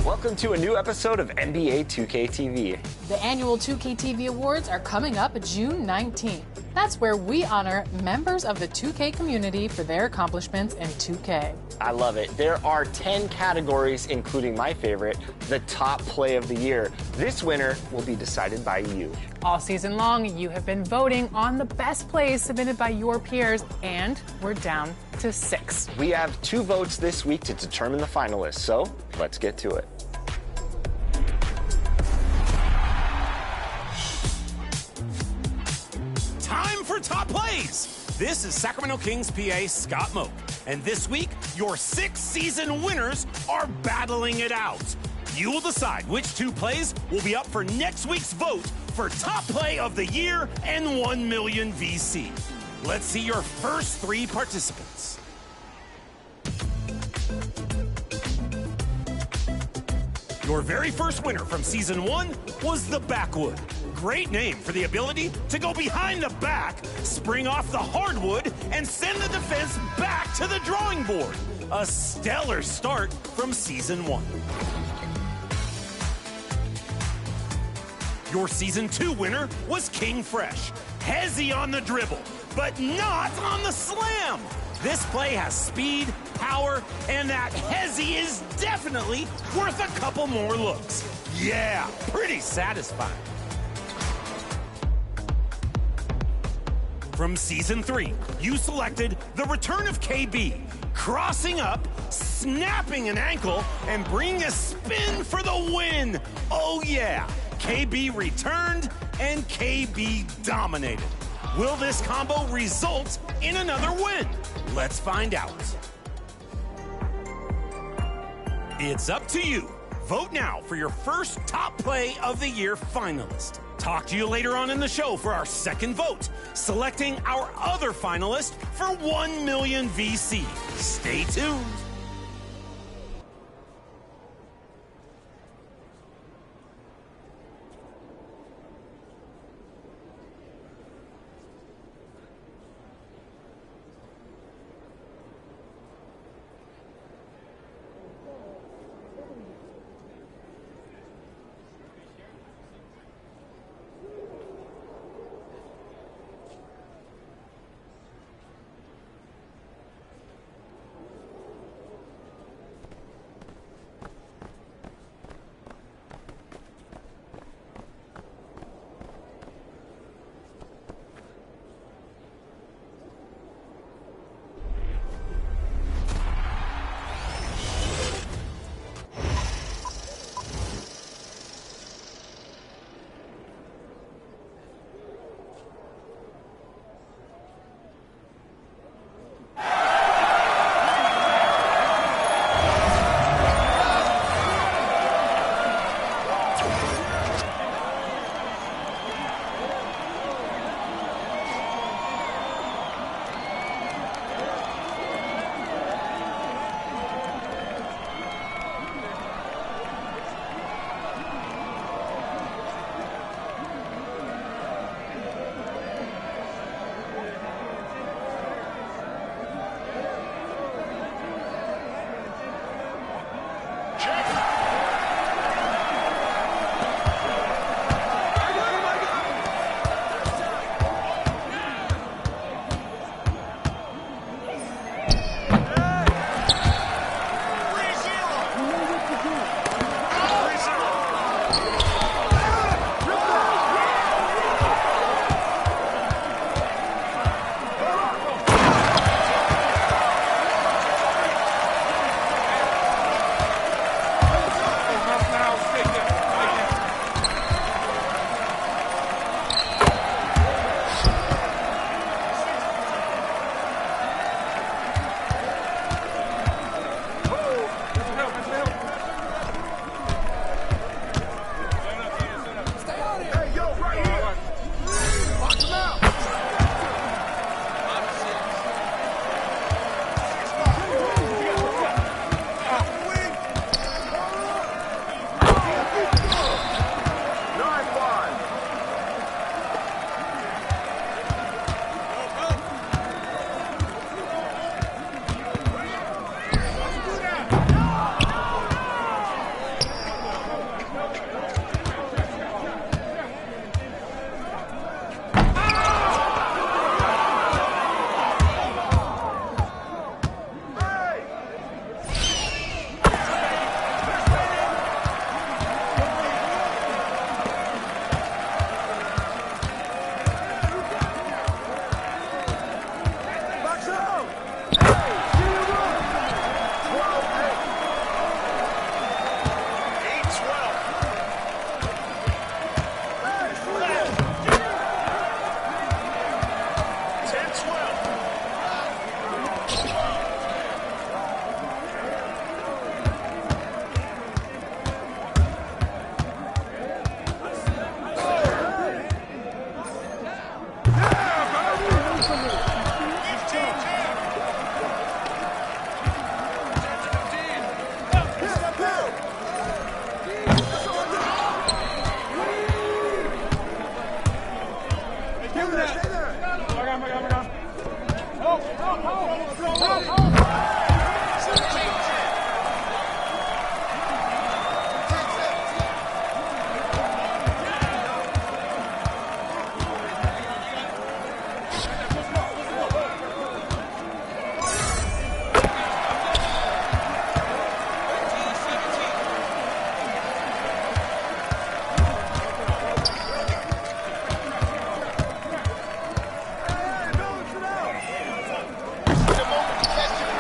Welcome to a new episode of NBA2K TV. The annual 2K TV Awards are coming up June 19th. That's where we honor members of the 2K community for their accomplishments in 2K. I love it. There are 10 categories, including my favorite, the top play of the year. This winner will be decided by you. All season long, you have been voting on the best plays submitted by your peers, and we're down to 6. We have 2 votes this week to determine the finalists, so let's get to it. Time for top plays. This is Sacramento Kings PA Scott Moak, and this week your 6 season winners are battling it out. You will decide which 2 plays will be up for next week's vote for top play of the year and 1 million VC. Let's see your first 3 participants. Your very first winner from season 1 was the Backwood. Great name for the ability to go behind the back, spring off the hardwood, and send the defense back to the drawing board. A stellar start from season 1. Your season 2 winner was King Fresh. Hezzy on the dribble, but not on the slam. This play has speed, power, and that Hezzy is definitely worth a couple more looks. Yeah, pretty satisfying. From season 3, you selected the return of KB, crossing up, snapping an ankle, and bringing a spin for the win. Oh yeah, KB returned and KB dominated. Will this combo result in another win? Let's find out. It's up to you. Vote now for your first top play of the year finalist. Talk to you later on in the show for our second vote, selecting our other finalist for 1 million VC. Stay tuned. Contested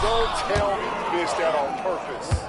Don't tell me you missed that on purpose.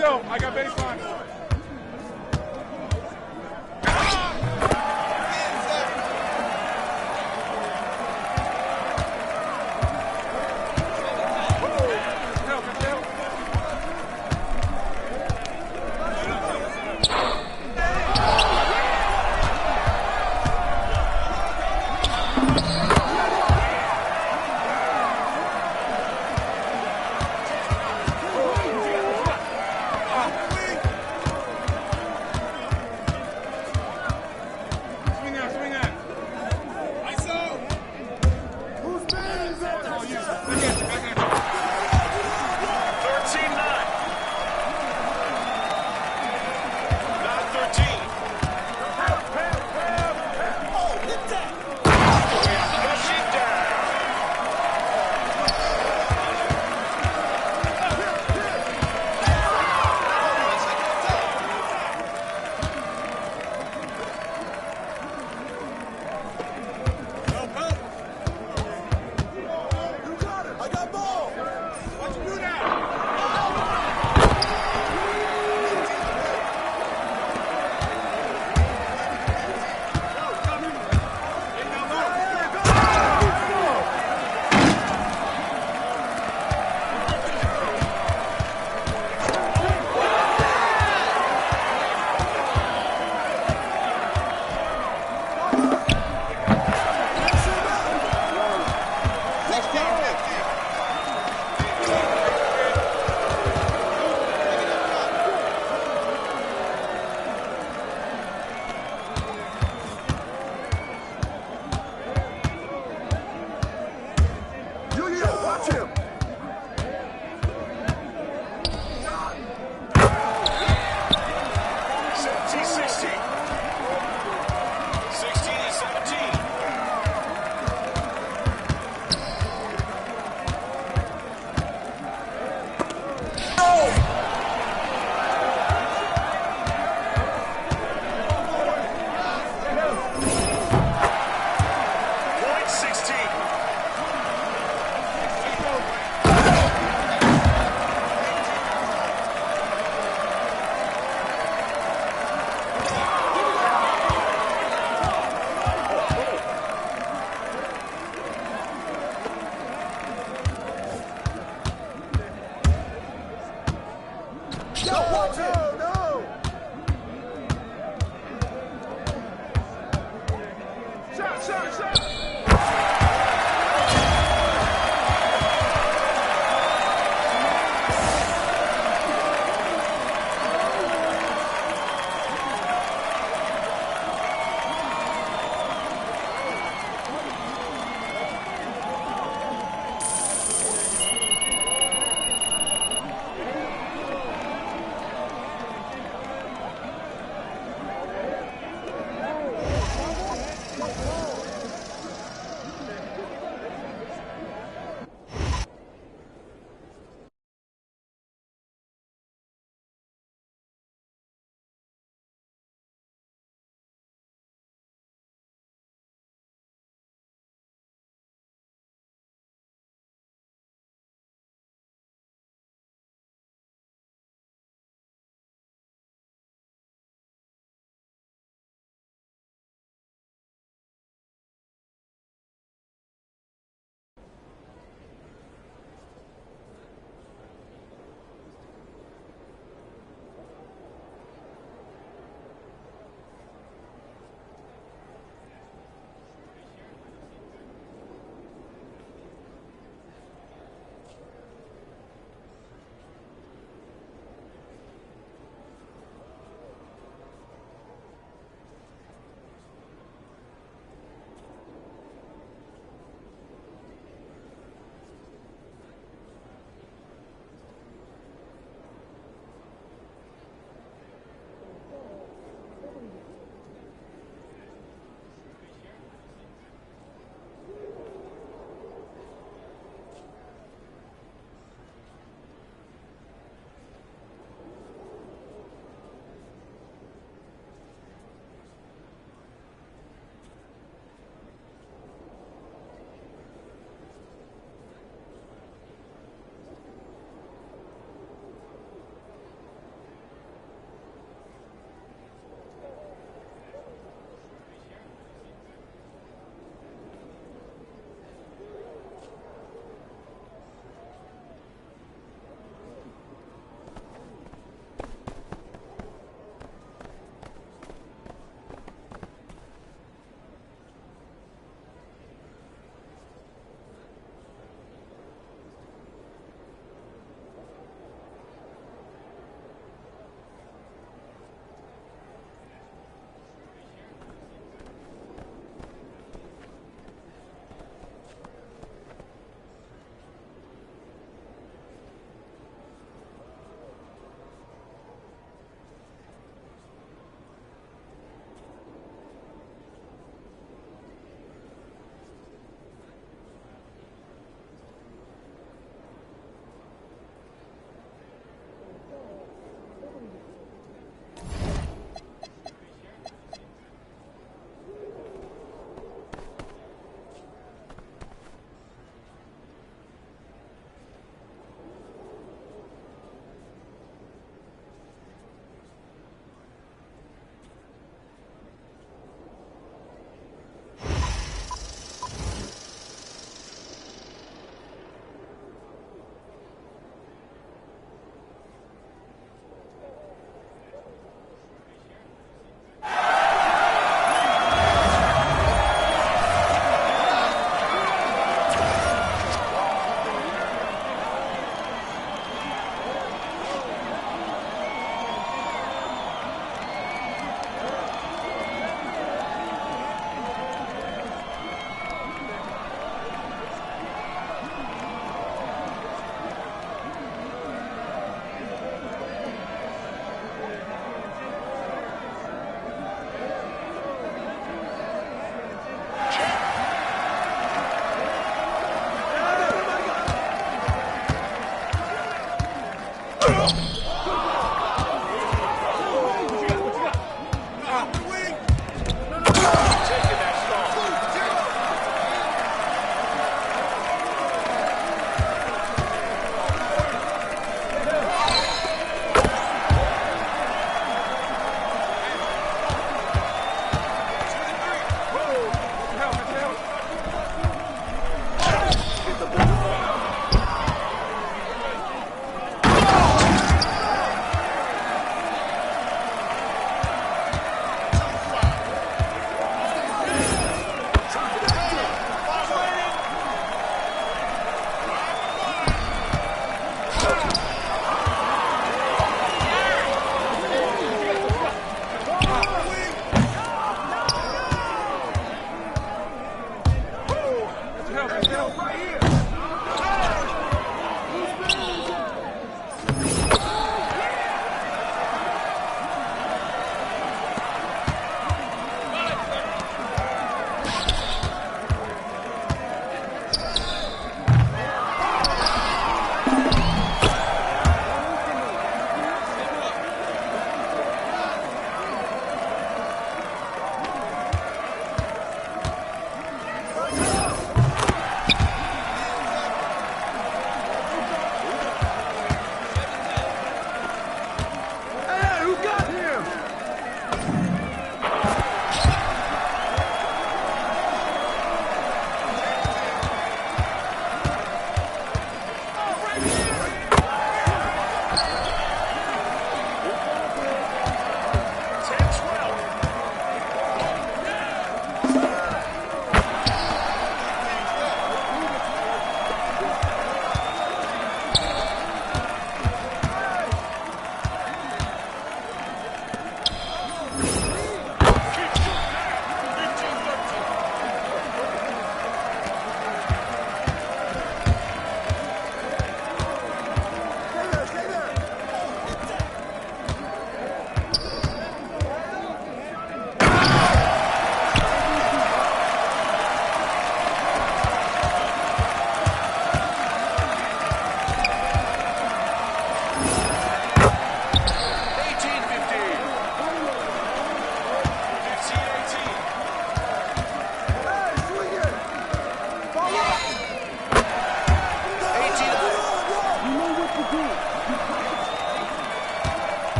yourself. I got baseline.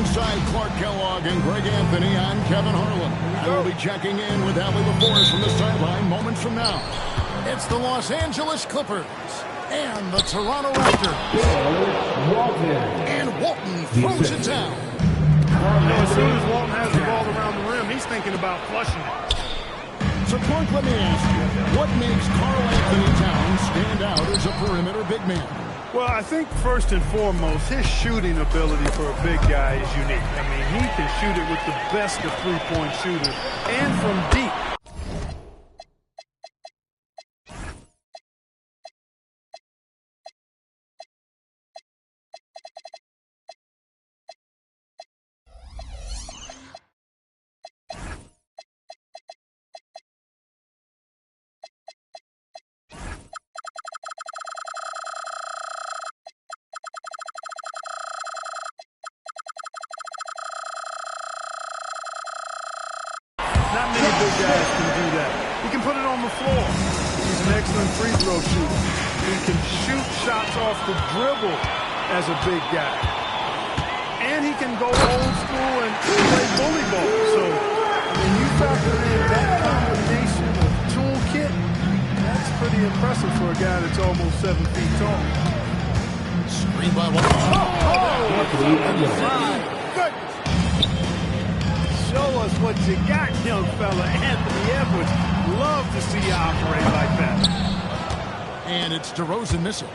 Alongside Clark Kellogg and Greg Anthony, I'm Kevin Harlan. I will be checking in with Allie LaForest from the sideline moments from now. It's the Los Angeles Clippers and the Toronto Raptors. And Walton throws it down. As soon as Walton has the ball around the rim, he's thinking about flushing it. So, Clark, let me ask you, what makes Karl Anthony Towns stand out as a perimeter big man? Well, I think first and foremost, his shooting ability for a big guy is unique. I mean, he can shoot it with the best of three-point shooters and from deep. Not many big guys can do that. He can put it on the floor. He's an excellent free throw shooter. He can shoot shots off the dribble as a big guy. And he can go old school and play bully ball. So, I mean, you factor in that combination of toolkit, that's pretty impressive for a guy that's almost 7 feet tall. Screen by one. Show us what you got, young fella. Anthony Edwards. Love to see you operate like that. And it's DeRozan missing.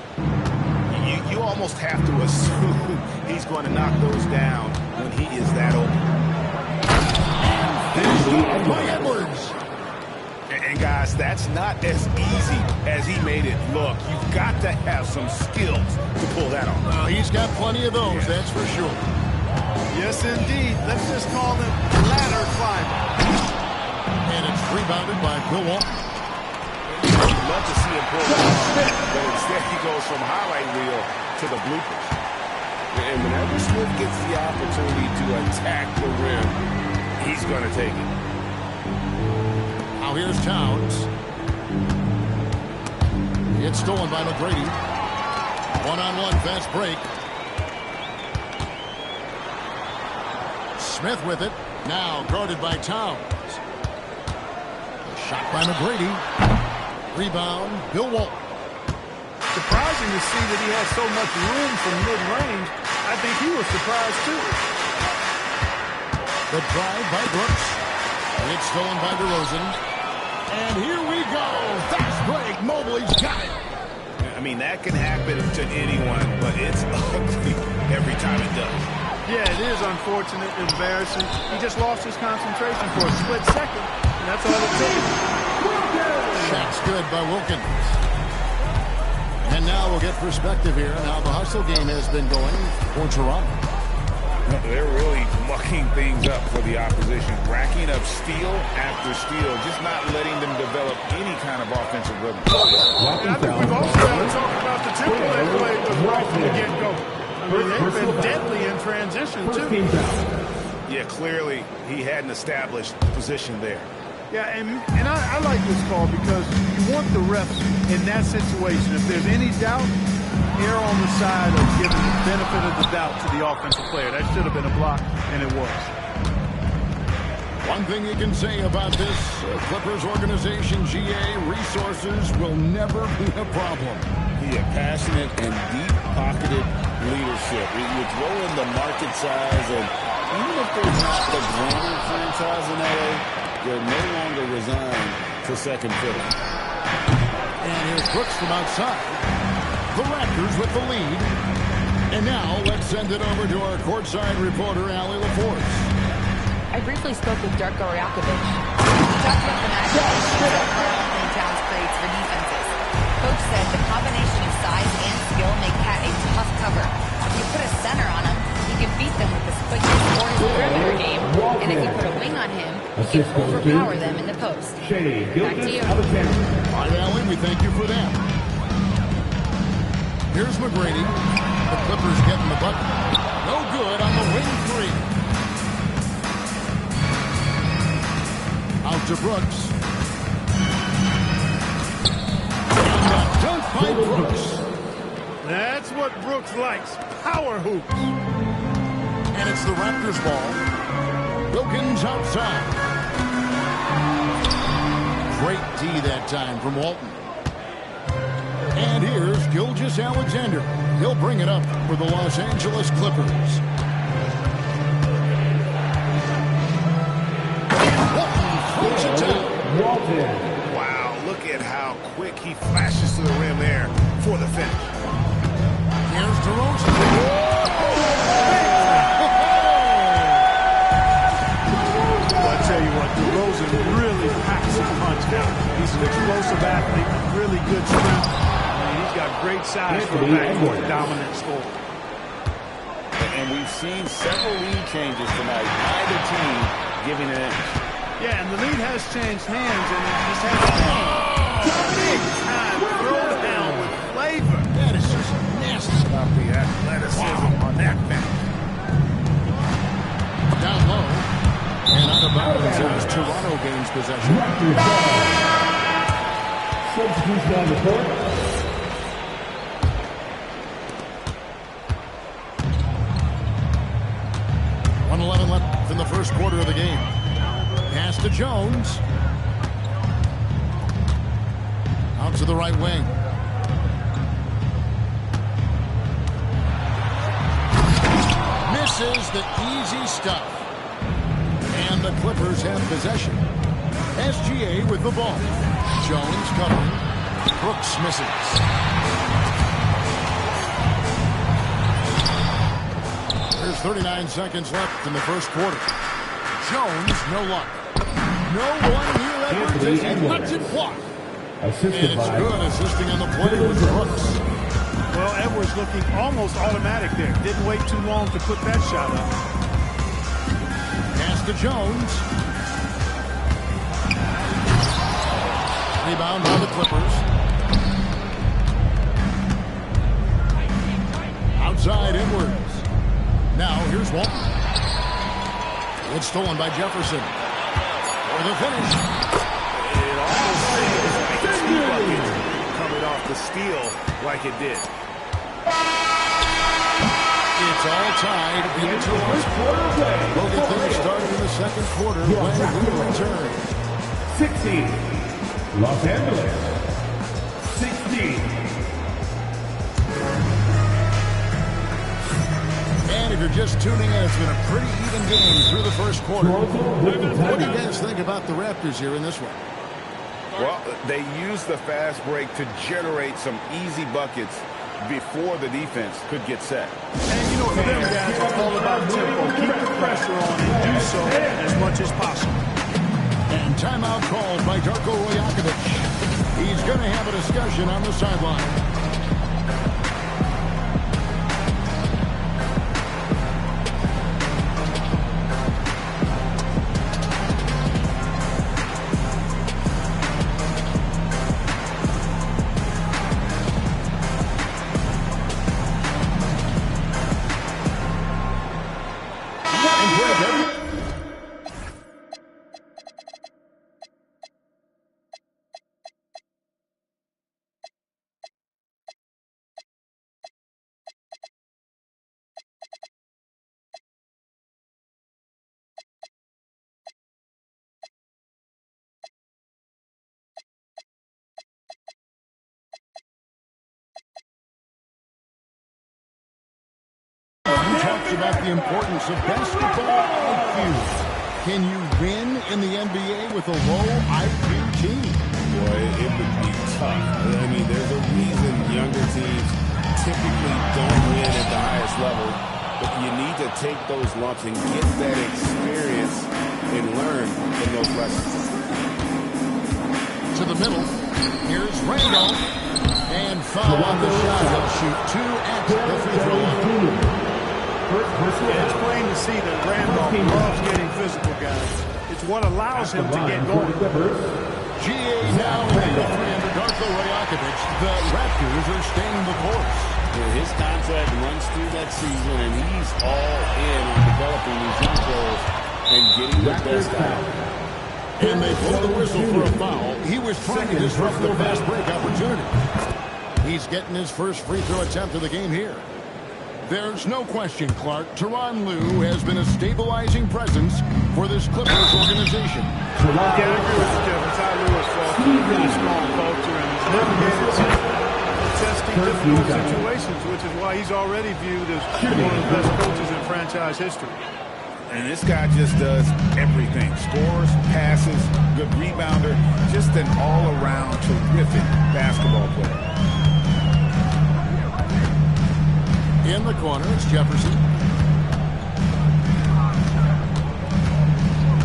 You almost have to assume he's going to knock those down when he is that open. And by Edwards. And guys, that's not as easy as he made it look. You've got to have some skills to pull that off. He's got plenty of those, that's for sure. Yes, indeed. Let's just call him ladder climber. And it's rebounded by Bill Walton. You'd love to see him pull that off, but instead he goes from highlight reel to the bloopers. And whenever Smith gets the opportunity to attack the rim, he's going to take it. Now here's Towns. It's stolen by McGrady. One-on-one fast break. Smith with it. Now guarded by Towns. Shot by McGrady. Rebound, Bill Walton. Surprising to see that he had so much room from mid-range. I think he was surprised, too. The drive by Brooks. It's stolen by DeRozan. And here we go. Fast break. Mobley's got it. I mean, that can happen to anyone, but it's ugly every time it does. Yeah, it is unfortunate, embarrassing. He just lost his concentration for a split second, and that's all it took. Shot's good by Wilkins. And now we'll get perspective here on how the hustle game has been going for Toronto. They're really mucking things up for the opposition, racking up steal after steal, just not letting them develop any kind of offensive rhythm. And I think we've also got to talk about the tempo they played with right from the get-go. I mean, they've been deadly in transition, too. Yeah, clearly he had an established position there. Yeah, and I like this call because you want the ref in that situation. If there's any doubt, err on the side of giving the benefit of the doubt to the offensive player. That should have been a block, and it was. One thing you can say about this Clippers organization, GA, resources will never be a problem. Yeah, passionate and deep-pocketed leadership. You throw in the market size, and even if they're not the grand franchise in LA, they're no longer resigned to second fiddle. And here's Brooks from outside. The Raptors with the lead. And now let's send it over to our courtside reporter, Allie LaForest. I briefly spoke with Darko Rajakovic. He talked about the matchup that Karl Anthony Towns creates for defenses. Coach said the combination of size and skill make Cat a tough cover. If you put a center on him, he can beat them with his quickness or his perimeter game. And if you put a wing on him, he can overpower them in the post. Back to you. All right, Allie, we thank you for that. Here's McGrady. The Clippers getting the bucket. No good on the wing three. Out to Brooks. And a dunk by Brooks. That's what Brooks likes. Power hoops. And it's the Raptors ball. Wilkins outside. Great D that time from Walton. And here's Gilgeous-Alexander. He'll bring it up for the Los Angeles Clippers. Walton throws it down. Wow, look at how quick he flashes to the rim there for the finish. Here's DeRozan. Well, I tell you what, DeRozan really packs a punch now. He's an explosive athlete, really good strength. He's got great size for a backcourt dominant scorer. And we've seen several lead changes tonight. Neither team giving an inch. Yeah, and the lead has changed hands, and it just has big time throw down with flavor. That is just nasty. About the athleticism on that bench. Down low. And out of bounds as Toronto gains possession. Substitution on the court. 1:11 left in the first quarter of the game. Pass to Jones. Out to the right wing. Misses the easy stuff. And the Clippers have possession. SGA with the ball. Jones covering. Brooks misses. There's 39 seconds left in the first quarter. Jones, no luck. No one near Edwards as he lets it fly. And it's good assisting on the play with Brooks. Well, Edwards looking almost automatic there. Didn't wait too long to put that shot up. Pass to Jones. Rebound by the Clippers. Outside Edwards. Now here's Walton. It's stolen by Jefferson. For the finish. It almost seems like it's two buckets coming off the steal like it did. It's all tied into one. We'll get things started in the second quarter when we return. 16. Los Angeles. 16. And if you're just tuning in, it's been a pretty even game through the first quarter. What do you guys think about the Raptors here in this one? Well, they used the fast break to generate some easy buckets before the defense could get set. And, you know, for them guys, it's all about tempo. Keep the pressure on and do so as much as possible. And timeout called by Darko Rajakovic. He's going to have a discussion on the sideline. Talks about the importance of basketball IQ. Can you win in the NBA with a low IQ team? Boy, it would be tough. I mean, there's a reason younger teams typically don't win at the highest level, but you need to take those lumps and get that experience and learn from those lessons. To the middle. Here's Randolph. And foul on the shot. He'll shoot two at the free throw line. It's plain to see that Randolph loves getting physical, guys. It's what allows him to get going. GA now in the three under Darko Rajakovic. The Raptors are staying the course. His contract runs through that season, and he's all in on developing these young players and getting the best out. And they blow the whistle for a foul. He was trying to disrupt the fast break opportunity. He's getting his first free throw attempt of the game here. There's no question, Clark. Tyronn Lue has been a stabilizing presence for this Clippers organization. Yeah, I agree with you, Kevin. Ty Lue has fostered a really strong culture and has navigated some testing difficult situations, which is why he's already viewed as one of the best coaches in franchise history. And this guy just does everything. Scores, passes, good rebounder, just an all-around terrific basketball player. In the corner, it's Jefferson.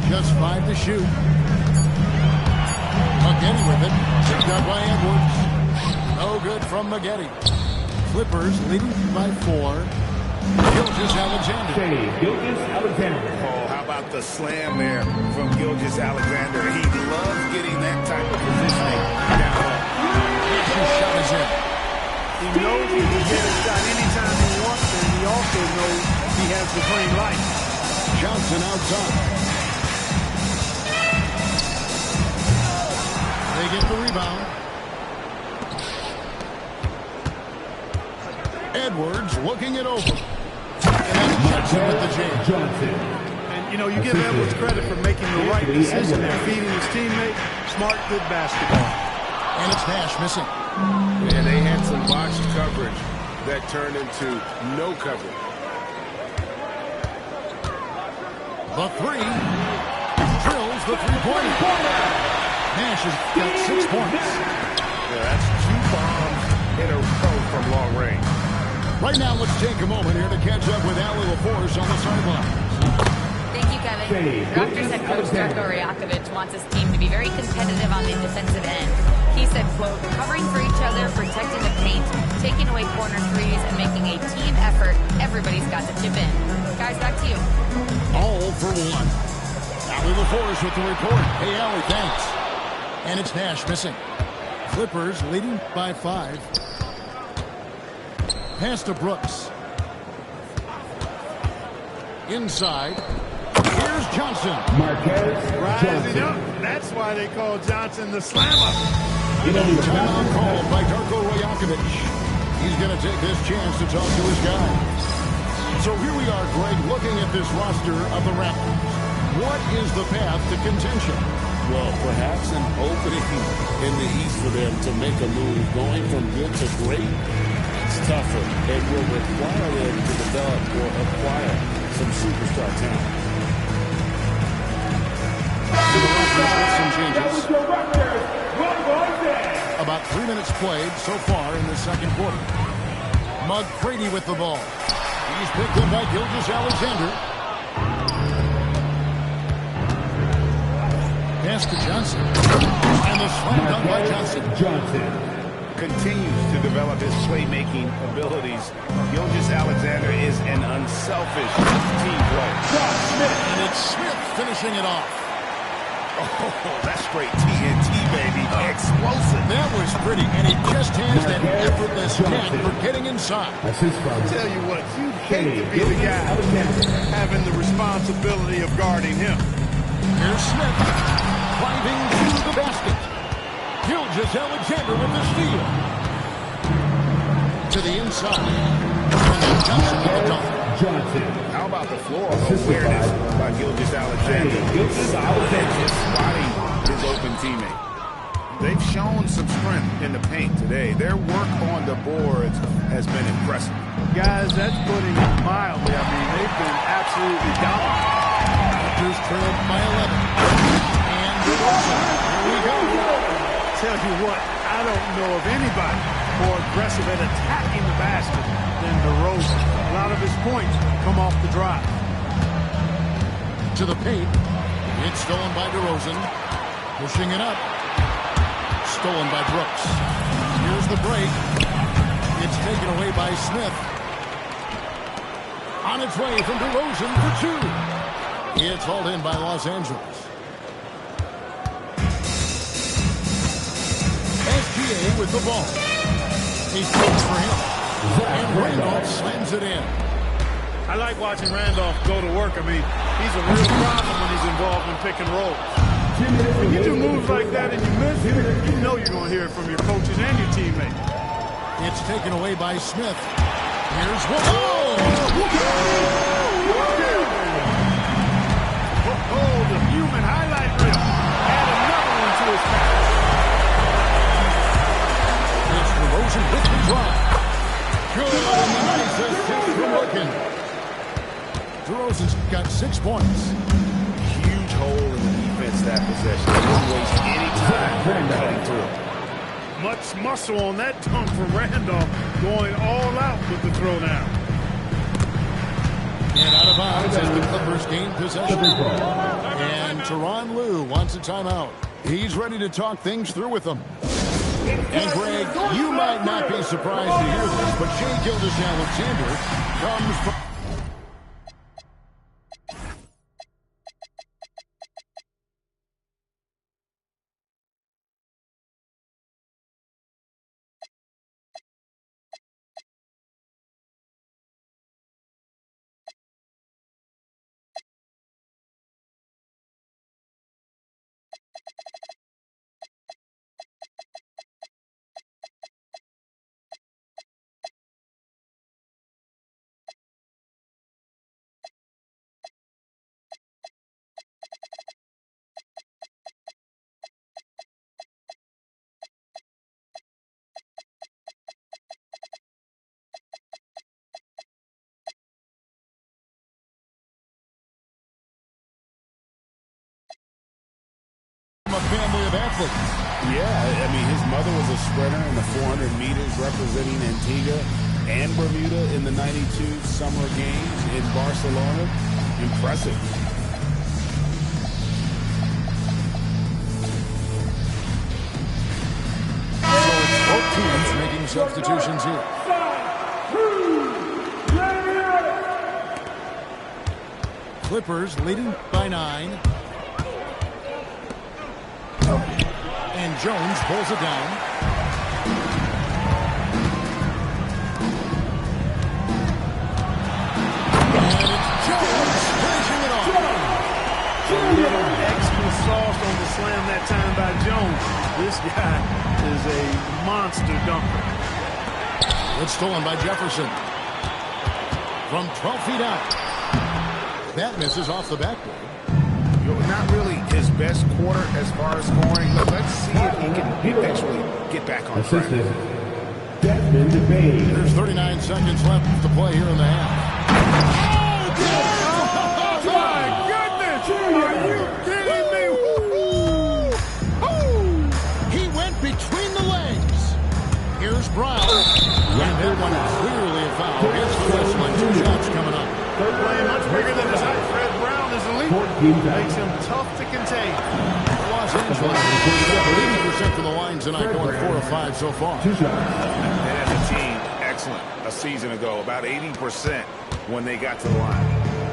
Just 5 to shoot. Maggette with it. Picked up by Edwards. No good from Maggette. Clippers leading by 4. Gilgeous-Alexander. Oh, how about the slam there from Gilgeous-Alexander? He loves getting that type of positioning down low. His shot is in. He knows he can get a shot anytime he wants, and he also knows he has the green light. Johnson outside. They get the rebound. Edwards looking it over. And that's Johnson with the jam. And, you know, you give Edwards credit for making the right decision and feeding his teammate. Smart, good basketball. And it's Nash missing. And they had some botched coverage that turned into no coverage. The 3. Drills the three-pointer. Nash has got 6 points. Yeah, that's 2 bombs in a row from long range. Right now, let's take a moment here to catch up with Allie LaForce on the sidelines. Thank you, Kevin. Raptors head coach Darko Rajakovic wants his team to be very competitive on the defensive end. He said, quote, covering for each other, protecting the paint, taking away corner threes, and making a team effort. Everybody's got to chip in. Guys, back to you. All for 1. Allie LaForce with the report. Hey, Allie, thanks. And it's Nash missing. Clippers leading by 5. Pass to Brooks. Inside. Here's Johnson. Rising up. That's why they call Johnson the slammer. Timeout called by Darko Rajakovic. He's going to take this chance to talk to his guys. So here we are, Greg, looking at this roster of the Raptors. What is the path to contention? Well, perhaps an opening in the East for them to make a move. Going from good to great, it's tougher. It will require them to develop or acquire some superstar talent. Some changes. About 3 minutes played so far in the second quarter. McGrady with the ball. He's picked up by Gilgeous-Alexander. Pass to Johnson. And the slam dunk by Johnson. Continues to develop his playmaking abilities. Gilgeous-Alexander is an unselfish team player. And it's Smith finishing it off. Oh, that's straight TNT, baby. Explosive. That was pretty, and he just has that effortless knack for getting inside. I'll tell you what, you'd hate to be the guy having the responsibility of guarding him. Here's Smith driving to the basket. Gilgeous-Alexander with the steal. To the inside. And then Johnson with the dunk. How about the floor awareness by Gilgeous-Alexander? Solid just spotting his open teammate. They've shown some strength in the paint today. Their work on the boards has been impressive. Guys, that's putting it mildly. I mean, they've been absolutely dominant. Raptors trailed by 11. And here we go. Tell you what, I don't know of anybody more aggressive at attacking the basket than DeRozan. A lot of his points come off the drive. To the paint. It's stolen by DeRozan. Pushing it up. Stolen by Brooks. Here's the break. It's taken away by Smith. On its way from DeRozan for 2. It's hauled in by Los Angeles. SGA with the ball. He throws for him. And Randolph slams it in. I like watching Randolph go to work. I mean, he's a real problem when he's involved in pick and roll. When you do moves like that and you miss it, you know you're going to hear it from your coaches and your teammates. It's taken away by Smith. Here's one. Oh, the human highlight reel. Add another one to his pass. It's DeRozan with the drive. Good. And the nice assist from Wilkin. DeRozan's got 6 points. Huge hole in the defense that possession. They didn't waste any time cutting through. Much muscle on that dunk from Randolph, going all out with the throwdown. And out of bounds as the Clippers gain possession. And Tyronn Lue wants a timeout. He's ready to talk things through with them. And Greg, you might not be surprised to hear this, but Shai Gilgeous-Alexander comes from... a family of athletes. Yeah, I mean, his mother was a sprinter in the 400 meters representing Antigua and Bermuda in the 92 Summer Games in Barcelona. Impressive. So it's both teams making substitutions here. Clippers leading by 9. And Jones pulls it down. And it's Jones finishing it off. A little extra sauce on the slam that time by Jones. This guy is a monster dunker. It's stolen by Jefferson. From 12 feet out. That misses off the backboard. Not really his best quarter as far as scoring, but let's see if he can eventually get back on track. There's 39 seconds left to play here in the half. Oh, my goodness! Are you kidding me? He went between the legs. Here's Brown. And that one is clearly a foul against the Westland. 2 shots coming up. They're playing much bigger than his height. Fred Brown is elite. Makes him tough to contain. Los Angeles, 80% from the line tonight, going 4 of 5 so far. And as a team, excellent a season ago, about 80% when they got to the line.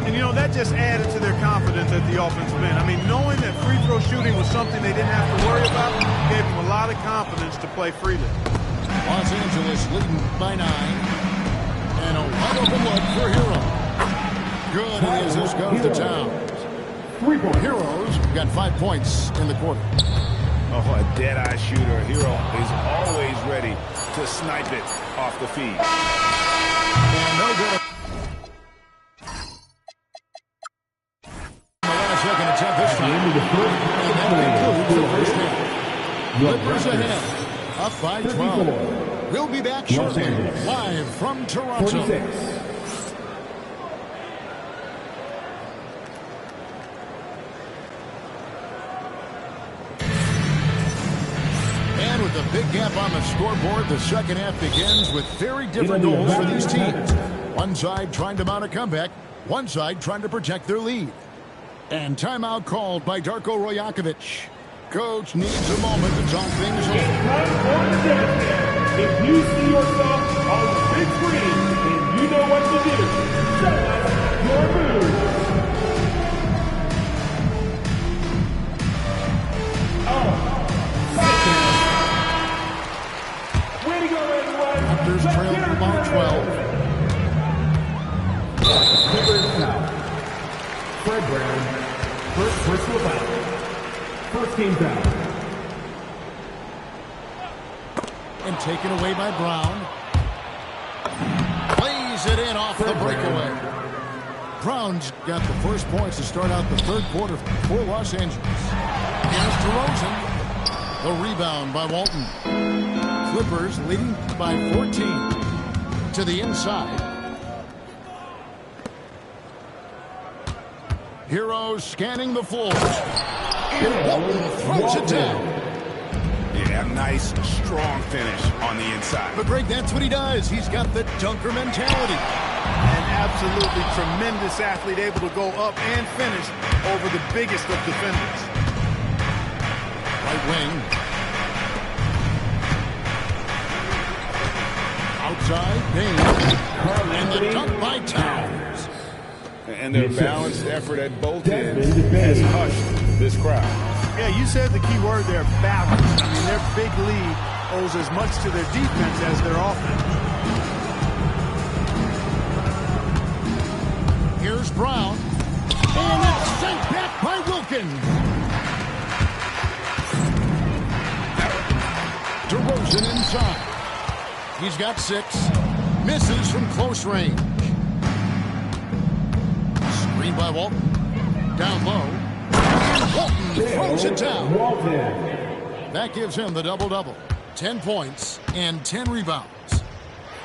And, you know, that just added to their confidence at the offensive end. I mean, knowing that free throw shooting was something they didn't have to worry about gave them a lot of confidence to play freely. Los Angeles leading by 9. And a wide open look for Hero. Good as this goes to town. Heroes got 5 points in the quarter. Oh, a dead-eye shooter. Hero is always ready to snipe it off the feed. And no good. The last second attempt this time. And that concludes the first half. Clippers ahead, up by 12. We'll be back shortly, live from Toronto. And with a big gap on the scoreboard, the second half begins with very different goals for these teams. One side trying to mount a comeback, one side trying to protect their lead. And timeout called by Darko Rajakovic. Coach needs a moment to talk things over. If you see yourself on the big screen, then you know what to do. Show us your move. Way to go, everyone. Raptors trail by 12. Fred Brown, first personal foul. First team foul. And taken away by Brown. Plays lays it in off the breakaway. Brown's got the first points to start out the third quarter for Los Angeles. Here's DeRozan. The rebound by Walton. Clippers leading by 14. To the inside. Heroes scanning the floor. And Walton throws it down. Yeah, nice, strong finish on the inside. But Greg, that's what he does. He's got the dunker mentality. An absolutely tremendous athlete, able to go up and finish over the biggest of defenders. Right wing. Outside, Payne. And the dunk by Towns. And their balanced effort at both ends has hushed this crowd. Yeah, you said the key word there, balance. I mean, their big lead owes as much to their defense as their offense. Here's Brown. And it's sent back by Wilkins. DeRozan inside. He's got 6. Misses from close range. Screen by Walton. Down low. And Walton throws it down. That gives him the double-double. 10 points and 10 rebounds.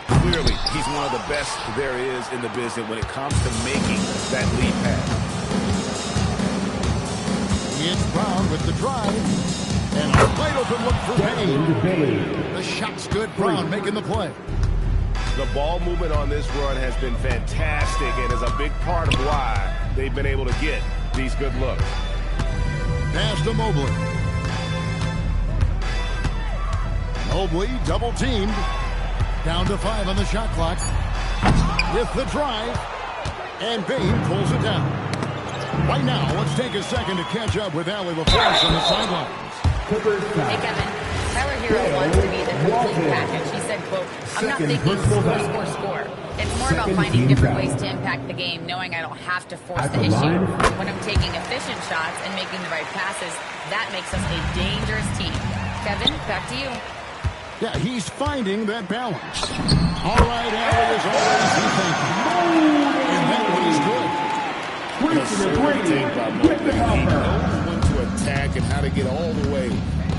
Clearly, he's one of the best there is in the business when it comes to making that lead pass. It's Brown with the drive. And a wide open look for Payne. The shot's good. Brown making the play. The ball movement on this run has been fantastic and is a big part of why they've been able to get these good looks. Pass to Mobley. Mobley double teamed. Down to 5 on the shot clock. With the drive. And Payne pulls it down. Right now, let's take a second to catch up with Allie LaForce on the sidelines. Hey, Kevin. Tyler Hero wants to be the complete package. He said, quote, I'm not thinking score. It's more about finding different ways to impact the game, knowing I don't have to force the issue. When I'm taking efficient shots and making the right passes, that makes us a dangerous team. Kevin, back to you. Yeah, he's finding that balance. All right, Allie, as always, he thank you. And that one is good. He knows when to attack and how to get all the way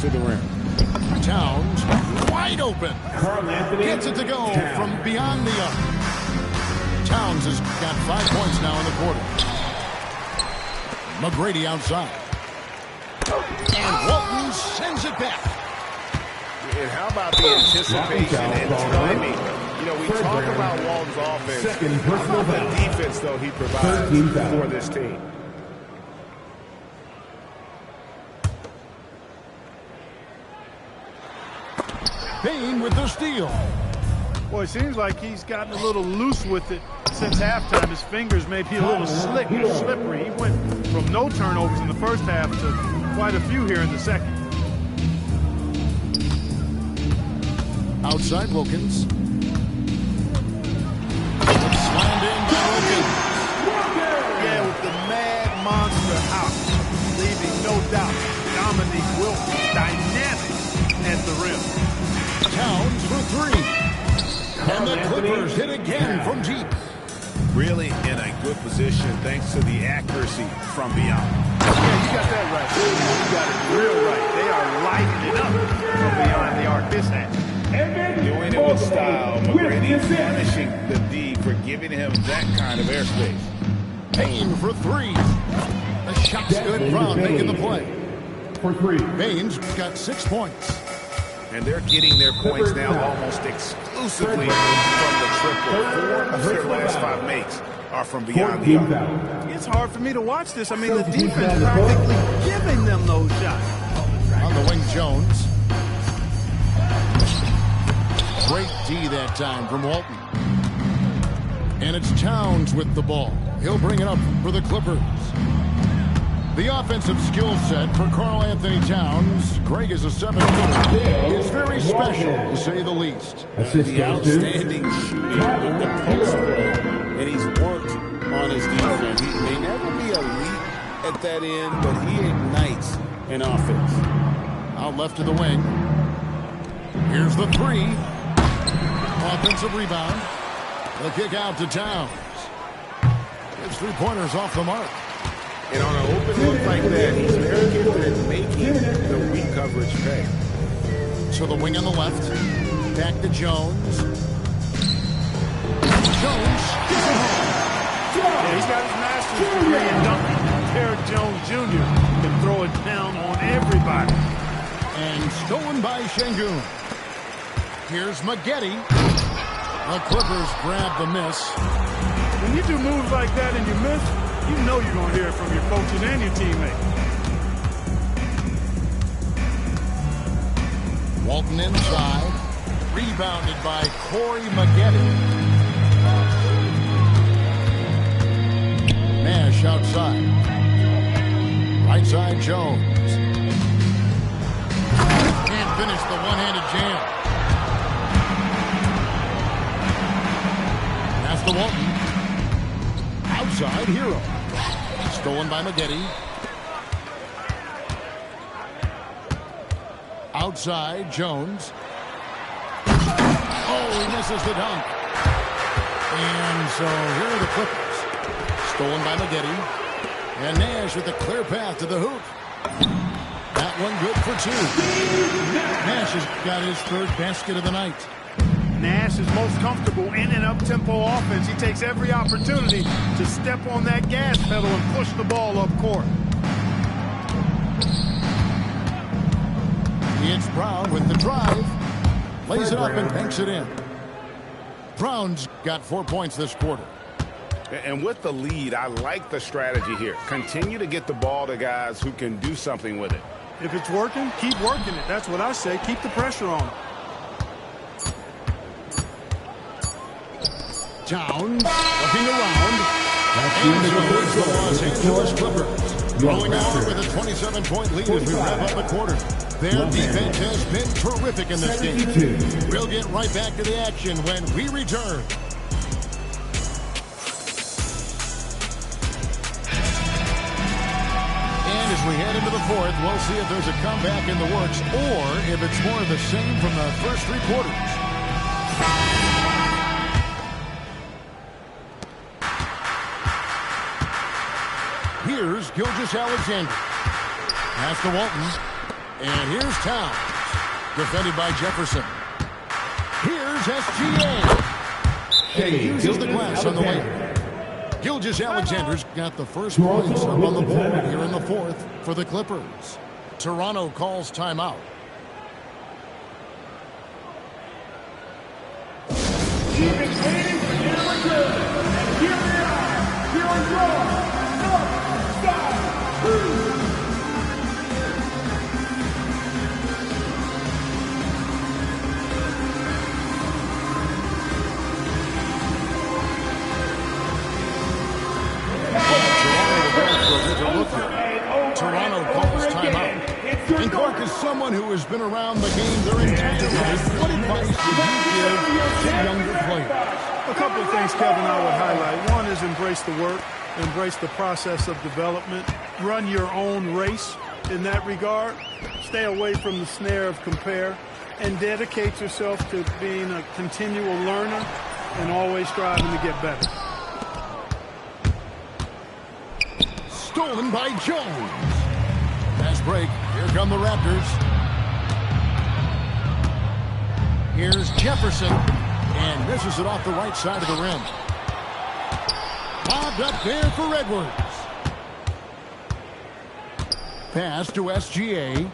to the rim. Towns wide open. Gets it to go from beyond the arc. Towns has got 5 points now in the quarter. McGrady outside. And Walton sends it back. And how about the anticipation and timing? You know, we talk about Walton's offense. How about the defense, though, he provides for this team? Payne with the steal. Boy, it seems like he's gotten a little loose with it since halftime. His fingers may be a little slick or slippery. He went from no turnovers in the first half to quite a few here in the second. Outside Wilkins. Slammed in by Wilkins. Yeah, with the mad monster out, leaving no doubt Dominique Wilkins dynamic at the rim. Towns for 3. And the Clippers hit again from deep. Really in a good position thanks to the accuracy from beyond. Yeah, you got that right. You got it real right. They are lighting it up from beyond the arc this half. Doing it with style. McGrady punishing the D for giving him that kind of airspace. Payne for 3. The shot's good. Brown making the play. For 3. Payne's got 6 points. And they're getting their points now almost exclusively from the triple. 4 of their last 5 makes are from beyond the arc. It's hard for me to watch this. I mean, the defense practically giving them those shots. On the wing, Jones. Great D that time from Walton. And it's Towns with the ball. He'll bring it up for the Clippers. The offensive skill set for Karl Anthony Towns, Greg is a 7-footer, is very special, to say the least. The outstanding shooting with the post play, and he's worked on his defense. He may never be elite at that end, but he ignites an offense. Out left to the wing. Here's the 3. Offensive rebound. The kick out to Towns. His three-pointers off the mark. And on an open look like that, he's very gifted at making the weak coverage pay. So the wing on the left. Back to Jones. Jones. Yeah, he's got his master's degree in dunking. Derek Jones Jr. can throw it down on everybody. And stolen by Şengün. Here's Maggette. The Clippers grab the miss. When you do moves like that and you miss, you know you're going to hear it from your coaches and your teammates. Walton inside. Rebounded by Corey Maggette. Nash outside. Right side Jones. Can't finish the one-handed jam. Pass to Walton. Outside Hero. Stolen by Maggette. Outside Jones. Oh, he misses the dunk. And so here are the Clippers. Stolen by Maggette. And Nash with a clear path to the hoop. That one good for two. Nash has got his third basket of the night. Nash is most comfortable in an up-tempo offense. He takes every opportunity to step on that gas pedal and push the ball up court. It's Brown with the drive. Lays it up and banks it in. Brown's got 4 points this quarter. And with the lead, I like the strategy here. Continue to get the ball to guys who can do something with it. If it's working, keep working it. That's what I say. Keep the pressure on. Towns looking around. And so it's the Los Angeles Clippers. Going on with a 27-point lead as we wrap up the quarter. Their defense has been terrific in this game. We'll get right back to the action when we return. And as we head into the fourth, we'll see if there's a comeback in the works or if it's more of the same from the first three quarters. Here's Gilgeous-Alexander. Pass to Walton. And here's Towns. Defended by Jefferson. Here's SGA. And he uses the glass on the way. Gilgeous-Alexander's got the first points up on the board here in the fourth for the Clippers. Toronto calls timeout. You've been waiting for your return. And here they are. Here are your North-South Crew. Toronto calls timeout. And Clark, is someone who has been around the game their entire life, what advice would you give to younger players? A couple of things, Kevin, I would highlight. One is embrace the work, embrace the process of development, run your own race in that regard, stay away from the snare of compare, and dedicate yourself to being a continual learner and always striving to get better. Stolen by Jones. Fast break. Here come the Raptors. Here's Jefferson. And misses it off the right side of the rim. Lobbed up there for Edwards. Pass to SGA.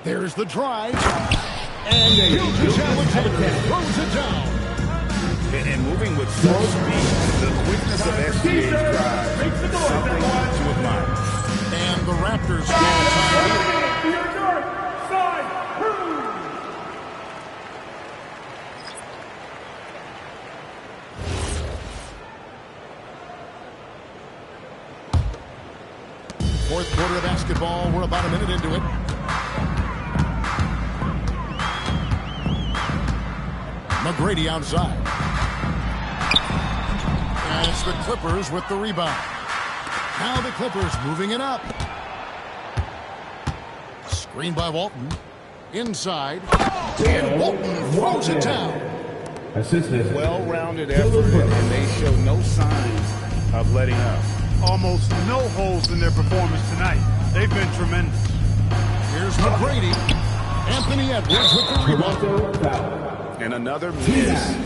There's the drive. And Gilgeous-Alexander throws it down. And moving with such speed, the quickness of SGA's drive, something to admire. And the Raptors call time. Your North Side Crew. Fourth quarter of basketball. We're about a minute into it. McGrady outside. And it's the Clippers with the rebound. Now the Clippers moving it up. Screen by Walton. Inside. And Walton throws it down. Well-rounded effort, and they show no signs of letting up. Almost no holes in their performance tonight. They've been tremendous. Here's McGrady. Anthony Edwards with the rebound. And another miss.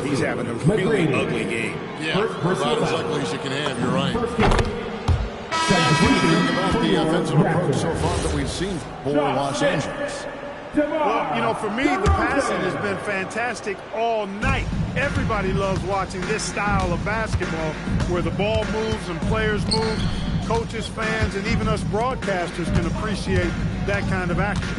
He's having a really ugly game. Yeah, about as ugly as you can have, you're right. What do you think about the offensive approach so far that we've seen for Los Angeles? Well, you know, for me, the passing has been fantastic all night. Everybody loves watching this style of basketball where the ball moves and players move. Coaches, fans, and even us broadcasters can appreciate that kind of action.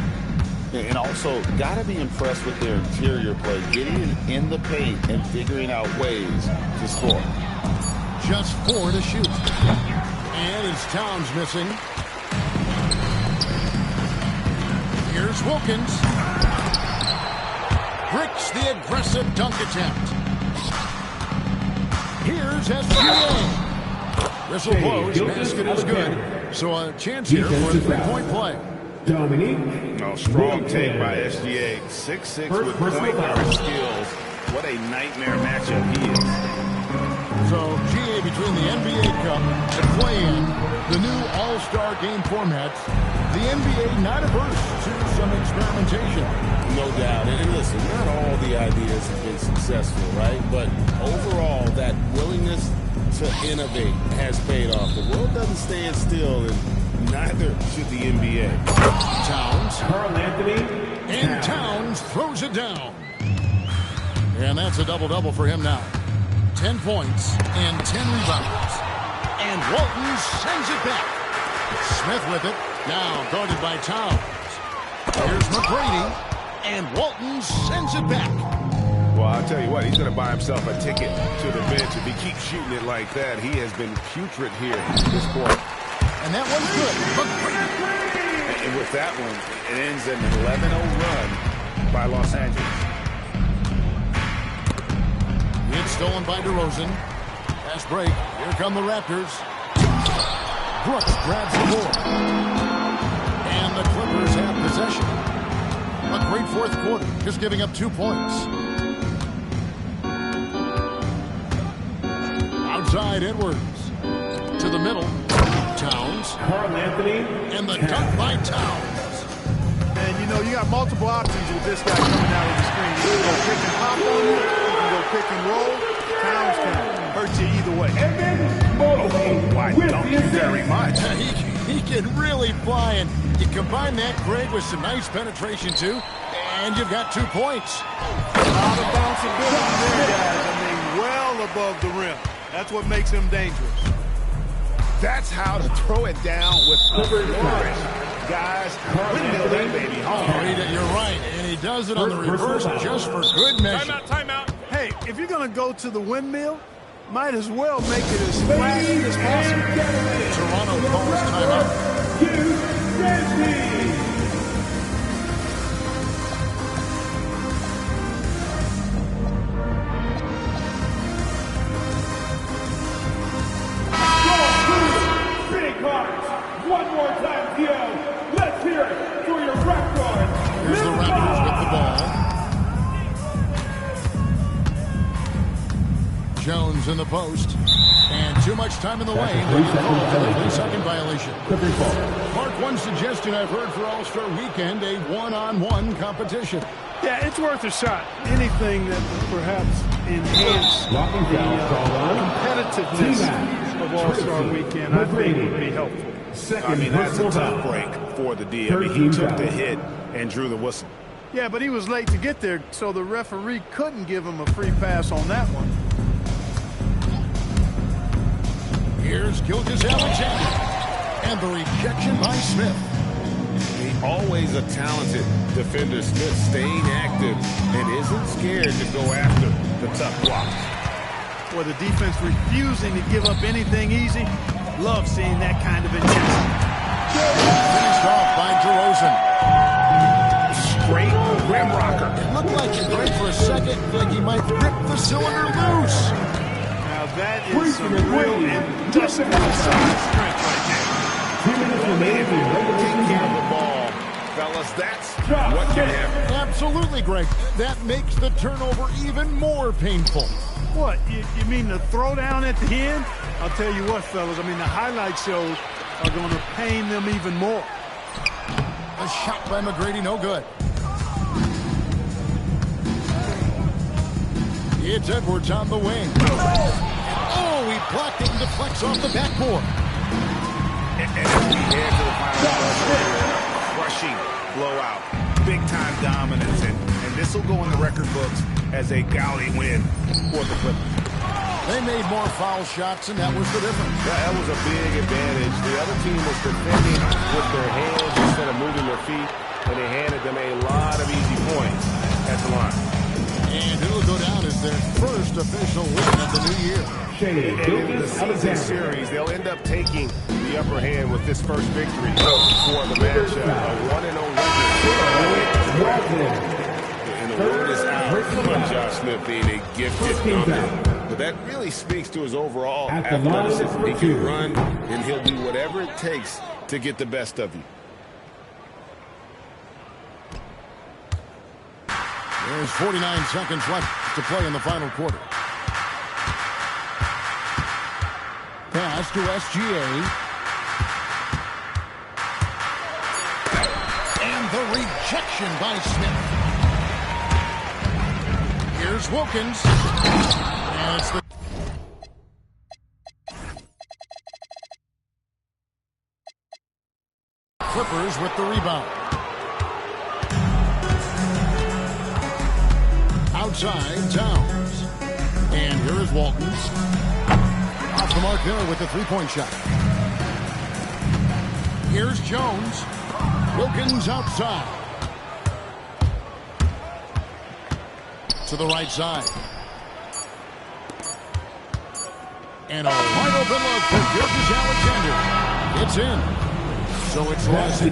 And also, got to be impressed with their interior play, getting in the paint and figuring out ways to score. Just 4 to shoot. And it's Towns missing. Here's Wilkins. Bricks the aggressive dunk attempt. Here's SGA. Whistle blows, basket is good. So a chance here for a three-point play. Oh, strong take by SGA. 6'6" with point guard skills. What a nightmare matchup he is. So, GA, between the NBA Cup, the play-in, the new All-Star game format, the NBA not averse to some experimentation. No doubt. And listen, not all the ideas have been successful, right? But overall, that willingness to innovate has paid off. The world doesn't stand still, and neither should the NBA. Towns. Carl Anthony. And Towns throws it down. And that's a double-double for him now. 10 points and 10 rebounds. And Walton sends it back. Smith with it. Now guarded by Towns. Here's McGrady. And Walton sends it back. Well, I'll tell you what, he's going to buy himself a ticket to the bench. If he keeps shooting it like that, he has been putrid here at this point. And that one's good. And with that one, it ends in an 11-0 run by Los Angeles. It's stolen by DeRozan. Fast break. Here come the Raptors. Brooks grabs the board. And the Clippers have possession. A great fourth quarter, just giving up 2 points. Outside Edwards. To the middle. Towns. Carl Anthony. And the dunk by Towns. And, you know, you got multiple options with this guy coming out of the screen. You can go pick and pop on you. You can go pick and roll. Towns can hurt you either way. Oh, why don't you very much? He can really fly, and you combine that, Greg, with some nice penetration, too, and you've got 2 points. A lot of bounceability there, guys. I mean, well above the rim. That's what makes him dangerous. That's how to throw it down with a flourish. Guys, windmill that baby home. You're right, and he does it on the reverse just for good measure. Timeout. Hey, if you're going to go to the windmill, might as well make it as flashy as possible. Toronto calls timeout. One more time, Theo. Let's hear it for your rep guard. Here's the Raptors with the ball. Jones in the post. And too much time in the lane. 30-second violation. Mark, one suggestion I've heard for All-Star Weekend, a one-on-one competition. Yeah, it's worth a shot. Anything that perhaps enhance the competitiveness of All-Star Weekend, I think would be helpful. I mean, that's a tough break for the D. I mean, he took the hit and drew the whistle. Yeah, but he was late to get there, so the referee couldn't give him a free pass on that one. Here's Gilgeous-Alexander. And the rejection by Smith. He's always a talented defender. Smith staying active and isn't scared to go after the tough blocks. Well, the defense refusing to give up anything easy. Love seeing that kind of intensity. Finished off by DeRozan. Straight rim rocker. It looked like he break for a second, like he might rip the cylinder loose. Now that is some real industrial size strength right there. 2 minutes remaining for the Taking care of the ball Fellas, that's what can happen. Absolutely, Greg. That makes the turnover even more painful. What, you mean the throwdown at the end? I'll tell you what, fellas, I mean, the highlight shows are going to pain them even more. A shot by McGrady, no good. It's Edwards on the wing. Oh, he blocked it and deflects off the backboard. And as we head to the final buzzer, crushing blowout, big-time dominance, and this will go in the record books as a gaudy win for the Clippers. They made more foul shots, and that was the difference. That was a big advantage. The other team was defending with their hands instead of moving their feet, and they handed them a lot of easy points at the line. And it'll go down as their first official win of the new year. And in the season series, they'll end up taking the upper hand with this first victory for the matchup. A 1-0 record. And the word is out on Josh Smith being a gifted dunker. But that really speaks to his overall athleticism. He can run, and he'll do whatever it takes to get the best of you. There's 49 seconds left to play in the final quarter. Pass to SGA. And the rejection by Smith. Here's Wilkins. And it's the Clippers with the rebound. Outside, Towns. And here is Waltons. Off the mark there with the three-point shot. Here's Jones. Wilkins outside. To the right side. And a wide open look for Gilgeous-Alexander. It's in. So it's lost.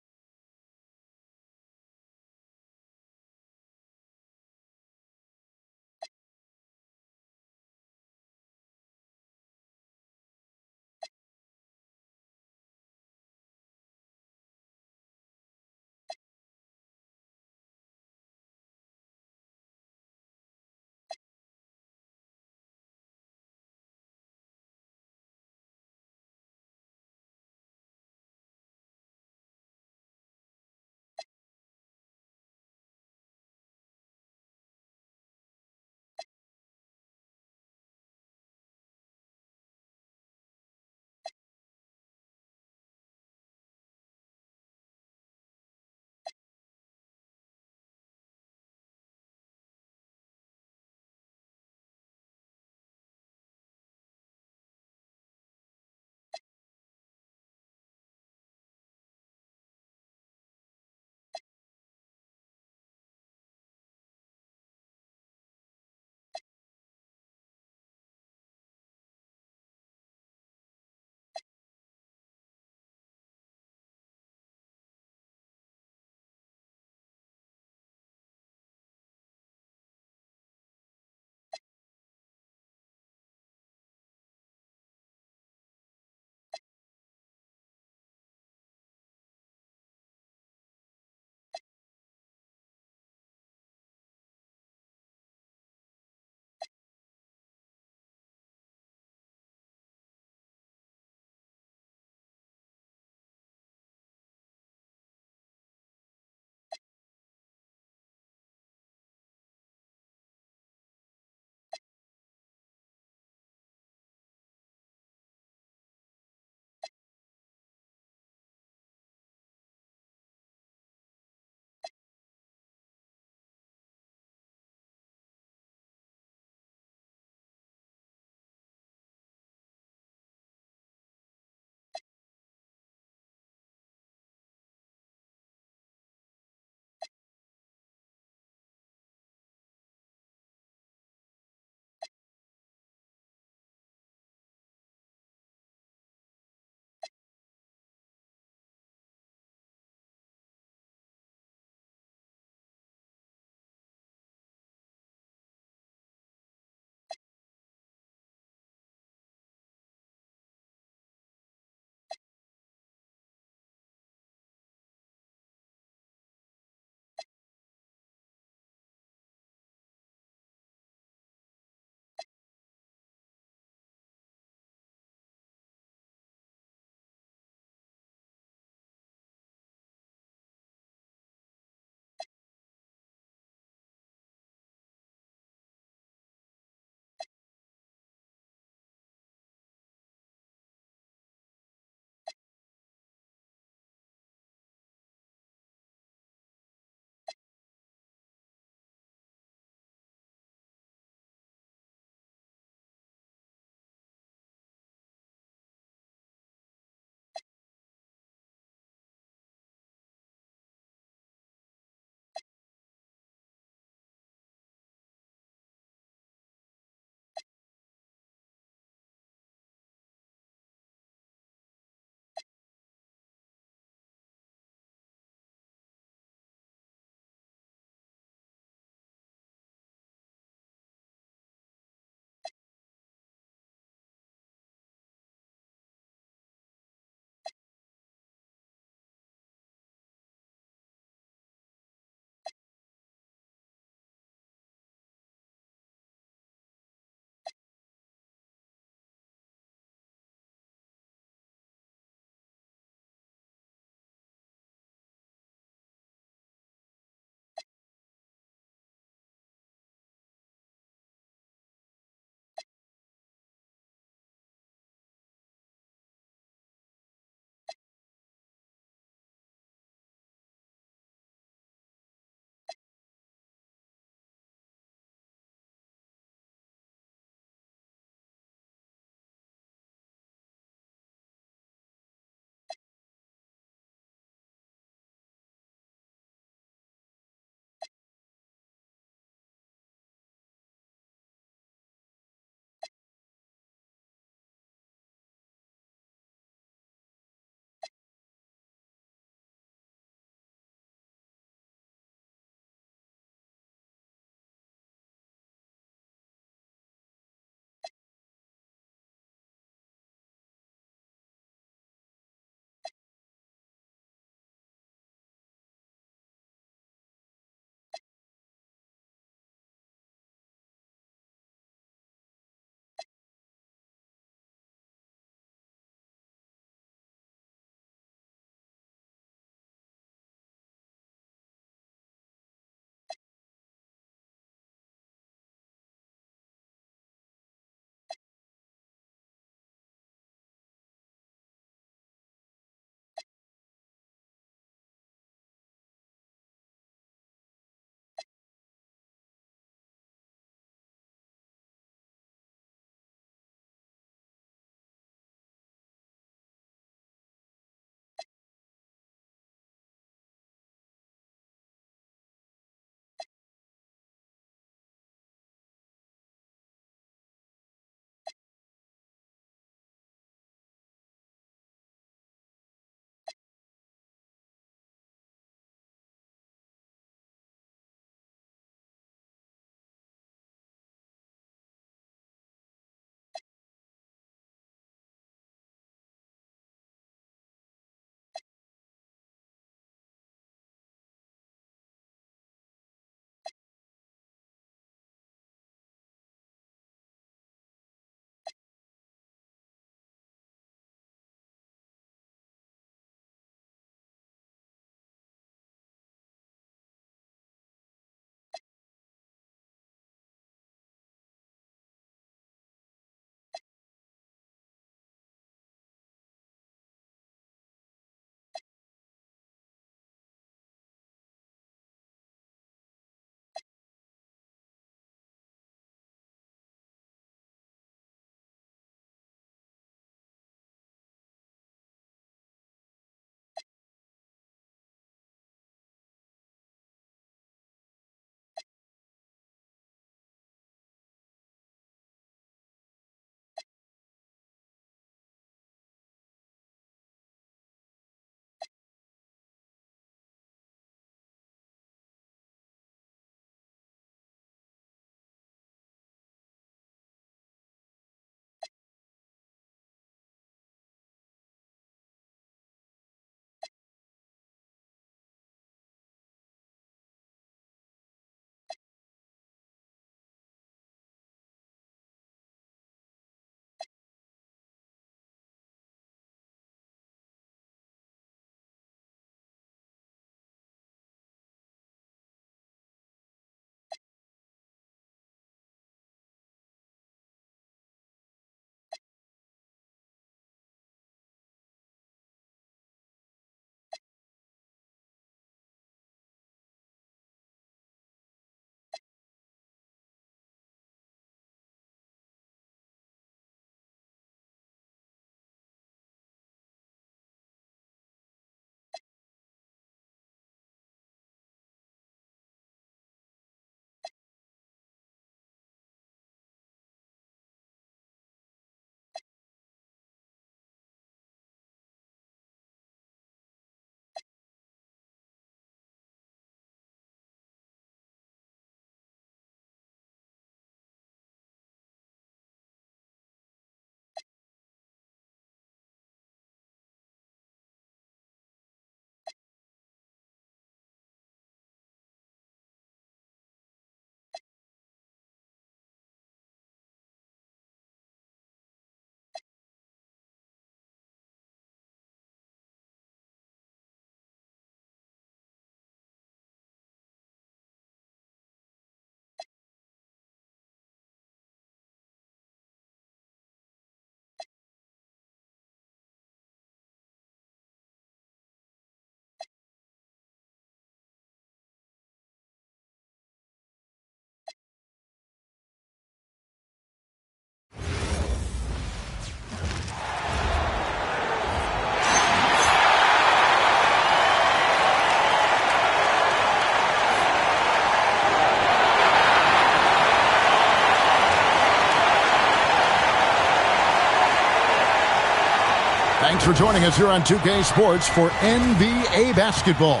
Thanks for joining us here on 2K Sports for NBA basketball.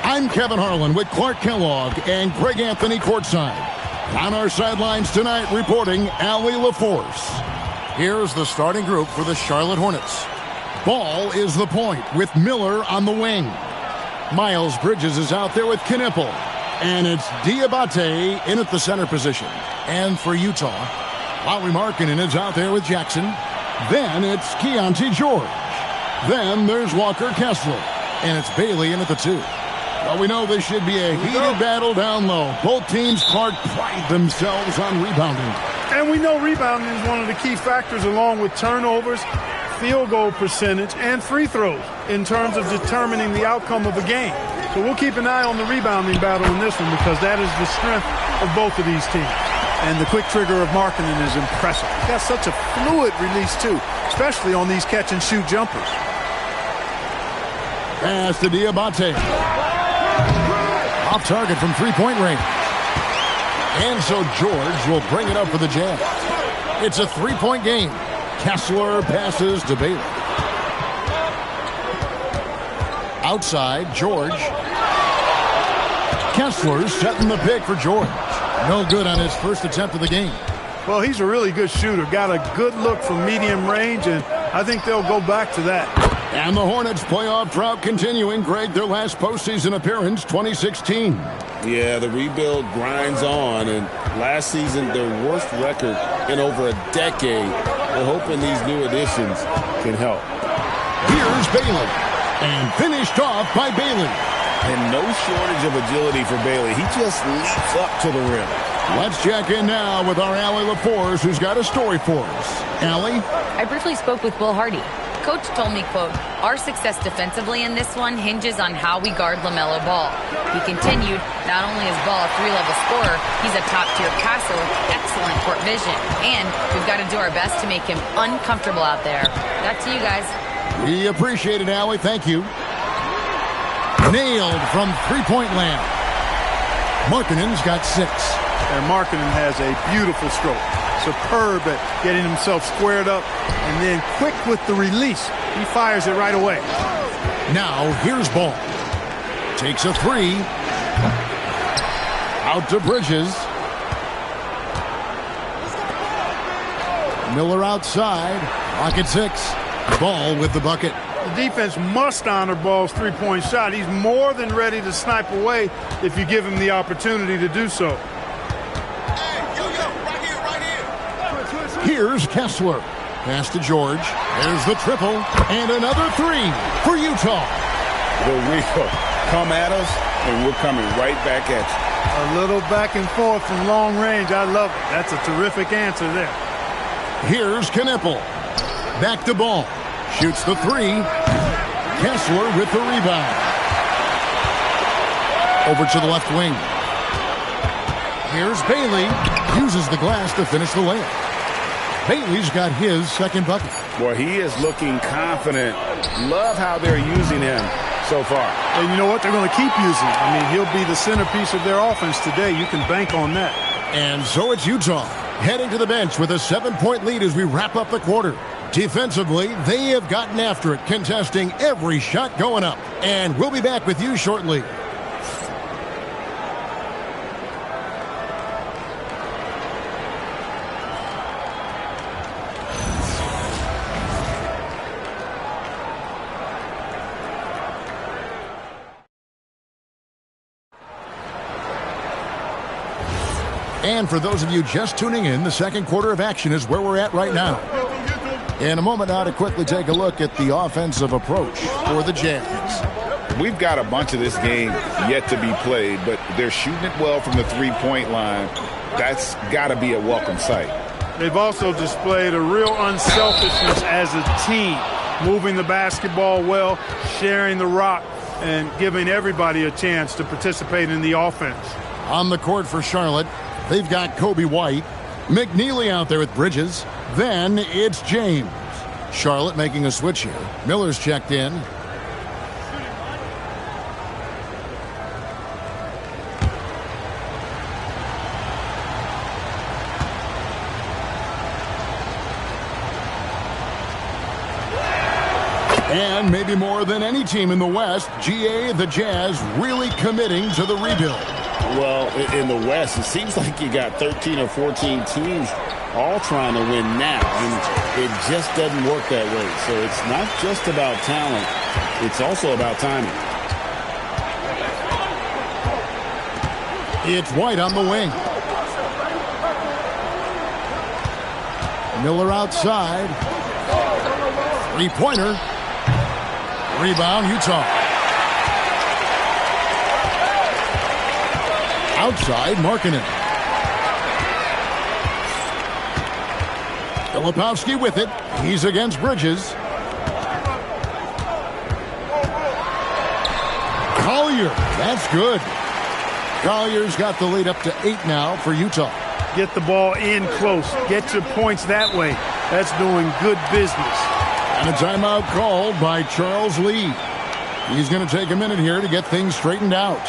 I'm Kevin Harlan with Clark Kellogg and Greg Anthony courtside. On our sidelines tonight, reporting Allie LaForce. Here's the starting group for the Charlotte Hornets. Ball is the point with Miller on the wing. Miles Bridges is out there with Knipple. And it's Diabate in at the center position. And for Utah, Lauri Markkanen is out there with Jackson. Then it's Keontae George. Then there's Walker Kessler. And it's Bailey in at the 2. Well, we know this should be a heated battle down low. Both teams, Clark, pride themselves on rebounding. And we know rebounding is one of the key factors along with turnovers, field goal percentage, and free throws in terms of determining the outcome of a game. So we'll keep an eye on the rebounding battle in this one because that is the strength of both of these teams. And the quick trigger of Markkanen is impressive. He's got such a fluid release, too, especially on these catch-and-shoot jumpers. Pass to Diabate. Off target from three-point range. And so George will bring it up for the Jazz. It's a three-point game. Kessler passes to Bailey. Outside, George. Kessler setting the pick for George. No good on his first attempt of the game. Well, he's a really good shooter. Got a good look from medium range, and I think they'll go back to that. And the Hornets' playoff drought continuing. Greg, their last postseason appearance, 2016. Yeah, the rebuild grinds on, and last season, their worst record in over a decade. We're hoping these new additions can help. Here's Bailey, and finished off by Bailey. And no shortage of agility for Bailey. He just leaps up to the rim. Let's check in now with our Allie LaForce, who's got a story for us. Allie? I briefly spoke with Will Hardy. Coach told me, quote, our success defensively in this one hinges on how we guard LaMelo Ball. He continued, not only is Ball a three-level scorer, he's a top-tier passer with excellent court vision. And we've got to do our best to make him uncomfortable out there. Back to you guys. We appreciate it, Allie. Thank you. Nailed from three-point land. Markkanen's got 6. And Markkanen has a beautiful stroke. Superb at getting himself squared up and then quick with the release. He fires it right away. Now here's Ball. Takes a 3. Out to Bridges. Miller outside. Pocket 6. Ball with the bucket. The defense must honor Ball's three-point shot. He's more than ready to snipe away if you give him the opportunity to do so. Here's Kessler. Pass to George. There's the triple. And another 3 for Utah. The wheel come at us, and we're coming right back at you. A little back and forth from long range. I love it. That's a terrific answer there. Here's Knipple. Back to Ball. Shoots the 3. Kessler with the rebound. Over to the left wing. Here's Bailey. Uses the glass to finish the layup. Bailey's got his second bucket. Boy, he is looking confident. Love how they're using him so far. And you know what? They're going to keep using him. I mean, he'll be the centerpiece of their offense today. You can bank on that. And so it's Utah heading to the bench with a 7-point lead as we wrap up the quarter. Defensively, they have gotten after it, contesting every shot going up. And we'll be back with you shortly. And for those of you just tuning in, the second quarter of action is where we're at right now. In a moment now to quickly take a look at the offensive approach for the Jazz. We've got a bunch of this game yet to be played, but they're shooting it well from the three-point line. That's got to be a welcome sight. They've also displayed a real unselfishness as a team, moving the basketball well, sharing the rock, and giving everybody a chance to participate in the offense. On the court for Charlotte, they've got Kobe White, McNeely out there with Bridges. Then it's James. Charlotte making a switch here. Miller's checked in. And maybe more than any team in the West, GA, the Jazz, really committing to the rebuild. Well, in the West, it seems like you got 13 or 14 teams all trying to win now, and it just doesn't work that way. So it's not just about talent, it's also about timing. It's White on the wing. Miller outside. Three-pointer. Rebound, Utah. Outside, Markkanen. Filipowski with it. He's against Bridges. Collier, that's good. Collier's got the lead up to 8 now for Utah. Get the ball in close. Get your points that way. That's doing good business. And a timeout called by Charles Lee. He's going to take a minute here to get things straightened out.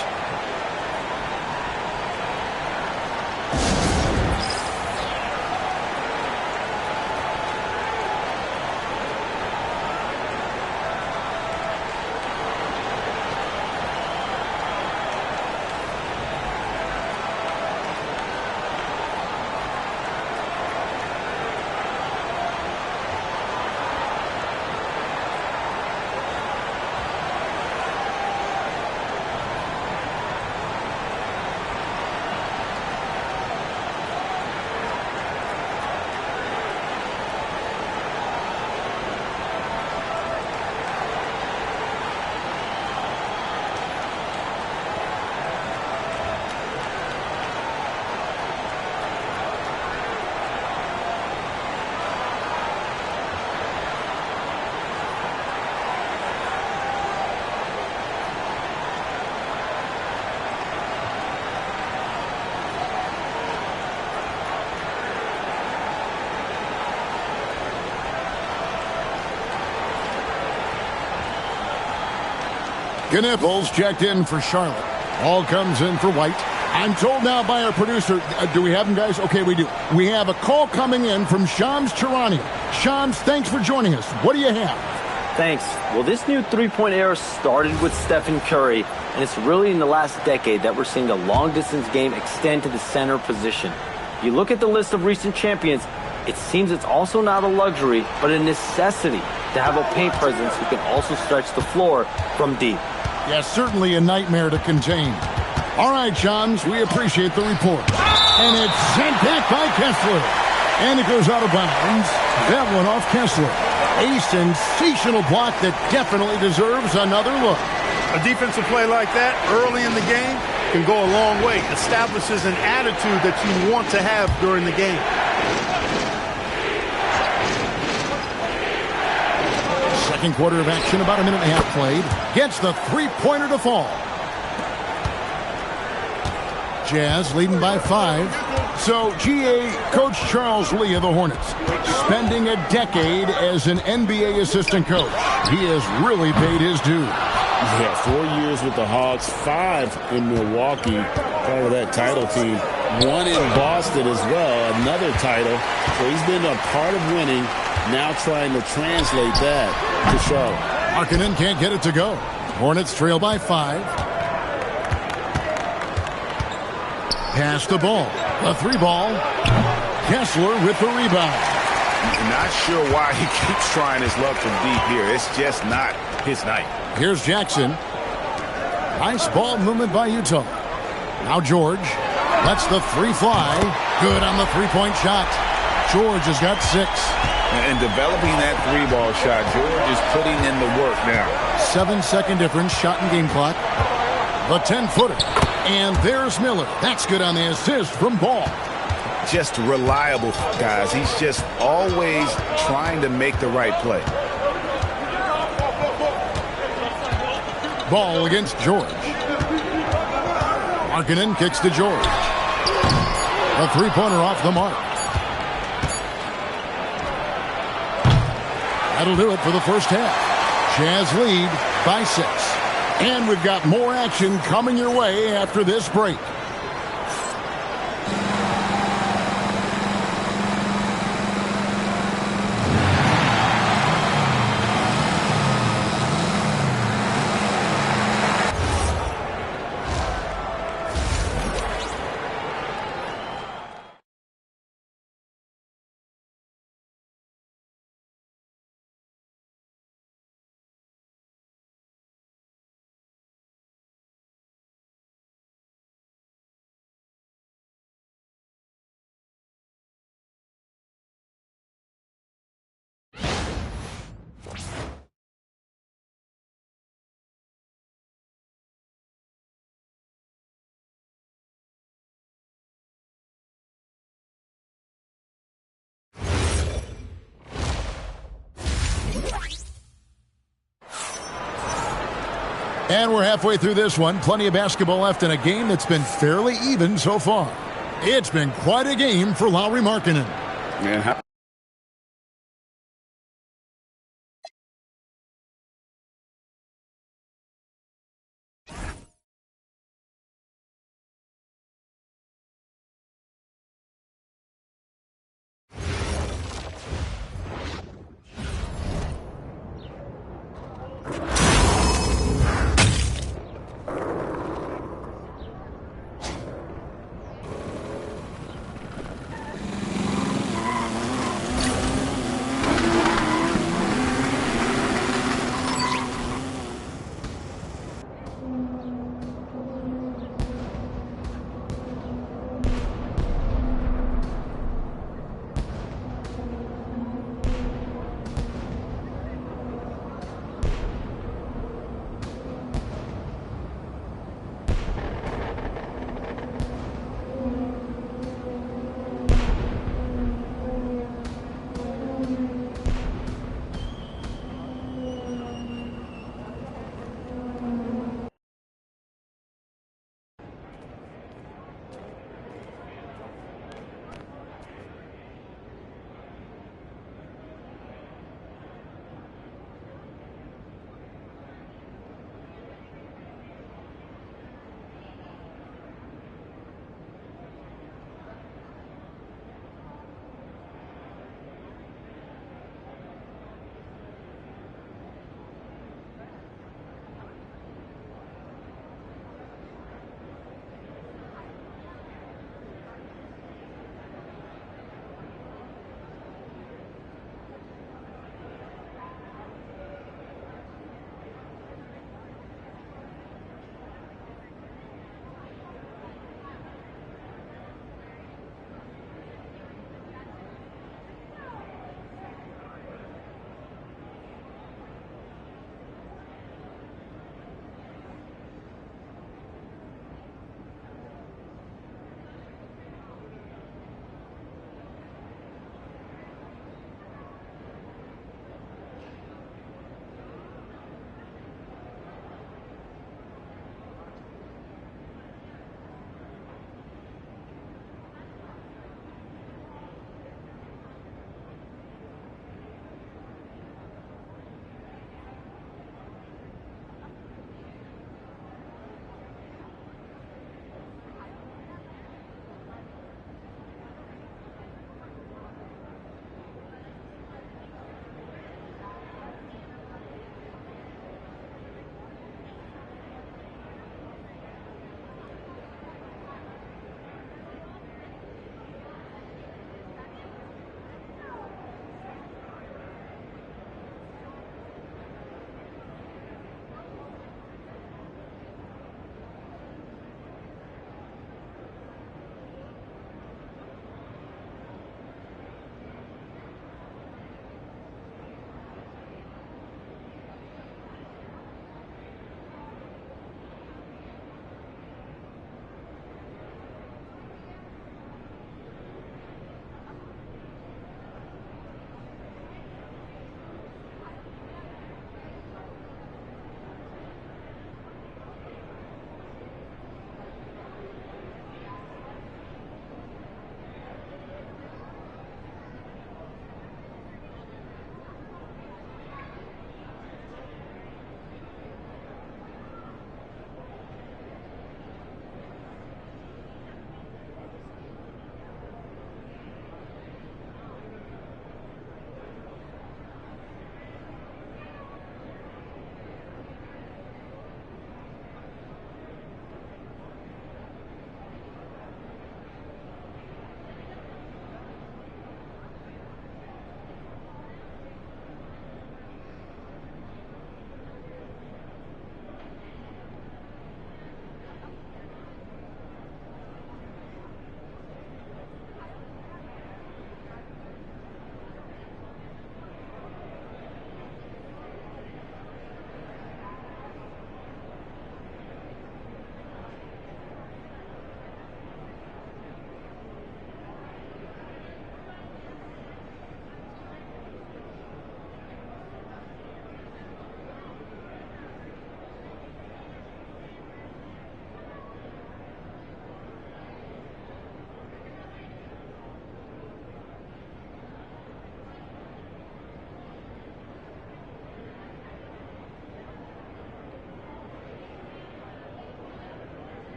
Knipples checked in for Charlotte. Ball comes in for White. I'm told now by our producer, do we have him, guys? Okay, we do. We have a call coming in from Shams Charania. Shams, thanks for joining us. What do you have? Thanks. Well, this new three-point era started with Stephen Curry, and it's really in the last decade that we're seeing the long-distance game extend to the center position. If you look at the list of recent champions, it seems it's also not a luxury, but a necessity to have a paint presence who can also stretch the floor from deep. Yeah, certainly a nightmare to contain. All right, Shams, we appreciate the report. And it's sent back by Kessler. And it goes out of bounds. That one off Kessler. A sensational block that definitely deserves another look. A defensive play like that early in the game can go a long way. Establishes an attitude that you want to have during the game. Second quarter of action, about a minute and a half played. Gets the three-pointer to fall. Jazz leading by 5. So, GA Coach Charles Lee of the Hornets, spending a decade as an NBA assistant coach. He has really paid his due. Yeah, 4 years with the Hawks, 5 in Milwaukee, part of that title team. 1 in Boston as well, another title. So he's been a part of winning, now trying to translate that to Charlotte. Markkanen can't get it to go. Hornets trail by 5. Pass the ball. A 3-ball. Kessler with the rebound. Not sure why he keeps trying his luck from deep here. It's just not his night. Here's Jackson. Nice ball movement by Utah. Now George lets the 3 fly. Good on the 3-point shot. George has got 6. And developing that 3-ball shot, George is putting in the work now. 7-second difference, shot and game clock. The 10-footer. And there's Miller. That's good on the assist from Ball. Just reliable, guys. He's just always trying to make the right play. Ball against George. Markkanen kicks to George. A 3-pointer off the mark. That'll do it for the first half. Jazz lead by 6. And we've got more action coming your way after this break. And we're halfway through this one. Plenty of basketball left in a game that's been fairly even so far. It's been quite a game for Lauri Markkanen. Man,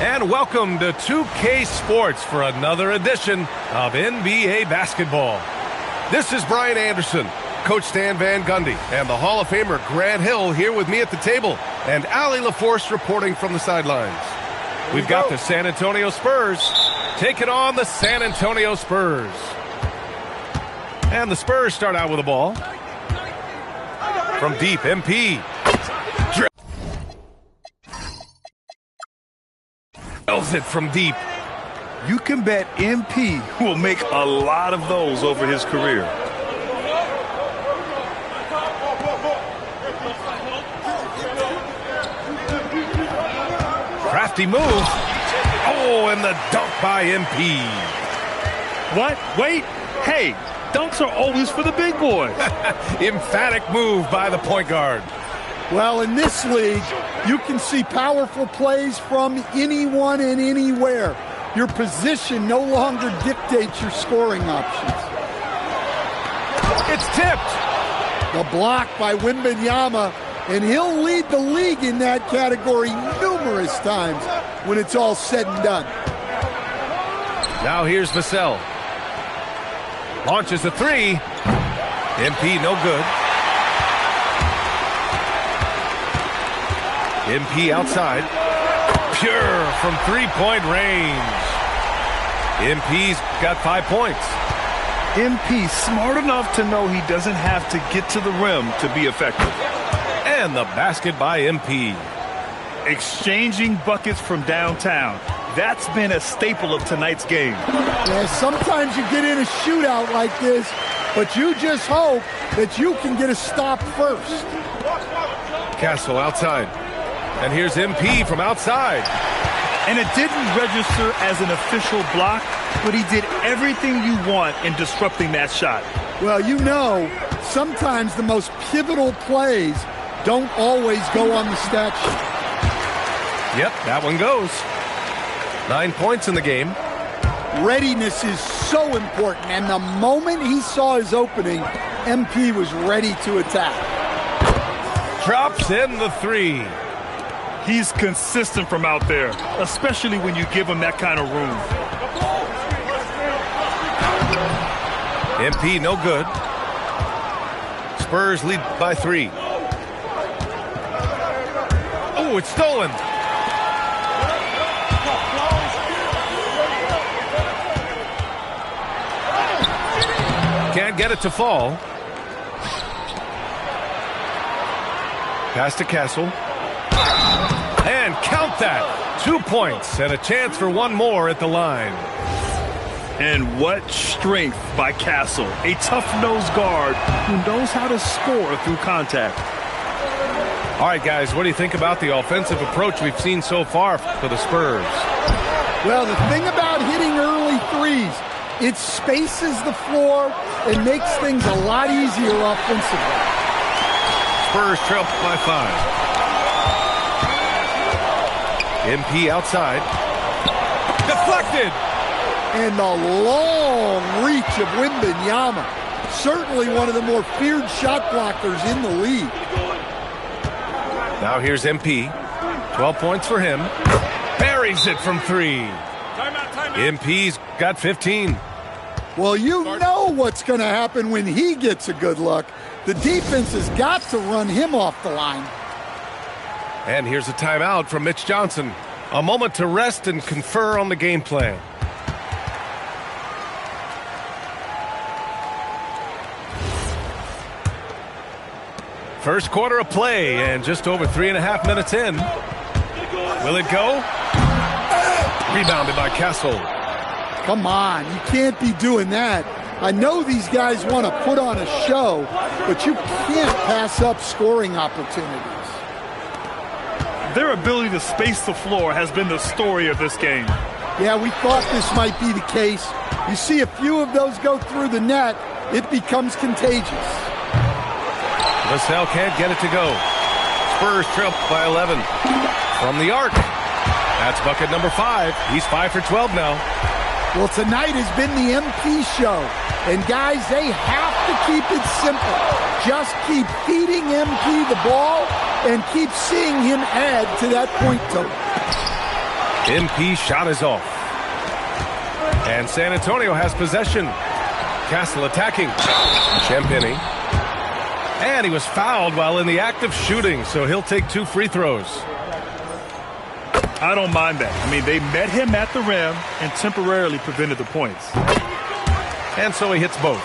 And welcome to 2K Sports for another edition of NBA basketball. This is Brian Anderson, Coach Stan Van Gundy, and the Hall of Famer Grant Hill here with me at the table, and Allie LaForce reporting from the sidelines. We've got the San Antonio Spurs taking on the San Antonio Spurs. And the Spurs start out with the ball. From deep, MP. Drills it from deep. You can bet MP will make a lot of those over his career. Crafty move. Oh, and the dunk by MP. What? Wait. Hey, dunks are always for the big boys. Emphatic move by the point guard. Well, in this league, you can see powerful plays from anyone and anywhere. Your position no longer dictates your scoring options. It's tipped. The block by Wembanyama, and he'll lead the league in that category numerous times when it's all said and done. Now here's Vassell. Launches a three. MP no good. MP outside. Pure from three-point range. MP's got 5 points. MP smart enough to know he doesn't have to get to the rim to be effective. And the basket by MP. Exchanging buckets from downtown. That's been a staple of tonight's game. Yeah, sometimes you get in a shootout like this, but you just hope that you can get a stop first. Castle outside. And here's MP from outside. And it didn't register as an official block, but he did everything you want in disrupting that shot. Well, you know, sometimes the most pivotal plays don't always go on the stat sheet. Yep, that one goes. 9 points in the game. Readiness is so important, and the moment he saw his opening, MP was ready to attack. Drops in the three. He's consistent from out there, especially when you give him that kind of room. MP no good. Spurs lead by 3. Oh, it's stolen. Can't get it to fall. Pass to Castle. And count that. 2 points and a chance for one more at the line. And what strength by Castle. A tough-nosed guard who knows how to score through contact. All right, guys, what do you think about the offensive approach we've seen so far for the Spurs? Well, the thing about hitting early threes, it spaces the floor and makes things a lot easier offensively. Spurs trail by 5. MP outside. Deflected. And the long reach of Wembanyama. Certainly one of the more feared shot blockers in the league. Now here's MP. 12 points for him. Buries it from 3. MP's got 15. Well, you know what's going to happen when he gets a good look. The defense has got to run him off the line. And here's a timeout from Mitch Johnson. A moment to rest and confer on the game plan. First quarter of play and just over 3.5 minutes in. Will it go? Rebounded by Castle. Come on, you can't be doing that. I know these guys want to put on a show, but you can't pass up scoring opportunities. Their ability to space the floor has been the story of this game. Yeah, we thought this might be the case. You see a few of those go through the net, it becomes contagious. Vassell can't get it to go. Spurs trail by 11. From the arc. That's bucket number 5. He's 5 for 12 now. Well, tonight has been the MP show. And guys, they have to keep it simple. Just keep feeding MP the ball and keep seeing him add to that point total. MP shot is off. And San Antonio has possession. Castle attacking. Champagnie. And he was fouled while in the act of shooting, so he'll take 2 free throws. I don't mind that. I mean, they met him at the rim and temporarily prevented the points. And so he hits both.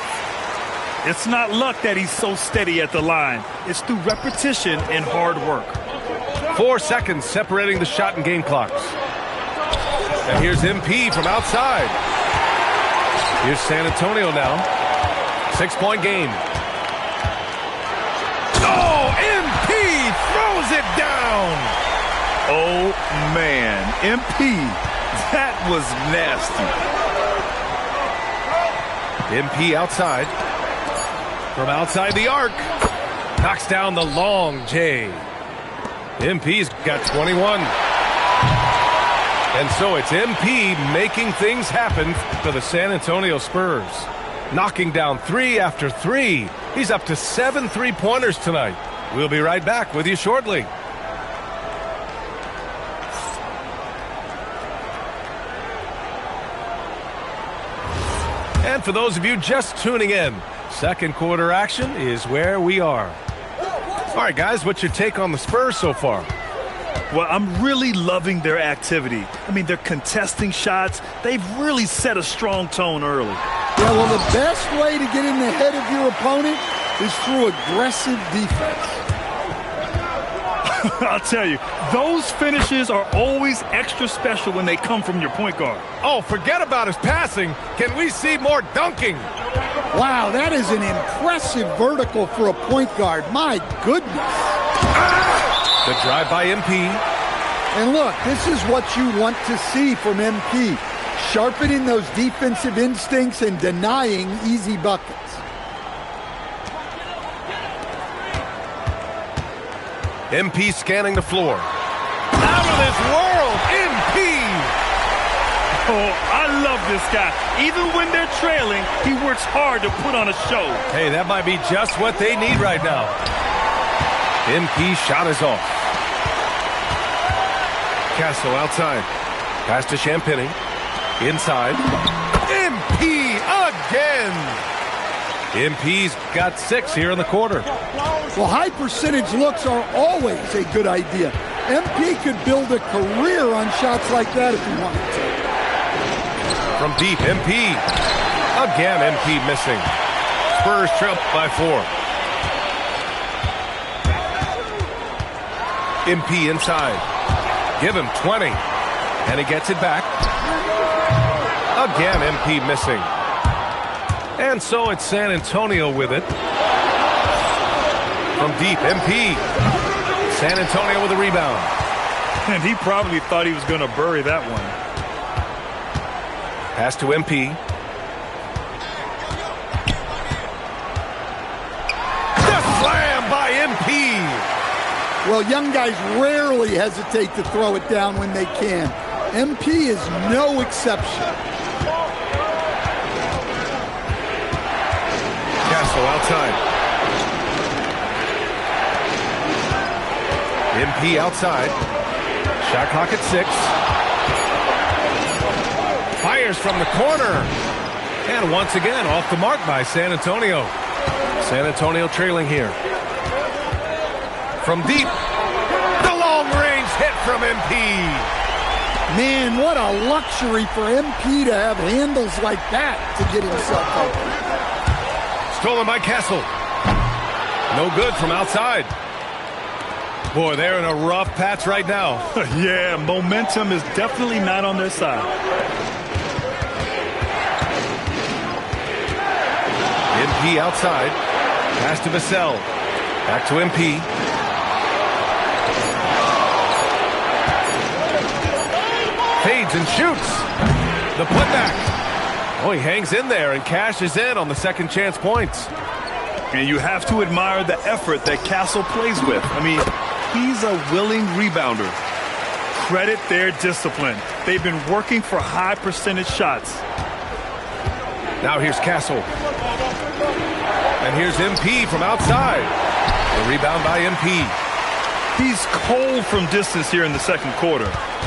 It's not luck that he's so steady at the line. It's through repetition and hard work. 4 seconds separating the shot and game clocks. And here's MP from outside. Here's San Antonio now. 6-point game. Oh, MP throws it down. Oh, man. MP, that was nasty. MP outside. From outside the arc. Knocks down the long J. MP's got 21. And so it's MP making things happen for the San Antonio Spurs. Knocking down 3 after 3. He's up to 7 3-pointers tonight. We'll be right back with you shortly. And for those of you just tuning in, second quarter action is where we are. All right, guys, what's your take on the Spurs so far? Well, I'm really loving their activity. I mean, they're contesting shots. They've really set a strong tone early. Yeah, well, the best way to get in the head of your opponent is through aggressive defense. I'll tell you, those finishes are always extra special when they come from your point guard. Oh, forget about his passing. Can we see more dunking? Wow, that is an impressive vertical for a point guard. My goodness. The drive by MP. And look, this is what you want to see from MP. Sharpening those defensive instincts and denying easy buckets. MP scanning the floor. Out of this world, MP! Oh, I love this guy. Even when they're trailing, he works hard to put on a show. Hey, that might be just what they need right now. MP shot is off. Castle outside. Pass to Champagnie. Inside. MP again! MP's got 6 here in the quarter. Well, high percentage looks are always a good idea. MP could build a career on shots like that if he wanted to. From deep, MP. Again, MP missing. Spurs trail by 4. MP inside. Give him 20. And he gets it back. Again, MP missing. And so it's San Antonio with it. From deep, MP. San Antonio with a rebound. And he probably thought he was going to bury that one. Pass to MP. The slam by MP. Well, young guys rarely hesitate to throw it down when they can. MP is no exception. Castle outside. MP outside. Shot clock at 6. Fires from the corner. And once again, off the mark by San Antonio. San Antonio trailing here. From deep. The long-range hit from MP. Man, what a luxury for MP to have handles like that to get himself open. Stolen by Castle. No good from outside. Boy, they're in a rough patch right now. Yeah, momentum is definitely not on their side. MP outside. Pass to Vassell. Back to MP. Fades and shoots. The putback. Oh, he hangs in there and cashes in on the second chance points. And you have to admire the effort that Castle plays with. I mean, he's a willing rebounder. Credit their discipline. They've been working for high percentage shots. Now here's Castle. And here's MP from outside. The rebound by MP. He's cold from distance here in the second quarter.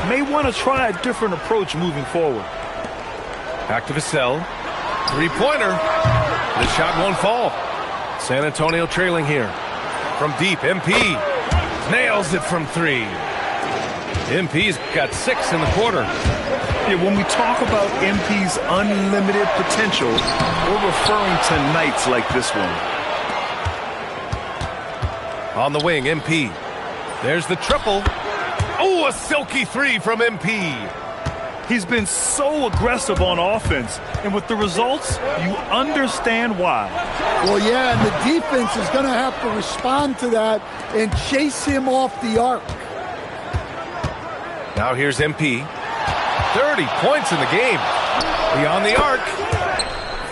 May want to try a different approach moving forward. Back to Vassell. Three-pointer. The shot won't fall. San Antonio trailing here. From deep, MP nails it from three. MP's got 6 in the quarter. Yeah, when we talk about MP's unlimited potential, we're referring to nights like this one. On the wing, MP. There's the triple. Oh, a silky three from MP. He's been so aggressive on offense, and with the results, you understand why. Well, yeah, and the defense is going to have to respond to that and chase him off the arc. Now here's MP. 30 points in the game. Beyond the arc.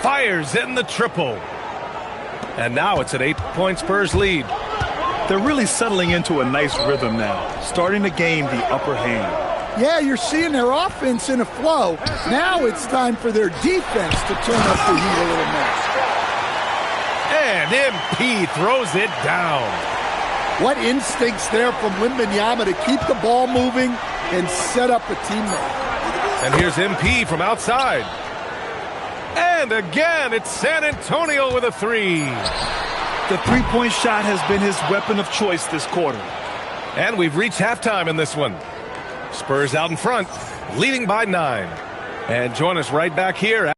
Fires in the triple. And now it's an 8-point Spurs lead. They're really settling into a nice rhythm now, starting to gain the upper hand. Yeah, you're seeing their offense in a flow. Now it's time for their defense to turn up the heat a little more. And MP throws it down. What instincts there from Wembanyama to keep the ball moving and set up a teammate. And here's MP from outside. And again, it's San Antonio with a three. The three-point shot has been his weapon of choice this quarter. And we've reached halftime in this one. Spurs out in front, leading by 9. And join us right back here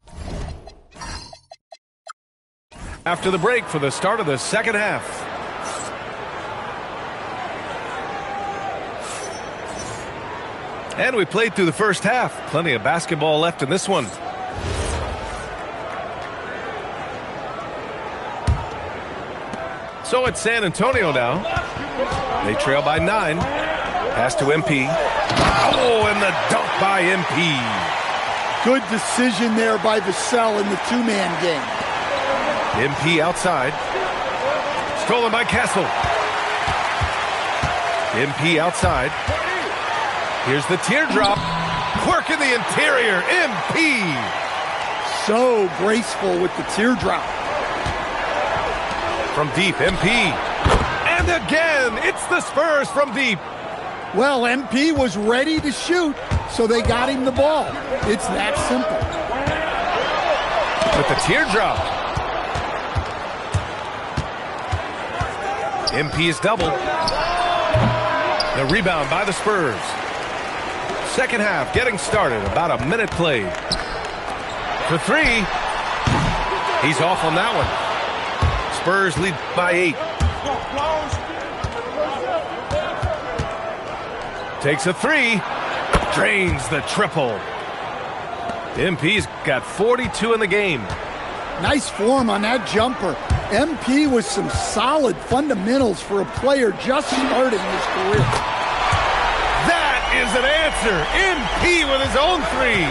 after the break for the start of the second half. And we played through the first half. Plenty of basketball left in this one. So it's San Antonio now. They trail by 9. Pass to MP. Oh, and the dunk by MP. Good decision there by Vassell in the two-man game. MP outside. Stolen by Castle. MP outside. Here's the teardrop. Work in the interior. MP. So graceful with the teardrop. From deep, MP. And again, it's the Spurs from deep. Well, MP was ready to shoot, so they got him the ball. It's that simple. With the teardrop. MP is doubled. The rebound by the Spurs. Second half getting started. About a minute played. For three. He's off on that one. Spurs lead by 8. Takes a three. Drains the triple. MP's got 42 in the game. Nice form on that jumper. MP with some solid fundamentals for a player just starting his career. That is an answer. MP with his own three.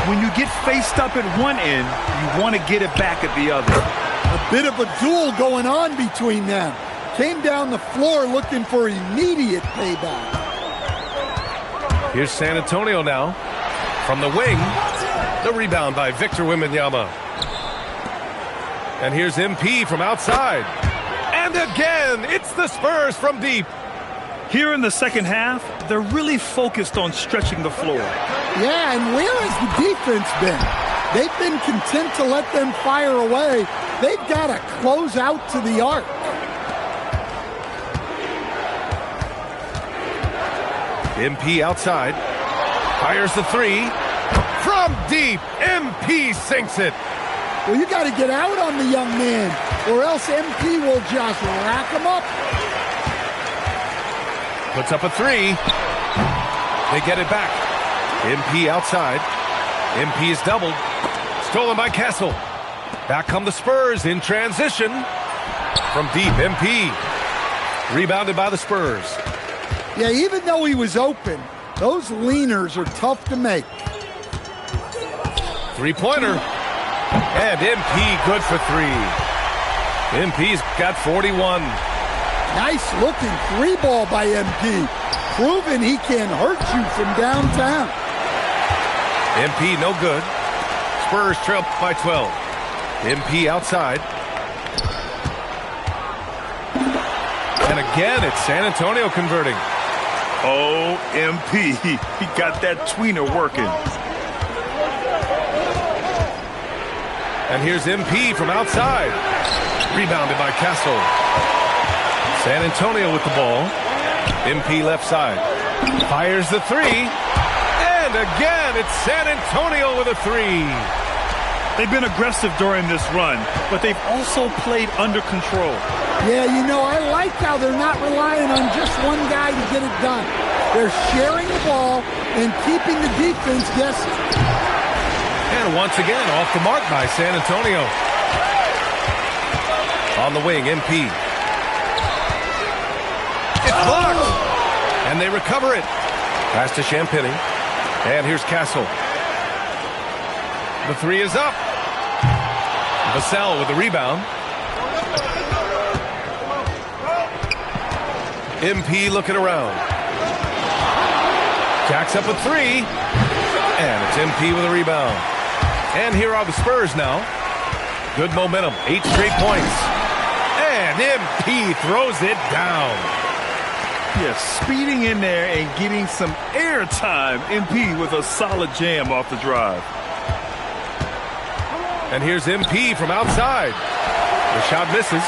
When you get faced up at one end, you want to get it back at the other. A bit of a duel going on between them. Came down the floor looking for immediate payback. Here's San Antonio now. From the wing, the rebound by Victor Wembanyama. And here's MP from outside. And again, it's the Spurs from deep. Here in the second half, they're really focused on stretching the floor. Yeah, and where has the defense been? They've been content to let them fire away. They've got to close out to the arc. MP outside. Fires the three. From deep, MP sinks it. Well, you got to get out on the young man, or else MP will just rack him up. Puts up a three. They get it back. MP outside. MP is doubled. Stolen by Castle. Back come the Spurs in transition. From deep, MP. Rebounded by the Spurs. Yeah, even though he was open, those leaners are tough to make. Three-pointer. And MP good for three. MP's got 41. Nice looking three ball by MP. Proving he can hurt you from downtown. MP no good. Spurs trail by 12. MP outside. And again, it's San Antonio converting. Oh, MP. He got that tweener working. And here's MP from outside. Rebounded by Castle. San Antonio with the ball. MP left side. Fires the three. And again, it's San Antonio with a three. They've been aggressive during this run, but they've also played under control. Yeah, you know, I like how they're not relying on just one guy to get it done. They're sharing the ball and keeping the defense guessing. And once again, off the mark by San Antonio. On the wing, MP. It's blocked. And they recover it. Pass to Champagny. And here's Castle. The three is up. Vassell with the rebound. MP looking around. Jacks up a three. And it's MP with a rebound. And here are the Spurs now. Good momentum. 8 straight points. And MP throws it down. Yeah, speeding in there and getting some air time. MP with a solid jam off the drive. And here's MP from outside. The shot misses.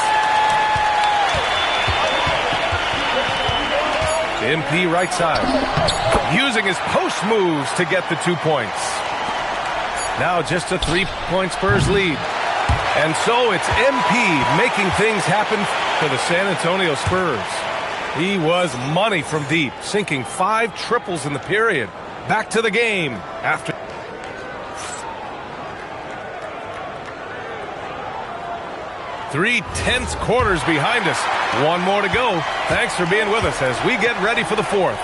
MP right side. Using his post moves to get the 2 points. Now just a 3-point Spurs lead. And so it's MP making things happen for the San Antonio Spurs. He was money from deep, sinking 5 triples in the period. Back to the game after. Three tense quarters behind us. One more to go. Thanks for being with us as we get ready for the fourth.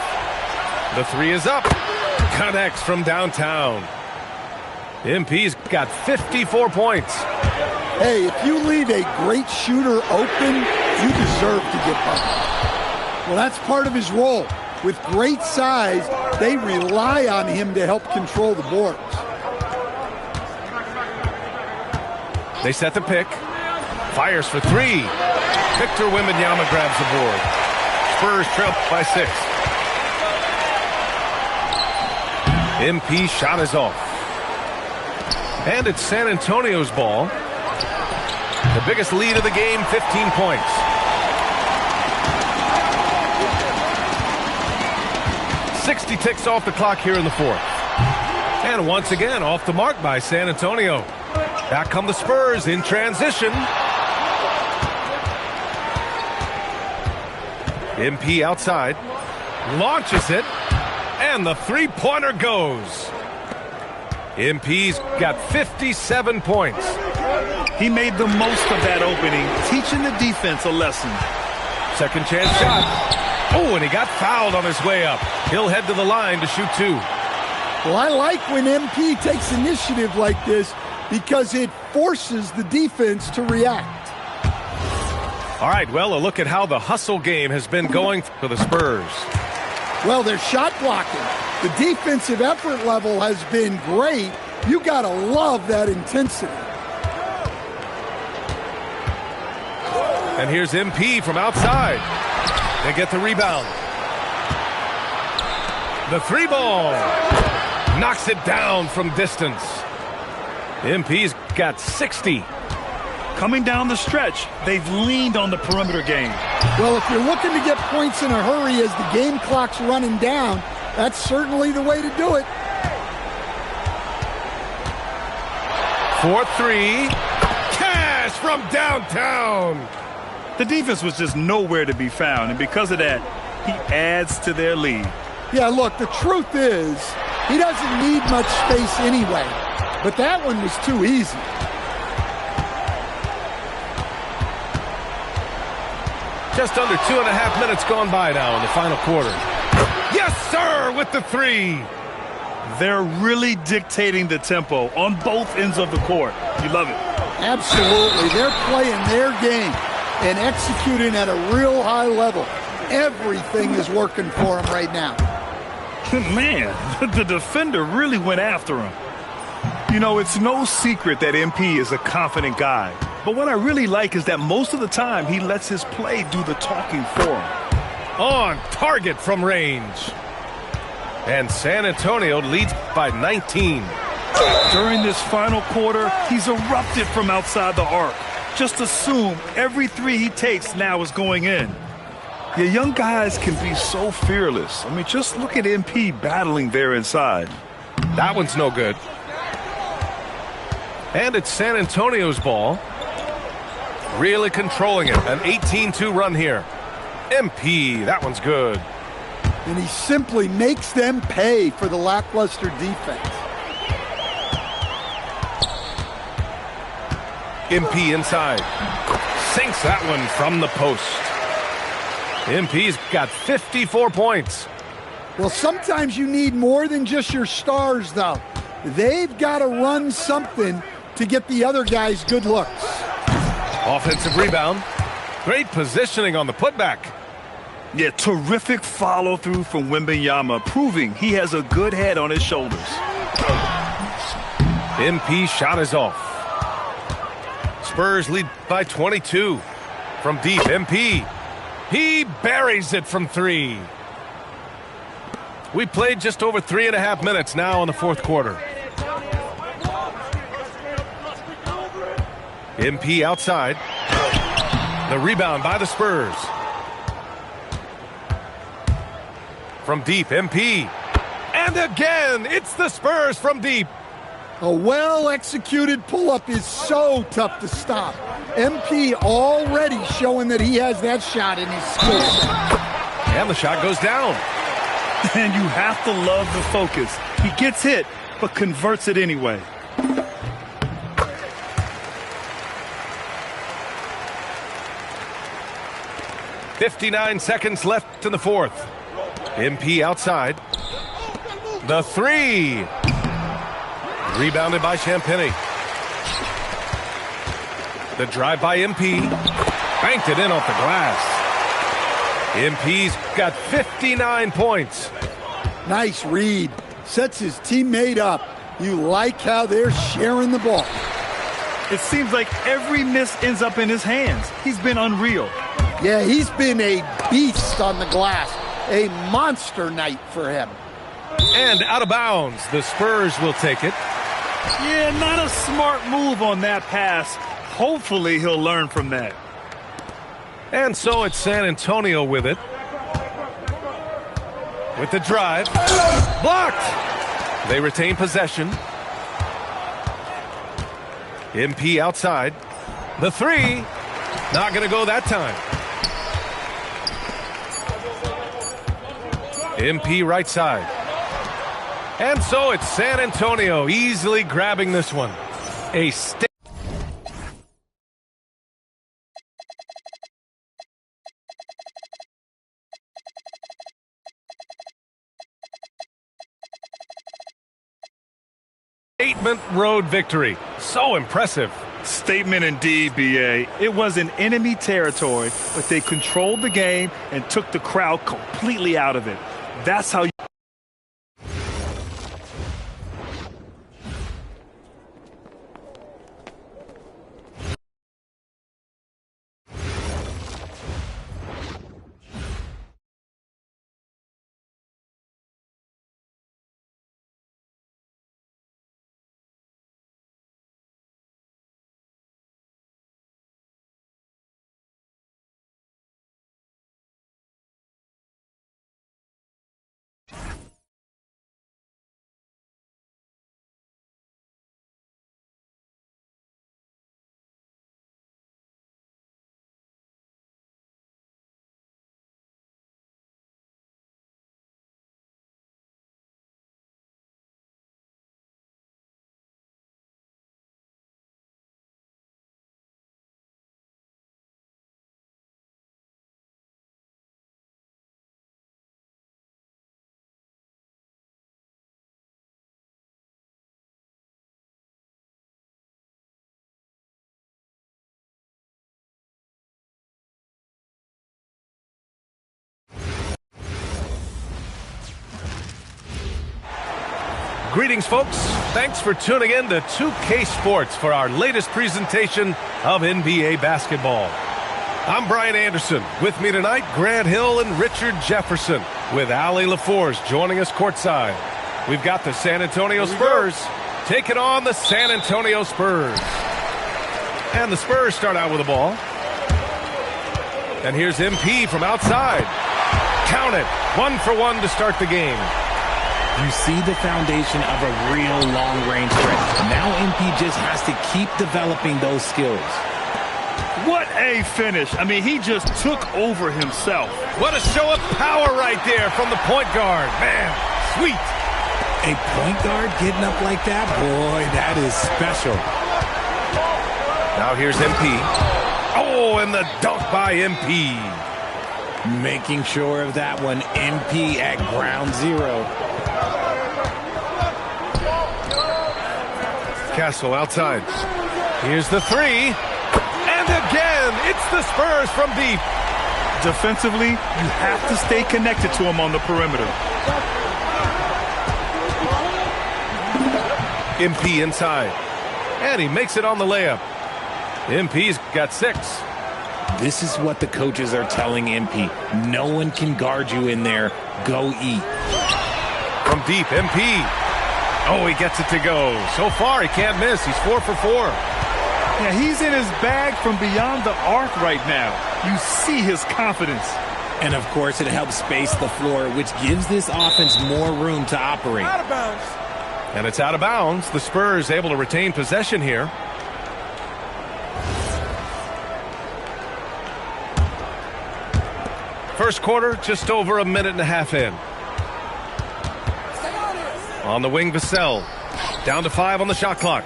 The three is up. Connects from downtown. MP's got 54 points. Hey, if you leave a great shooter open, you deserve to get buckets. Well, that's part of his role. With great size, they rely on him to help control the boards. They set the pick. Fires for three. Victor Wembanyama grabs the board. Spurs trail by 6. MP shot is off. And it's San Antonio's ball. The biggest lead of the game, 15 points. .60 ticks off the clock here in the fourth. And once again, off the mark by San Antonio. Back come the Spurs in transition. MP outside. Launches it. And the three-pointer goes. MP's got 57 points. He made the most of that opening, teaching the defense a lesson. Second chance shot. Oh, and he got fouled on his way up. He'll head to the line to shoot 2. Well, I like when MP takes initiative like this because it forces the defense to react. All right, well, a look at how the hustle game has been going for the Spurs. Well, they're shot blocking. The defensive effort level has been great. You got to love that intensity. And here's MP from outside. They get the rebound. The three ball. Knocks it down from distance. MP's got 60. Coming down the stretch, they've leaned on the perimeter game. Well, if you're looking to get points in a hurry as the game clock's running down, that's certainly the way to do it. 4-3. Cash from downtown. The defense was just nowhere to be found, and because of that, he adds to their lead. Yeah, look, the truth is, he doesn't need much space anyway, but that one was too easy. Just under 2.5 minutes gone by now in the final quarter. Yes, sir, with the three. They're really dictating the tempo on both ends of the court. You love it. Absolutely. They're playing their game and executing at a real high level. Everything is working for them right now. Man, the defender really went after him. You know, it's no secret that MP is a confident guy. But what I really like is that most of the time he lets his play do the talking for him. On target from range. And San Antonio leads by 19. During this final quarter, he's erupted from outside the arc. Just assume every three he takes now is going in. Your young guys can be so fearless. I mean, just look at MP battling there inside. That one's no good. And it's San Antonio's ball. Really controlling it. An 18-2 run here. MP, that one's good. And he simply makes them pay for the lackluster defense. MP inside. Sinks that one from the post. MP's got 54 points. Well, sometimes you need more than just your stars, though. They've got to run something to get the other guys good looks. Offensive rebound. Great positioning on the putback. Yeah, terrific follow-through from Wembanyama, proving he has a good head on his shoulders. MP shot is off. Spurs lead by 22. From deep, MP. He buries it from three. We played just over 3.5 minutes now in the fourth quarter. MP outside. The rebound by the Spurs. From deep, MP. And again, it's the Spurs from deep. A well-executed pull-up is so tough to stop. MP already showing that he has that shot in his skill set. And the shot goes down. And you have to love the focus. He gets hit, but converts it anyway. .59 seconds left in the fourth. MP outside. The three. Rebounded by Champagny. The drive by MP. Banked it in off the glass. MP's got 59 points. Nice read. Sets his teammate up. You like how they're sharing the ball. It seems like every miss ends up in his hands. He's been unreal. Yeah, he's been a beast on the glass. A monster night for him. And out of bounds. The Spurs will take it. Yeah, not a smart move on that pass. Hopefully he'll learn from that. And so it's San Antonio with it. With the drive. Blocked! They retain possession. MP outside. The three. Not going to go that time. MP right side. And so it's San Antonio easily grabbing this one. A statement road victory. So impressive. Statement indeed, BA. It was in enemy territory, but they controlled the game and took the crowd completely out of it. That's how you... Greetings, folks. Thanks for tuning in to 2K Sports for our latest presentation of NBA basketball. I'm Brian Anderson. With me tonight, Grant Hill and Richard Jefferson, with Allie LaForce joining us courtside. We've got the San Antonio Spurs taking on the San Antonio Spurs. And the Spurs start out with the ball. And here's MP from outside. Count it. 1 for 1 to start the game. You see the foundation of a real long-range threat. Now MP just has to keep developing those skills. What a finish. I mean, he just took over himself. What a show of power right there from the point guard. Man, sweet. A point guard getting up like that? Boy, that is special. Now here's MP. Oh, and the dunk by MP. Making sure of that one. MP at ground zero. Castle outside. Here's the three. And again, it's the Spurs from deep. Defensively, you have to stay connected to him on the perimeter. MP inside. And he makes it on the layup. MP's got 6. This is what the coaches are telling MP. No one can guard you in there. Go eat. From deep, MP. Oh, he gets it to go. So far, he can't miss. He's 4 for 4. Yeah, he's in his bag from beyond the arc right now. You see his confidence. And, of course, it helps space the floor, which gives this offense more room to operate. Out of bounds. And it's out of bounds. The Spurs able to retain possession here. First quarter, just over a minute and a half in. On the wing, Vassell. Down to 5 on the shot clock.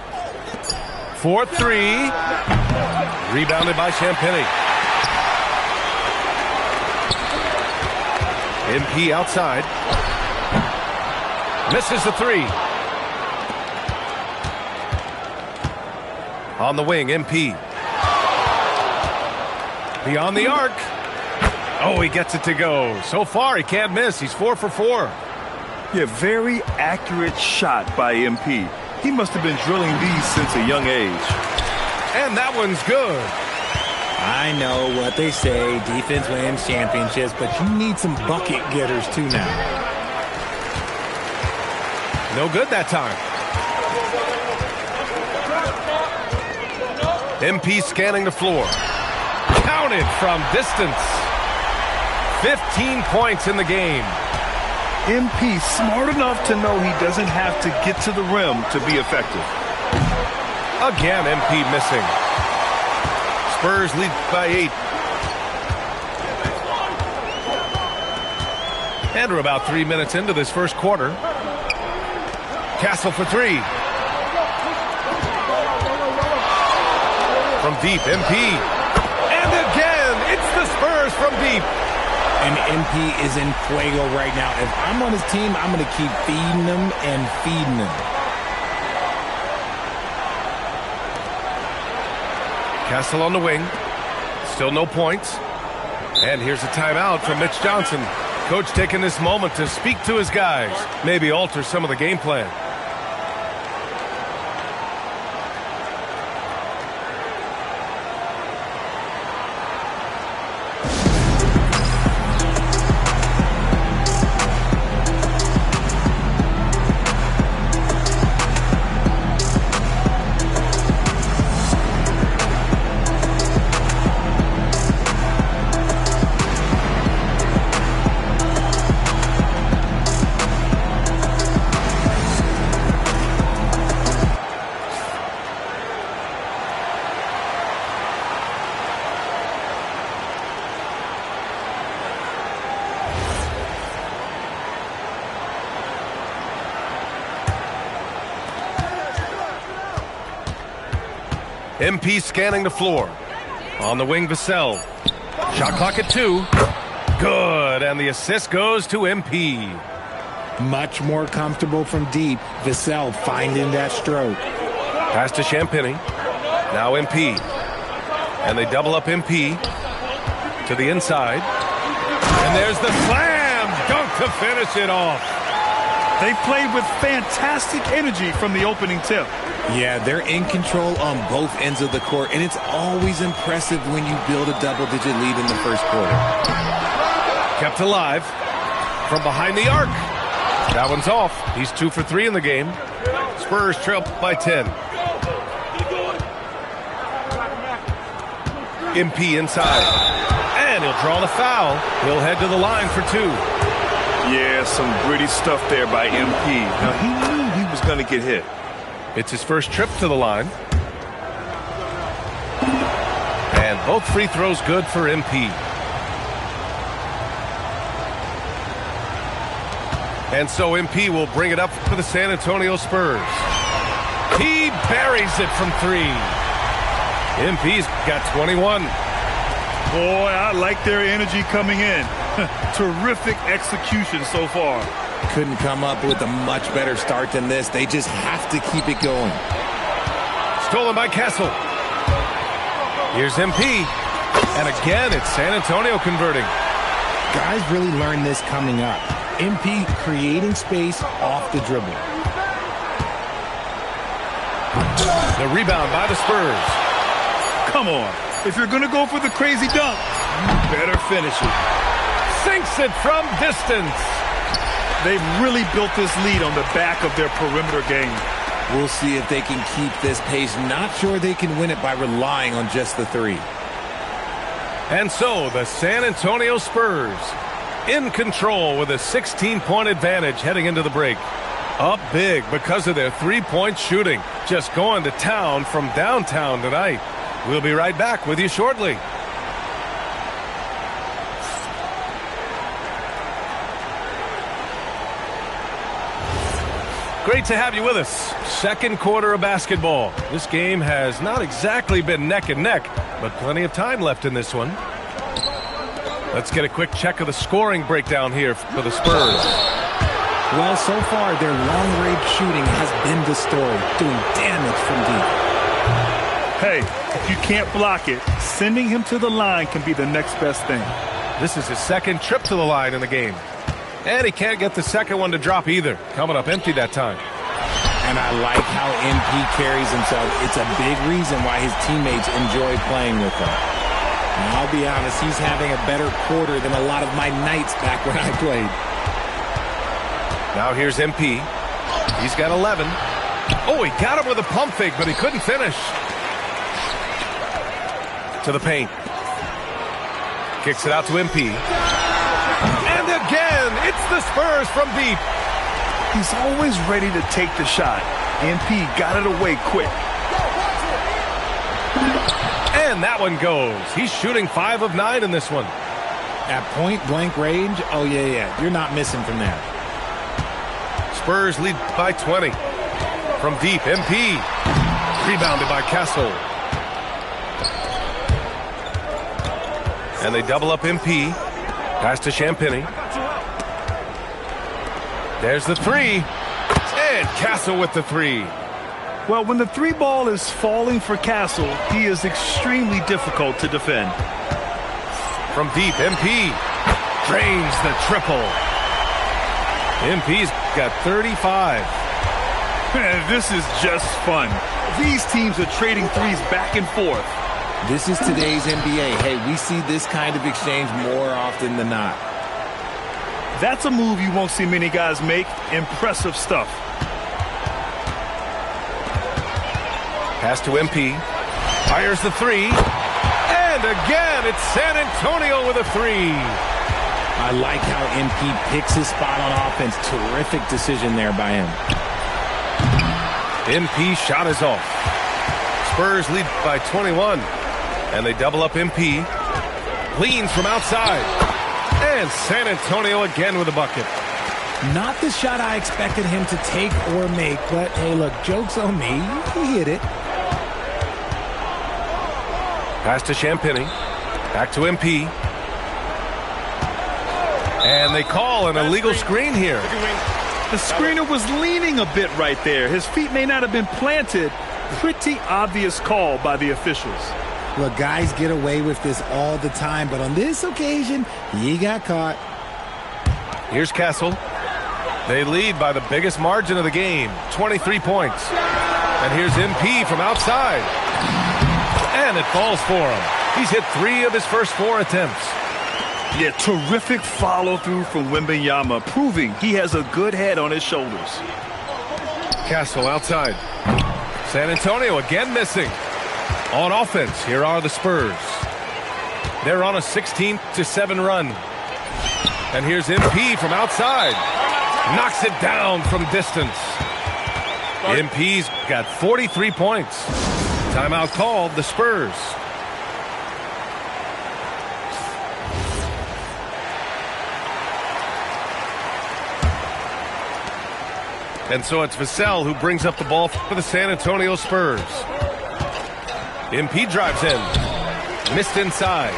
4-3. Rebounded by Champagny. MP outside. Misses the 3. On the wing, MP. Beyond the arc. Oh, he gets it to go. So far, he can't miss. He's 4 for 4. Yeah, very accurate shot by MP. He must have been drilling these since a young age. And that one's good. I know what they say, defense wins championships, but you need some bucket getters too now. No good that time. MP scanning the floor. Counted from distance. 15 points in the game. MP smart enough to know he doesn't have to get to the rim to be effective. Again, MP missing. Spurs lead by 8. And we're about 3 minutes into this first quarter. Castle for 3. From deep, MP. And again, it's the Spurs from deep. And MP is in fuego right now. If I'm on his team, I'm going to keep feeding him and feeding him. Castle on the wing. Still no points. And here's a timeout from Mitch Johnson. Coach taking this moment to speak to his guys. Maybe alter some of the game plan. MP scanning the floor. On the wing, Vassell. Shot clock at 2. Good, and the assist goes to MP. Much more comfortable from deep. Vassell finding that stroke. Pass to Champagny. Now MP. And they double up MP to the inside. And there's the slam dunk to finish it off. They played with fantastic energy from the opening tip. Yeah, they're in control on both ends of the court, and it's always impressive when you build a double-digit lead in the first quarter. Kept alive from behind the arc. That one's off. He's 2 for 3 in the game. Spurs trail by 10. MP inside. And he'll draw the foul. He'll head to the line for 2. Yeah, some gritty stuff there by MP. Now, he knew he was going to get hit. It's his first trip to the line. And both free throws good for MP. And so MP will bring it up for the San Antonio Spurs. He buries it from 3. MP's got 21. Boy, I like their energy coming in. Terrific execution so far. Couldn't come up with a much better start than this. They just have to keep it going. Stolen by Castle. Here's MP. And again, it's San Antonio converting. Guys really learned this coming up. MP creating space off the dribble. The rebound by the Spurs. Come on. If you're going to go for the crazy dunk, you better finish it. Sinks it from distance. They've really built this lead on the back of their perimeter game. We'll see if they can keep this pace. Not sure they can win it by relying on just the 3. And so the San Antonio Spurs in control with a 16-point advantage heading into the break. Up big because of their 3-point shooting. Just going to town from downtown tonight. We'll be right back with you shortly. Great to have you with us. Second quarter of basketball. This game has not exactly been neck and neck, but plenty of time left in this one. Let's get a quick check of the scoring breakdown here for the Spurs. Well, so far, their long-range shooting has been the story, doing damage from deep. Hey, if you can't block it, sending him to the line can be the next best thing. This is his second trip to the line in the game. And he can't get the second one to drop either. Coming up empty that time. And I like how MP carries himself. It's a big reason why his teammates enjoy playing with him. And I'll be honest, he's having a better quarter than a lot of my nights back when I played. Now here's MP. He's got 11. Oh, he got him with a pump fake, but he couldn't finish. To the paint. Kicks it out to MP. And again, it's the Spurs from deep. He's always ready to take the shot. MP got it away quick. And that one goes. He's shooting 5 of 9 in this one. At point-blank range, oh, yeah. You're not missing from there. Spurs lead by 20. From deep, MP. Rebounded by Castle. And they double up MP. Pass to Champagny. There's the 3. And Castle with the 3. Well, when the 3 ball is falling for Castle, he is extremely difficult to defend. From deep, MP drains the triple. MP's got 35. Man, this is just fun. These teams are trading threes back and forth. This is today's NBA. Hey, we see this kind of exchange more often than not. That's a move you won't see many guys make. Impressive stuff. Pass to MP. Fires the 3. And again, it's San Antonio with a 3. I like how MP picks his spot on offense. Terrific decision there by him. MP shot is off. Spurs lead by 21. And they double up MP. Leans from outside. And San Antonio again with a bucket. Not the shot I expected him to take or make, but hey, look, joke's on me. He hit it. Pass to Champagny. Back to MP. And they call an illegal screen here. The screener was leaning a bit right there. His feet may not have been planted. Pretty obvious call by the officials. Look, guys get away with this all the time, but on this occasion, he got caught. Here's Castle. They lead by the biggest margin of the game, 23 points. And here's MP from outside. And it falls for him. He's hit 3 of his first 4 attempts. Yeah, terrific follow-through from Wembanyama, proving he has a good head on his shoulders. Castle outside. San Antonio again missing. On offense, here are the Spurs. They're on a 16-7 run. And here's MP from outside. Knocks it down from distance. MP's got 43 points. Timeout called, the Spurs. And so it's Vassell who brings up the ball for the San Antonio Spurs. MP drives in. Missed inside.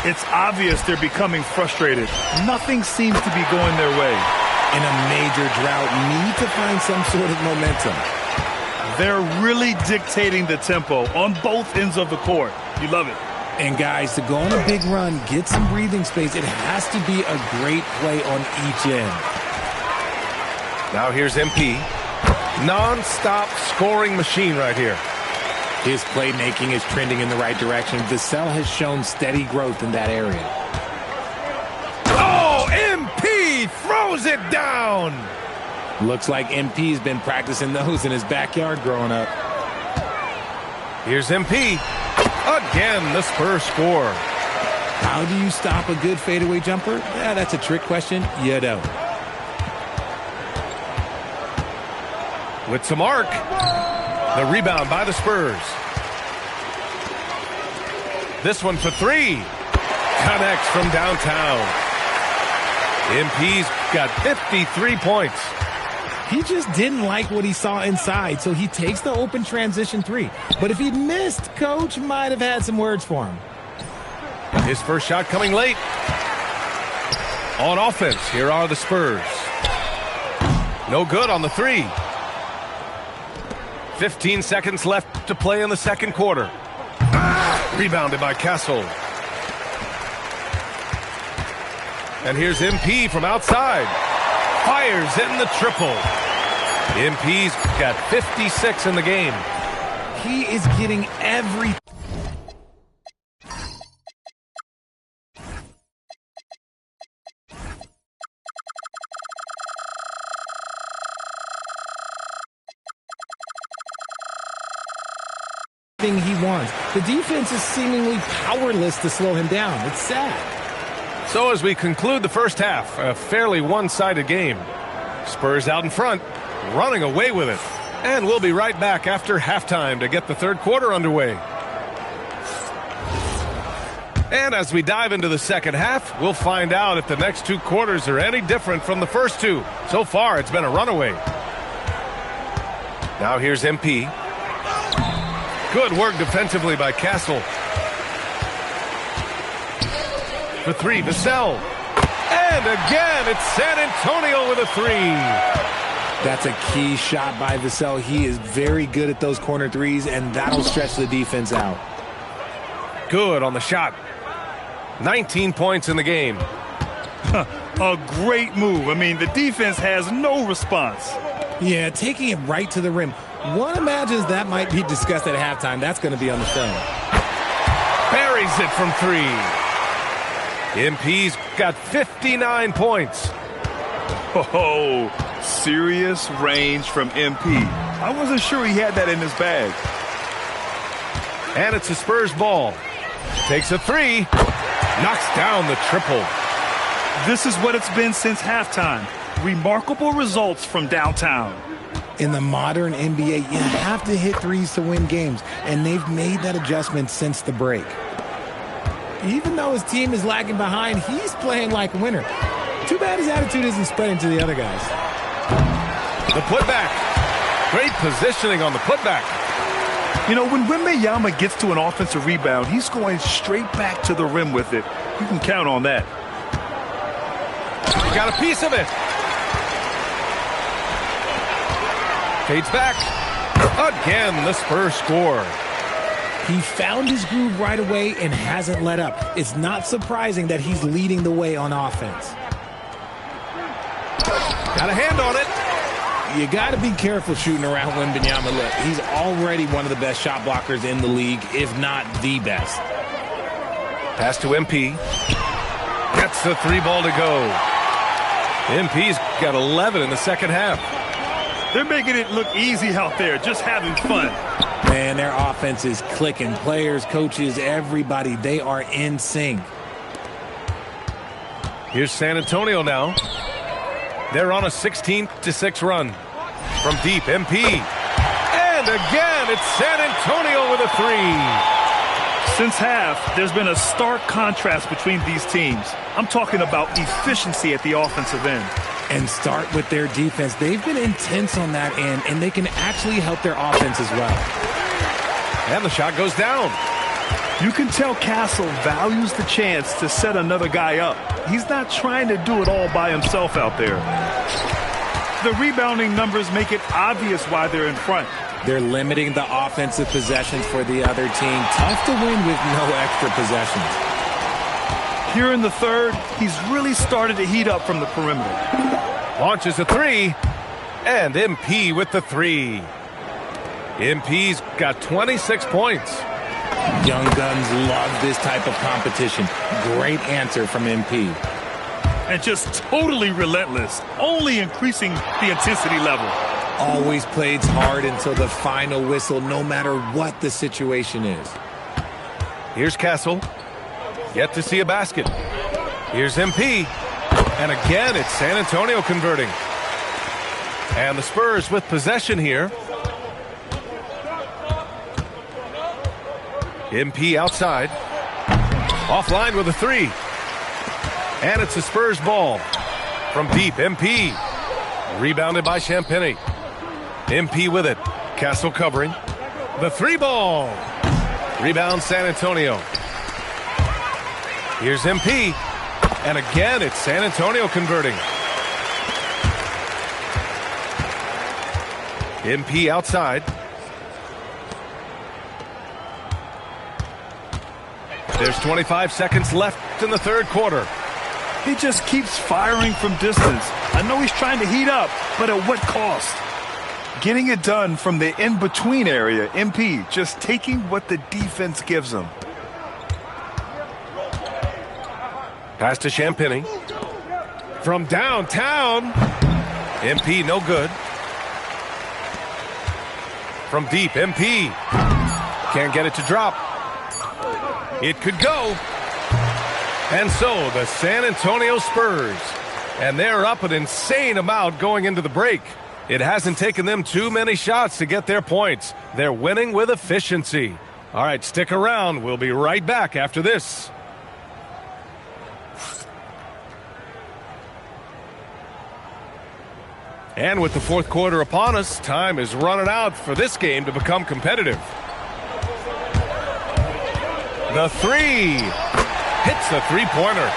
It's obvious they're becoming frustrated. Nothing seems to be going their way. In a major drought, need to find some sort of momentum. They're really dictating the tempo on both ends of the court. You love it. And guys, to go on a big run, get some breathing space, it has to be a great play on each end. Now here's MP. Non-stop scoring machine right here. His playmaking is trending in the right direction. Vassell has shown steady growth in that area. Oh, MP throws it down. Looks like MP's been practicing those in his backyard growing up. Here's MP. Again, the Spurs score. How do you stop a good fadeaway jumper? Yeah, that's a trick question. You don't. With some arc. The rebound by the Spurs. This one for 3. Connects from downtown. MP's got 53 points. He just didn't like what he saw inside, so he takes the open transition 3. But if he'd missed, Coach might have had some words for him. His first shot coming late. On offense, here are the Spurs. No good on the 3. 15 seconds left to play in the second quarter. Rebounded by Castle. And here's MP from outside. Fires in the triple. MP's got 56 in the game. He is getting every... thing he wants. The defense is seemingly powerless to slow him down. It's sad. So as we conclude the first half, a fairly one-sided game. Spurs out in front, running away with it. And we'll be right back after halftime to get the third quarter underway. And as we dive into the second half, we'll find out if the next 2 quarters are any different from the first 2. So far, it's been a runaway. Now here's MP. Good work defensively by Castle. For 3, Vassell. And again, it's San Antonio with a 3. That's a key shot by Vassell. He is very good at those corner 3s, and that'll stretch the defense out. Good on the shot. 19 points in the game. A great move. I mean, the defense has no response. Yeah, taking it right to the rim. One imagines that might be discussed at halftime. That's going to be on the film. Buries it from 3. MP's got 59 points. Oh, serious range from MP. I wasn't sure he had that in his bag. And it's a Spurs ball. Takes a 3. Knocks down the triple. This is what it's been since halftime. Remarkable results from downtown. In the modern NBA, you have to hit 3s to win games, and they've made that adjustment since the break. Even though his team is lagging behind, he's playing like a winner. Too bad his attitude isn't spreading to the other guys. The putback. Great positioning on the putback. You know, when Wembanyama gets to an offensive rebound, he's going straight back to the rim with it. You can count on that. He got a piece of it. Fades back. Again, the Spurs score. He found his groove right away and hasn't let up. It's not surprising that he's leading the way on offense. Got a hand on it. You got to be careful shooting around Wembanyama. Look, he's already one of the best shot blockers in the league, if not the best. Pass to MP. Gets the 3 ball to go. MP's got 11 in the second half. They're making it look easy out there, just having fun. Man, their offense is clicking. Players, coaches, everybody, they are in sync. Here's San Antonio now. They're on a 16-6 run. From deep, MP. And again, it's San Antonio with a 3. Since half, there's been a stark contrast between these teams. I'm talking about efficiency at the offensive end. And start with their defense. They've been intense on that end, and they can actually help their offense as well. And the shot goes down. You can tell Castle values the chance to set another guy up. He's not trying to do it all by himself out there. The rebounding numbers make it obvious why they're in front. They're limiting the offensive possessions for the other team. Tough to win with no extra possessions. Here in the third, he's really started to heat up from the perimeter. Launches a 3. And MP with the 3. MP's got 26 points. Young guns love this type of competition. Great answer from MP. And just totally relentless, only increasing the intensity level. Always plays hard until the final whistle, no matter what the situation is. Here's Castle. Yet to see a basket. Here's MP. And again, it's San Antonio converting. And the Spurs with possession here. MP outside. Offline with a 3. And it's the Spurs ball. From deep, MP. Rebounded by Champagny. MP with it. Castle covering. The 3 ball. Rebound San Antonio. Here's MP. And again, it's San Antonio converting. MP outside. There's 25 seconds left in the third quarter. He just keeps firing from distance. I know he's trying to heat up, but at what cost? Getting it done from the in-between area, MP just taking what the defense gives him. Pass to Champagny. From downtown. MP no good. From deep, MP. Can't get it to drop. It could go. And so the San Antonio Spurs. And they're up an insane amount going into the break. It hasn't taken them too many shots to get their points. They're winning with efficiency. All right, stick around. We'll be right back after this. And with the fourth quarter upon us, time is running out for this game to become competitive. The 3 hits the three-pointer.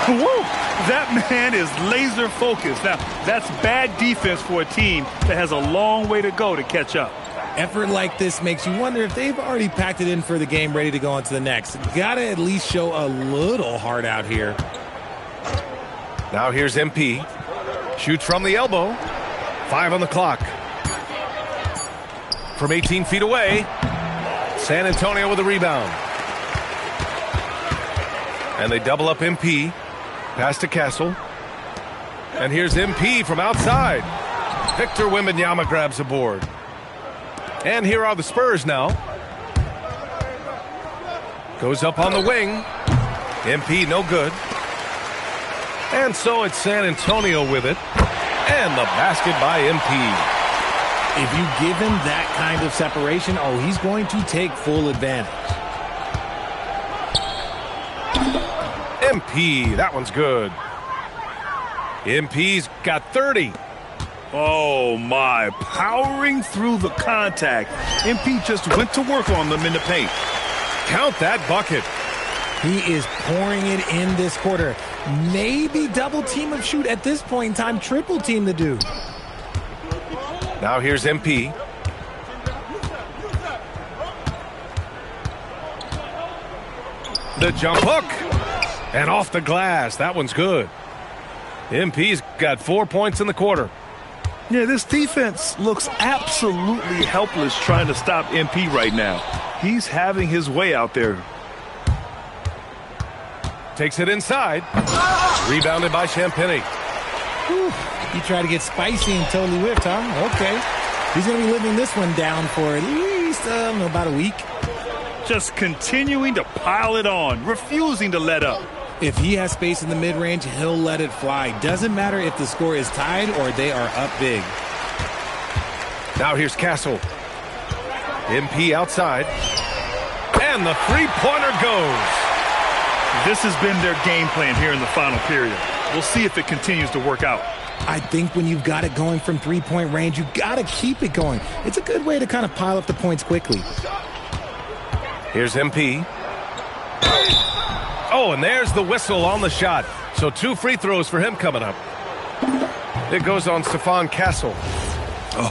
Woo! That man is laser focused. Now, that's bad defense for a team that has a long way to go to catch up. Effort like this makes you wonder if they've already packed it in for the game, ready to go on to the next. Gotta at least show a little heart out here. Now here's MP. Shoots from the elbow. 5 on the clock. From 18 feet away, San Antonio with a rebound. And they double up MP. Pass to Castle. And here's MP from outside. Victor Wembanyama grabs the board. And here are the Spurs now. Goes up on the wing. MP no good. And so it's San Antonio with it. And the basket by MP. If you give him that kind of separation, oh, he's going to take full advantage. MP, that one's good. MP's got 30. Oh, my. Powering through the contact. MP just went to work on them in the paint. Count that bucket. He is pouring it in this quarter. Maybe double team of shoot at this point in time. Triple team the dude. Now here's MP. The jump hook. And off the glass. That one's good. MP's got 4 points in the quarter. Yeah, this defense looks absolutely helpless trying to stop MP right now. He's having his way out there. Takes it inside. Rebounded by Champagny. Whew. He tried to get spicy and totally whipped, huh? Okay. He's going to be living this one down for at least, about a week. Just continuing to pile it on, refusing to let up. If he has space in the mid-range, he'll let it fly. Doesn't matter if the score is tied or they are up big. Now here's Castle. MP outside. And the three-pointer goes. This has been their game plan here in the final period. We'll see if it continues to work out. I think when you've got it going from three-point range, you got to keep it going. It's a good way to kind of pile up the points quickly. Here's MP. Oh, and there's the whistle on the shot. So 2 free throws for him coming up. It goes on Stephon Castle.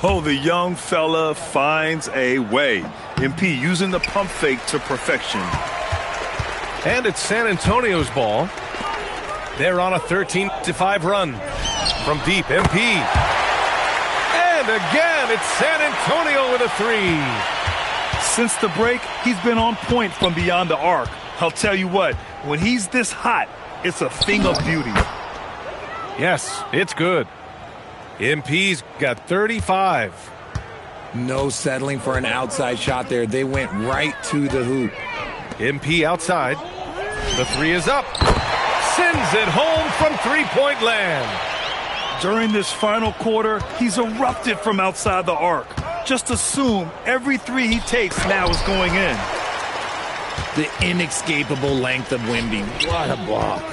Oh, the young fella finds a way. MP using the pump fake to perfection. And it's San Antonio's ball. They're on a 13-5 run. From deep, MP. And again, it's San Antonio with a 3. Since the break, he's been on point from beyond the arc. I'll tell you what, when he's this hot, it's a thing of beauty. Yes, it's good. MP's got 35. No settling for an outside shot there. They went right to the hoop. MP outside. The 3 is up. Sends it home from three-point land. During this final quarter, he's erupted from outside the arc. Just assume every 3 he takes now is going in. The inescapable length of Wemby. What a block.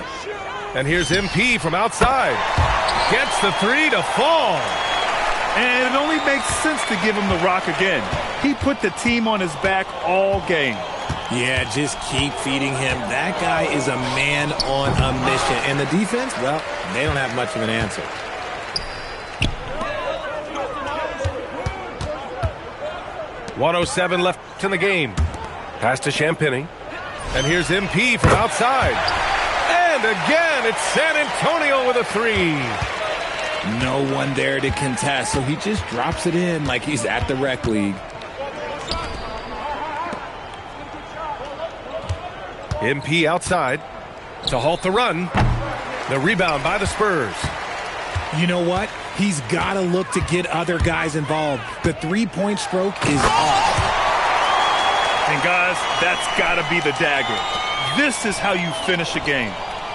And here's MP from outside. Gets the 3 to fall. And it only makes sense to give him the rock again. He put the team on his back all game. Yeah, just keep feeding him. That guy is a man on a mission. And the defense, well, they don't have much of an answer. .107 left in the game. Pass to Champagny. And here's MP from outside. And again, it's San Antonio with a 3. No one there to contest, so he just drops it in like he's at the rec league. MP outside to halt the run. The rebound by the Spurs. You know what? He's got to look to get other guys involved. The three-point stroke is off. And guys, that's got to be the dagger. This is how you finish a game.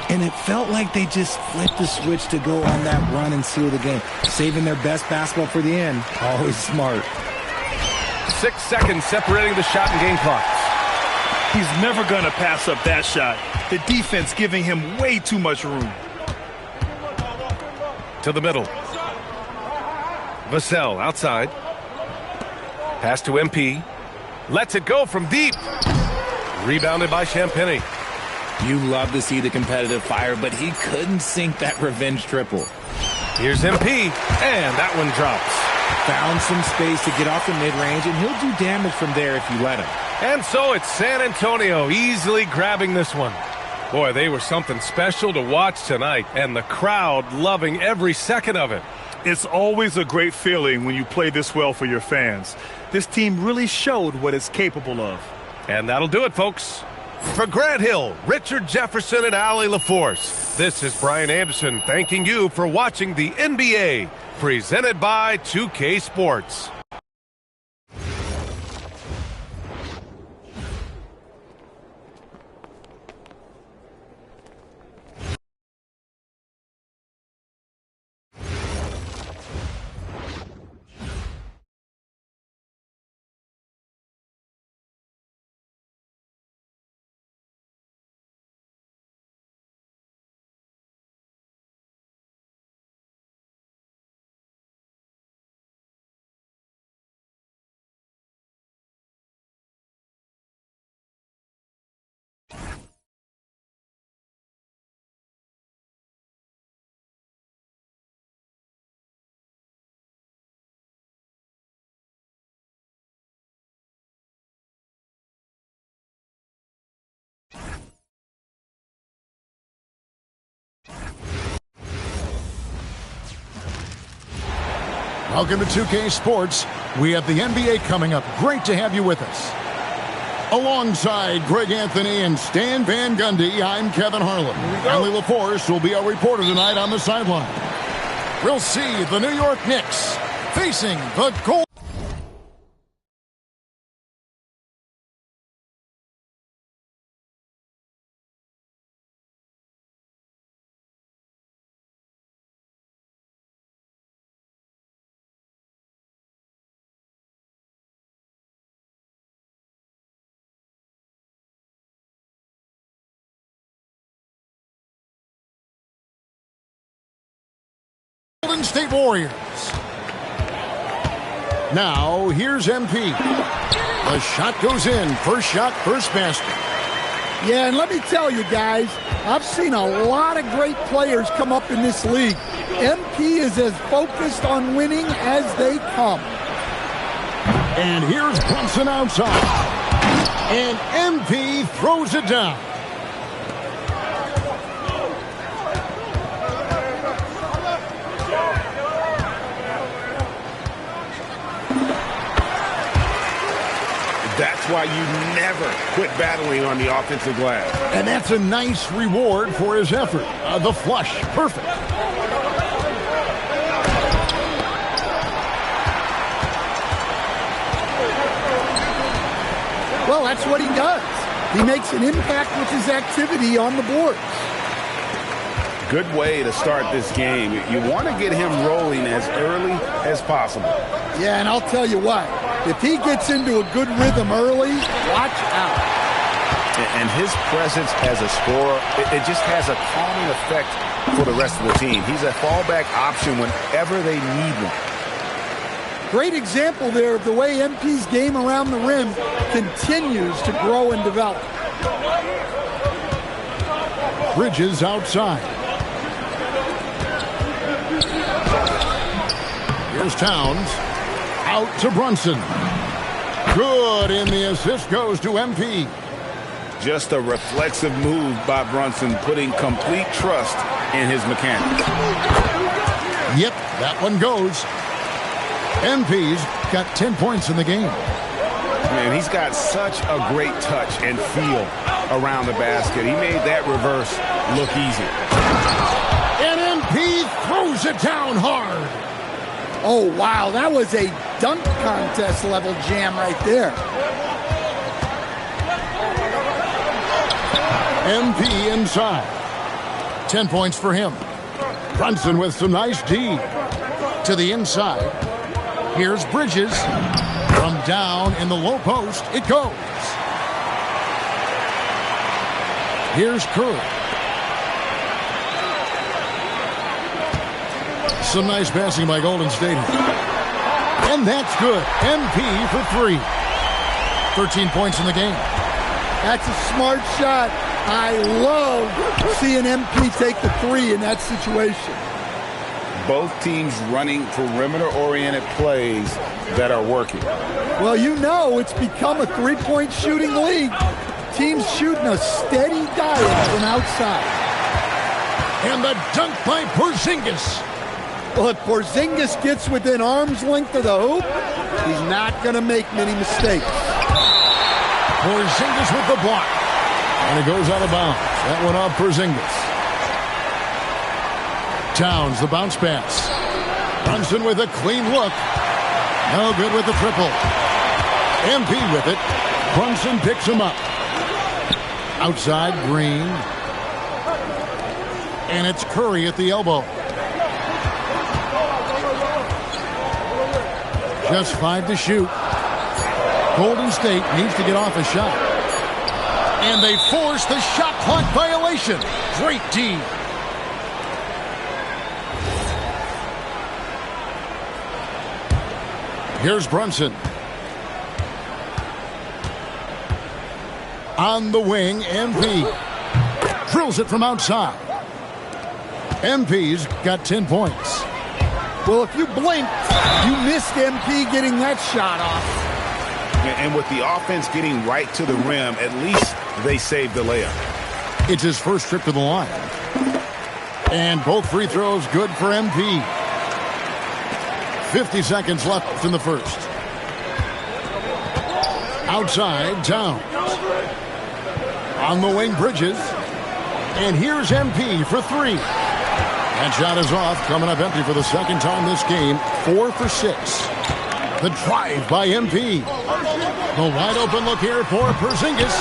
And it felt like they just flipped the switch to go on that run and seal the game. Saving their best basketball for the end. Always smart. 6 seconds separating the shot and game clocks. He's never going to pass up that shot. The defense giving him way too much room. To the middle. Vassell outside. Pass to MP. Lets it go from deep. Rebounded by Champagny. You love to see the competitive fire, but he couldn't sink that revenge triple. Here's MP, and that one drops. Found some space to get off the mid-range, and he'll do damage from there if you let him. And so it's San Antonio easily grabbing this one. Boy, they were something special to watch tonight, and the crowd loving every second of it. It's always a great feeling when you play this well for your fans. This team really showed what it's capable of. And that'll do it, folks. For Grant Hill, Richard Jefferson, and Allie LaForce, this is Brian Anderson thanking you for watching the NBA, presented by 2K Sports. Welcome to 2K Sports. We have the NBA coming up. Great to have you with us. Alongside Greg Anthony and Stan Van Gundy, I'm Kevin Harlan. Emily LaForce will be our reporter tonight on the sideline. We'll see the New York Knicks facing the Golden. Golden State Warriors. Now, here's MP. The shot goes in. First shot, first basket. Yeah, and let me tell you guys, I've seen a lot of great players come up in this league. MP is as focused on winning as they come. And here's Brunson outside. And MP throws it down. That's why you never quit battling on the offensive glass. And that's a nice reward for his effort. The flush, perfect. Well, that's what he does. He makes an impact with his activity on the board. Good way to start this game. You want to get him rolling as early as possible. Yeah, and I'll tell you what. If he gets into a good rhythm early, watch out. And his presence as a scorer, it just has a calming effect for the rest of the team. He's a fallback option whenever they need one. Great example there of the way MP's game around the rim continues to grow and develop. Bridges outside. Here's Towns. Out to Brunson. Good, and the assist goes to MP. Just a reflexive move by Brunson, putting complete trust in his mechanics. Yep, that one goes. MP's got 10 points in the game. Man, he's got such a great touch and feel around the basket. He made that reverse look easy. And MP throws it down hard. Oh, wow, that was a dunk contest level jam right there. MP inside. 10 points for him. Brunson with some nice D. To the inside. Here's Bridges. From down in the low post, it goes. Here's Curry. Some nice passing by Golden State. And that's good. MP for 3. 13 points in the game. That's a smart shot. I love seeing MP take the 3 in that situation. Both teams running perimeter-oriented plays that are working. Well, you know it's become a three-point shooting league. Teams shooting a steady diet from outside. And the dunk by Porzingis. Well, if Porzingis gets within arm's length of the hoop, he's not going to make many mistakes. Porzingis with the block. And it goes out of bounds. That one off Porzingis. Towns, the bounce pass. Brunson with a clean look. No good with the triple. MP with it. Brunson picks him up. Outside, Green. And it's Curry at the elbow. Just 5 to shoot. Golden State needs to get off a shot. And they force the shot clock violation. Great D. Here's Brunson. On the wing, MP. Drills it from outside. MP's got 10 points. Well, if you blinked, you missed MP getting that shot off. And with the offense getting right to the rim, at least they saved the layup. It's his first trip to the line. And both free throws good for MP. 50 seconds left in the first. Outside, Towns. On the wing, Bridges. And here's MP for three. That shot is off, coming up empty for the second time this game. 4 for 6. The drive by MP. The wide open look here for Porzingis.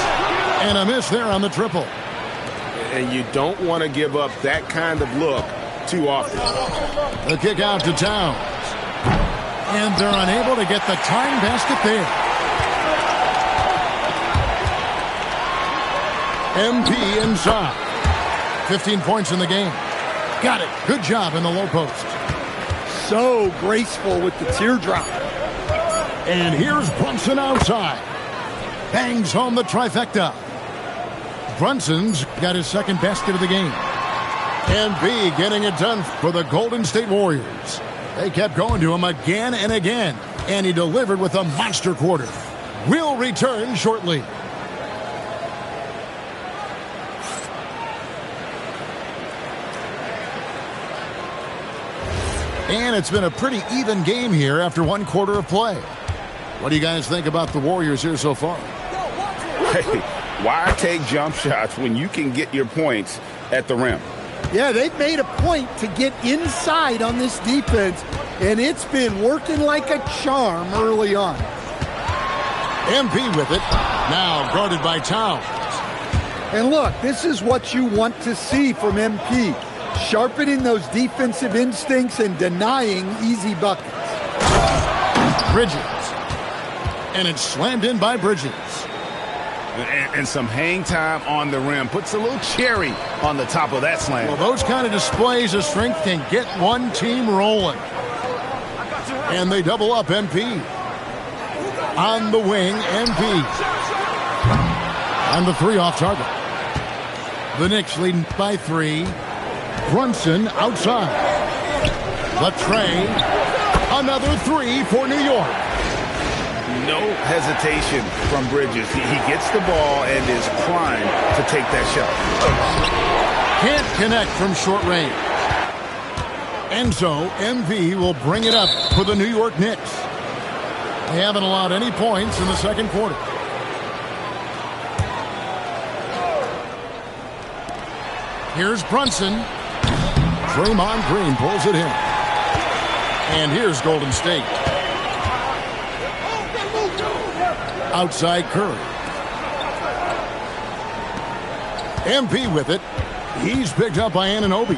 And a miss there on the triple. And you don't want to give up that kind of look too often. The kick out to Towns. And they're unable to get the tying basket there. MP inside. 15 points in the game. Got it. Good job in the low post. So graceful with the teardrop. And here's Brunson outside. Bangs home the trifecta. Brunson's got his second basket of the game. And B getting it done for the Golden State Warriors. They kept going to him again and again. And he delivered with a monster quarter. We'll return shortly. And it's been a pretty even game here after one quarter of play. What do you guys think about the Warriors here so far? Hey, why take jump shots when you can get your points at the rim? Yeah, they've made a point to get inside on this defense, and it's been working like a charm early on. MP with it, now guarded by Towns. And look, this is what you want to see from MP. Sharpening those defensive instincts and denying easy buckets. Bridges. And it's slammed in by Bridges. And some hang time on the rim. Puts a little cherry on the top of that slam. Well, those kind of displays of strength can get one team rolling. And they double up MP. On the wing, MP. On the three off target. The Knicks leading by 3. Brunson outside. Latrey. Another 3 for New York. No hesitation from Bridges. He gets the ball and is primed to take that shot. Can't connect from short range. And so MV will bring it up for the New York Knicks. They haven't allowed any points in the second quarter. Here's Brunson. Draymond Green pulls it in. And here's Golden State. Outside Curry. MP with it. He's picked up by Anunoby.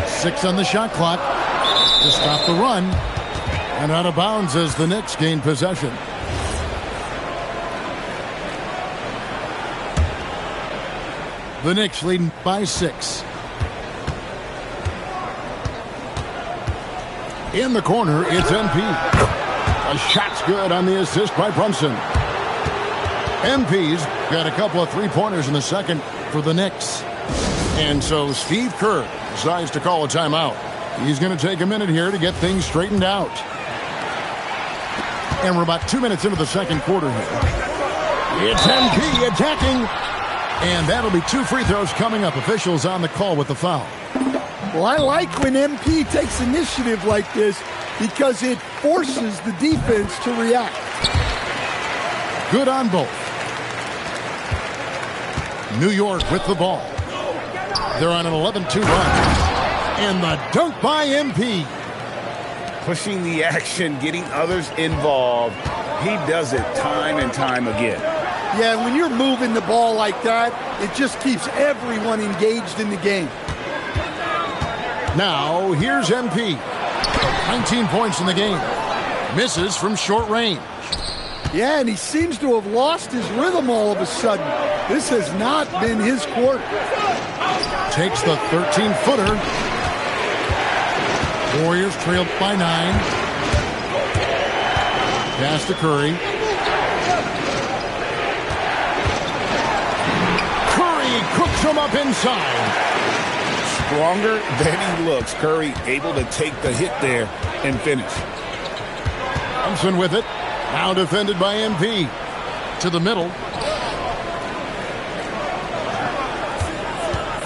6 on the shot clock to stop the run. And out of bounds as the Knicks gain possession. The Knicks leading by 6. In the corner, it's MP. A shot's good on the assist by Brunson. MP's got a couple of three-pointers in the second for the Knicks. And so Steve Kerr decides to call a timeout. He's going to take a minute here to get things straightened out. And we're about 2 minutes into the second quarter here. It's MP attacking. And that'll be 2 free throws coming up. Officials on the call with the foul. Well, I like when MP takes initiative like this because it forces the defense to react. Good on both. New York with the ball. They're on an 11-2 run. And the dunk by MP. Pushing the action, getting others involved. He does it time and time again. Yeah, when you're moving the ball like that, it just keeps everyone engaged in the game. Now, here's MP. 19 points in the game. Misses from short range. Yeah, and he seems to have lost his rhythm all of a sudden. This has not been his quarter. Takes the 13-footer. Warriors trailed by 9. Pass to Curry. Curry cooks him up inside. Stronger than he looks. Curry able to take the hit there and finish. Thompson with it. Now defended by MP. To the middle.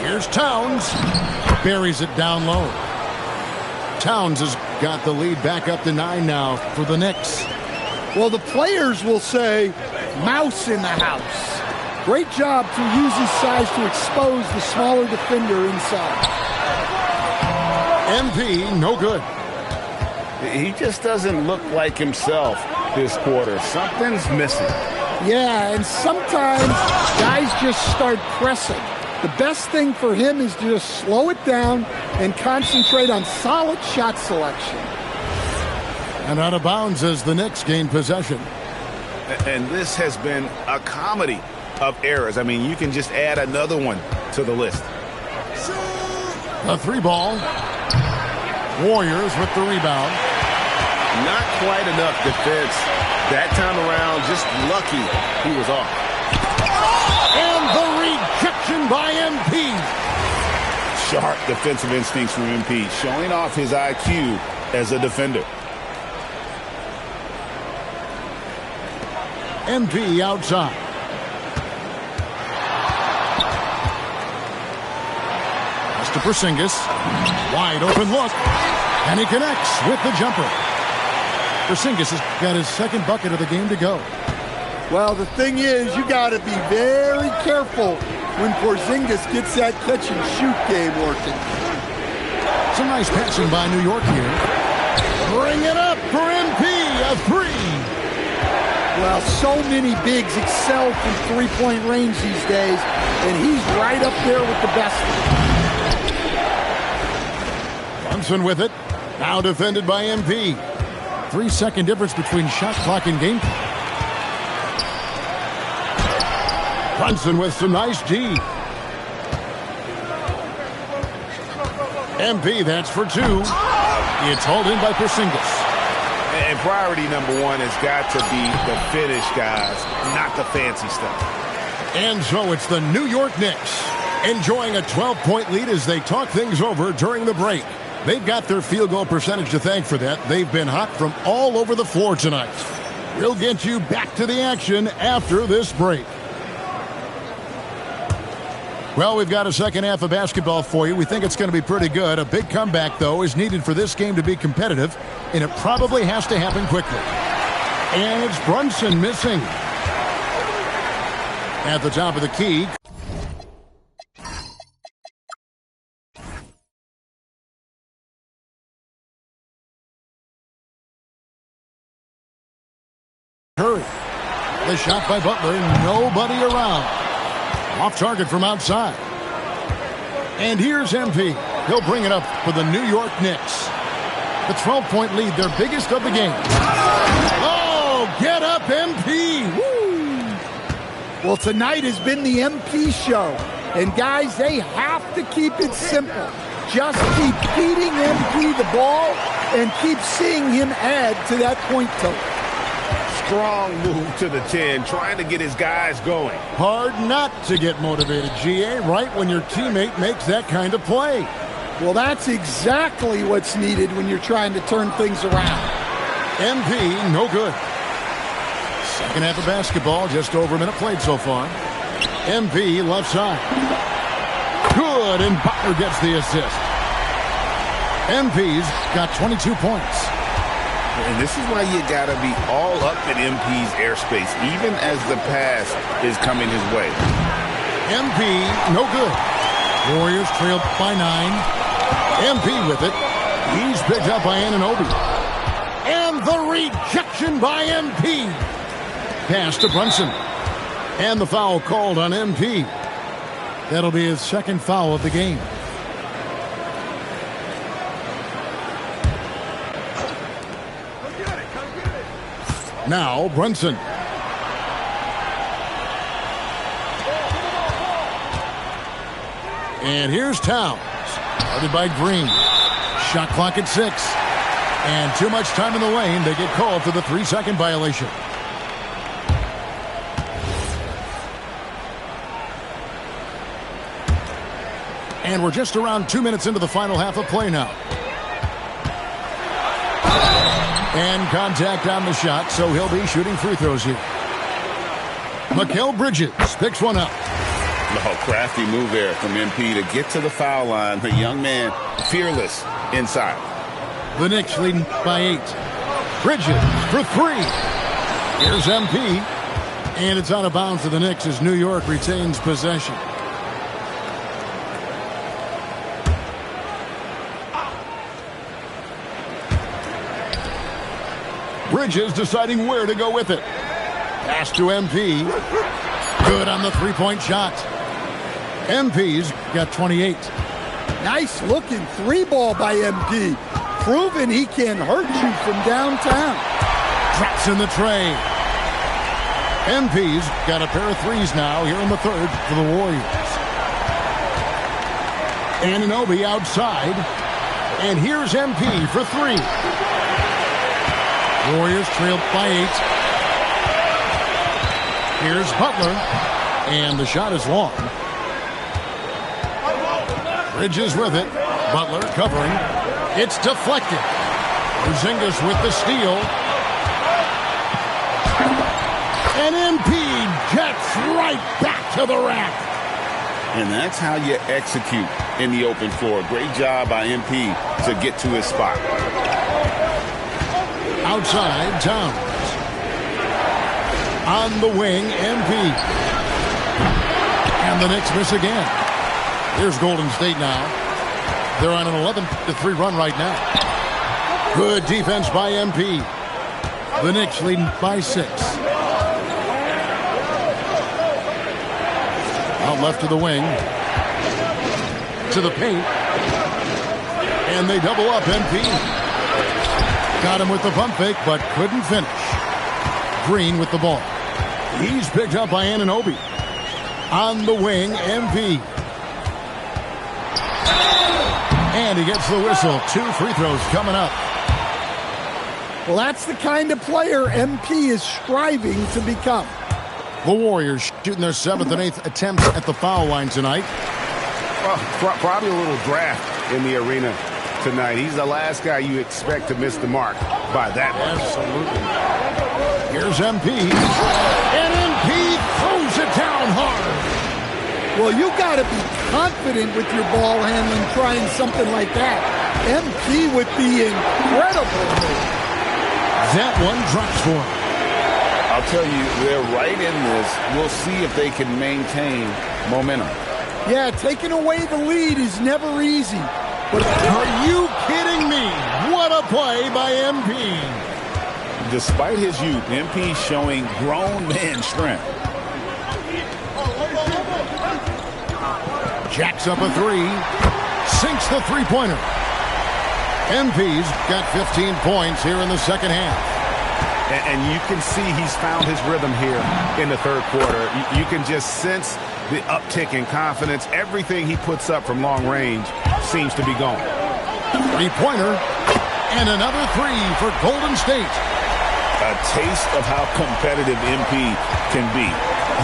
Here's Towns. Buries it down low. Towns has got the lead back up to 9 now for the Knicks. Well, the players will say, mouse in the house. Great job to use his size to expose the smaller defender inside. MP, no good. He just doesn't look like himself this quarter. Something's missing. Yeah, and sometimes guys just start pressing. The best thing for him is to just slow it down and concentrate on solid shot selection. And out of bounds as the Knicks gain possession. And this has been a comedy of errors. I mean, you can just add another one to the list. A 3-ball. Warriors with the rebound. Not quite enough defense that time around. Just lucky he was off. And the rejection by MP. Sharp defensive instincts from MP, showing off his IQ as a defender. MP outside. Pass to Porzingis. Wide open look. And he connects with the jumper. Porzingis has got his second bucket of the game to go. Well, the thing is, you got to be very careful when Porzingis gets that catch-and-shoot game working. Some nice passing by New York here. Bring it up for MP, a 3. Well, so many bigs excel from three-point range these days, and he's right up there with the best. Brunson with it. Now defended by MP. 3-second difference between shot clock and game clock. Brunson with some nice D. MP, that's for 2. It's hauled in by Porzingis. And priority number 1 has got to be the finish, guys, not the fancy stuff. And so it's the New York Knicks enjoying a 12-point lead as they talk things over during the break. They've got their field goal percentage to thank for that. They've been hot from all over the floor tonight. We'll get you back to the action after this break. Well, we've got a second half of basketball for you. We think it's going to be pretty good. A big comeback, though, is needed for this game to be competitive, and it probably has to happen quickly. And it's Brunson missing. At the top of the key. Curry. The shot by Butler. Nobody around. Off target from outside. And here's MP. He'll bring it up for the New York Knicks. The 12-point lead, their biggest of the game. Oh, get up, MP. Woo! Well, tonight has been the MP show. And, guys, they have to keep it simple. Just keep feeding MP the ball and keep seeing him add to that point total. Strong move to the 10, trying to get his guys going. Hard not to get motivated, GA, right when your teammate makes that kind of play. Well, that's exactly what's needed when you're trying to turn things around. MP, no good. Second half of basketball, just over a minute played so far. MP left side. Good, and Butler gets the assist. MP's got 22 points. And this is why you got to be all up in MP's airspace, even as the pass is coming his way. MP, no good. Warriors trailed by 9. MP with it. He's picked up by Anunoby. And the rejection by MP. Pass to Brunson. And the foul called on MP. That'll be his second foul of the game. Now Brunson. And here's Towns. Guarded by Green. Shot clock at 6. And too much time in the lane. They get called for the 3-second violation. And we're just around 2 minutes into the final half of play now. And contact on the shot, so he'll be shooting free throws here. Mikal Bridges picks one up. Oh, crafty move there from MP to get to the foul line. The young man, fearless inside. The Knicks leading by 8. Bridges for 3. Here's MP. And it's out of bounds for the Knicks as New York retains possession. Bridges deciding where to go with it. Pass to MP. Good on the three-point shot. MP's got 28. Nice looking 3-ball by MP. Proving he can hurt you from downtown. Drops in the tray. MP's got a pair of threes now here in the third for the Warriors. Anunoby outside. And here's MP for 3. Warriors trailed by 8. Here's Butler. And the shot is long. Bridges with it. Butler covering. It's deflected. Porzingis with the steal. And MP gets right back to the rack. And that's how you execute in the open floor. Great job by MP to get to his spot. Outside, Towns. On the wing, MP. And the Knicks miss again. Here's Golden State now. They're on an 11-3 run right now. Good defense by MP. The Knicks leading by 6. Out left to the wing. To the paint. And they double up MP. Got him with the pump fake, but couldn't finish. Green with the ball. He's picked up by Anunoby. On the wing, MP. And he gets the whistle. 2 free throws coming up. Well, that's the kind of player MP is striving to become. The Warriors shooting their 7th and 8th attempts at the foul line tonight. Well, probably a little draft in the arena tonight. He's the last guy you expect to miss the mark by that much. Absolutely. Here's MP. And MP throws it down hard. Well, you got to be confident with your ball handling trying something like that. MP with the incredible move. That one drops for him. I'll tell you, they're right in this. We'll see if they can maintain momentum. Yeah, taking away the lead is never easy. But are you kidding me? What a play by MP. Despite his youth, MP showing grown man strength. Jacks up a 3. Sinks the three-pointer. MP's got 15 points here in the second half. And you can see he's found his rhythm here in the third quarter. You can just sense the uptick in confidence. Everything he puts up from long range seems to be going. Three-pointer. And another 3 for Golden State. A taste of how competitive MP can be.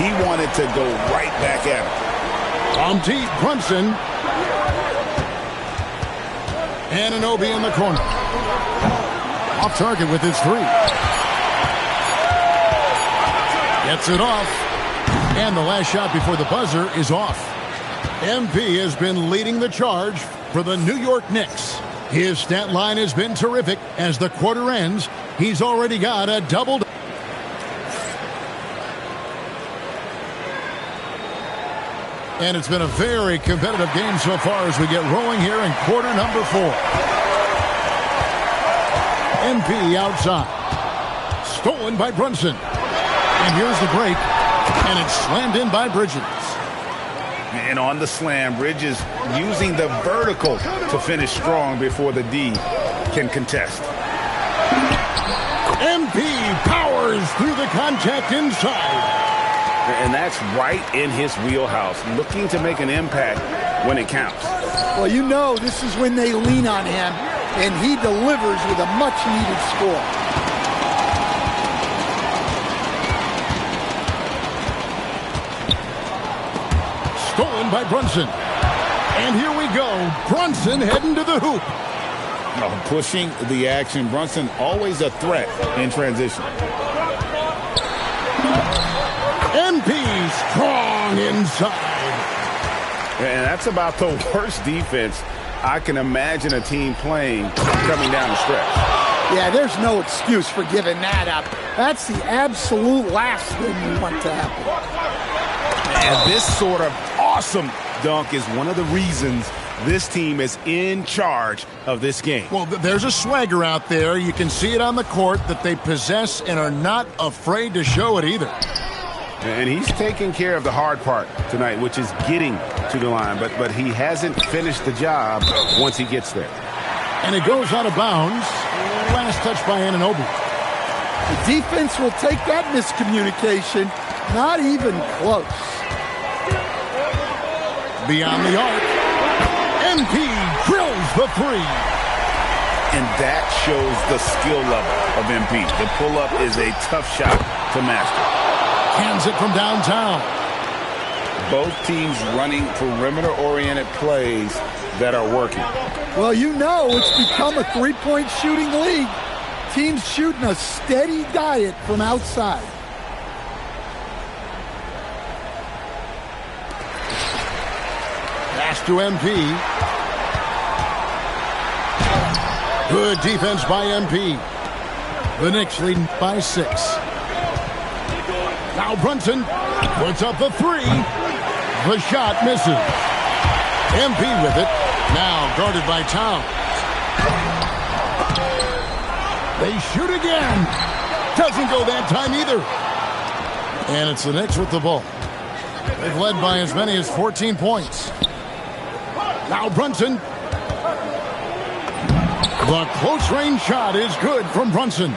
He wanted to go right back at him. From deep, Brunson. Anunoby in the corner. Off target with his 3. Gets it off. And the last shot before the buzzer is off. MP has been leading the charge for the New York Knicks. His stat line has been terrific. As the quarter ends, he's already got a double. And it's been a very competitive game so far as we get rolling here in quarter number 4. MP outside. Stolen by Brunson. And here's the break. And it's slammed in by Bridges. And on the slam, Bridges using the vertical to finish strong before the D can contest. MP powers through the contact inside. And that's right in his wheelhouse, looking to make an impact when it counts. Well, you know this is when they lean on him, and he delivers with a much-needed score. Stolen by Brunson. And here we go. Brunson heading to the hoop. Pushing the action. Brunson always a threat in transition. MP strong inside. And that's about the worst defense I can imagine a team playing coming down the stretch. Yeah, there's no excuse for giving that up. That's the absolute last thing you want to happen. And this sort of awesome dunk is one of the reasons this team is in charge of this game. Well, there's a swagger out there. You can see it on the court that they possess and are not afraid to show it either. And he's taking care of the hard part tonight, which is getting to the line. But he hasn't finished the job once he gets there. And it goes out of bounds. Last touch by Anunoby. The defense will take that miscommunication. Not even close. Beyond the arc. MP drills the three. And that shows the skill level of MP. The pull-up is a tough shot to master. Hands it from downtown. Both teams running perimeter-oriented plays that are working. Well, you know it's become a three-point shooting league. Teams shooting a steady diet from outside. Pass to MP. Good defense by MP. The Knicks leading by 6. Now Brunson puts up the three. The shot misses. MP with it. Now guarded by Towns. They shoot again. Doesn't go that time either. And it's the Knicks with the ball. They've led by as many as 14 points. Now Brunson. The close-range shot is good from Brunson.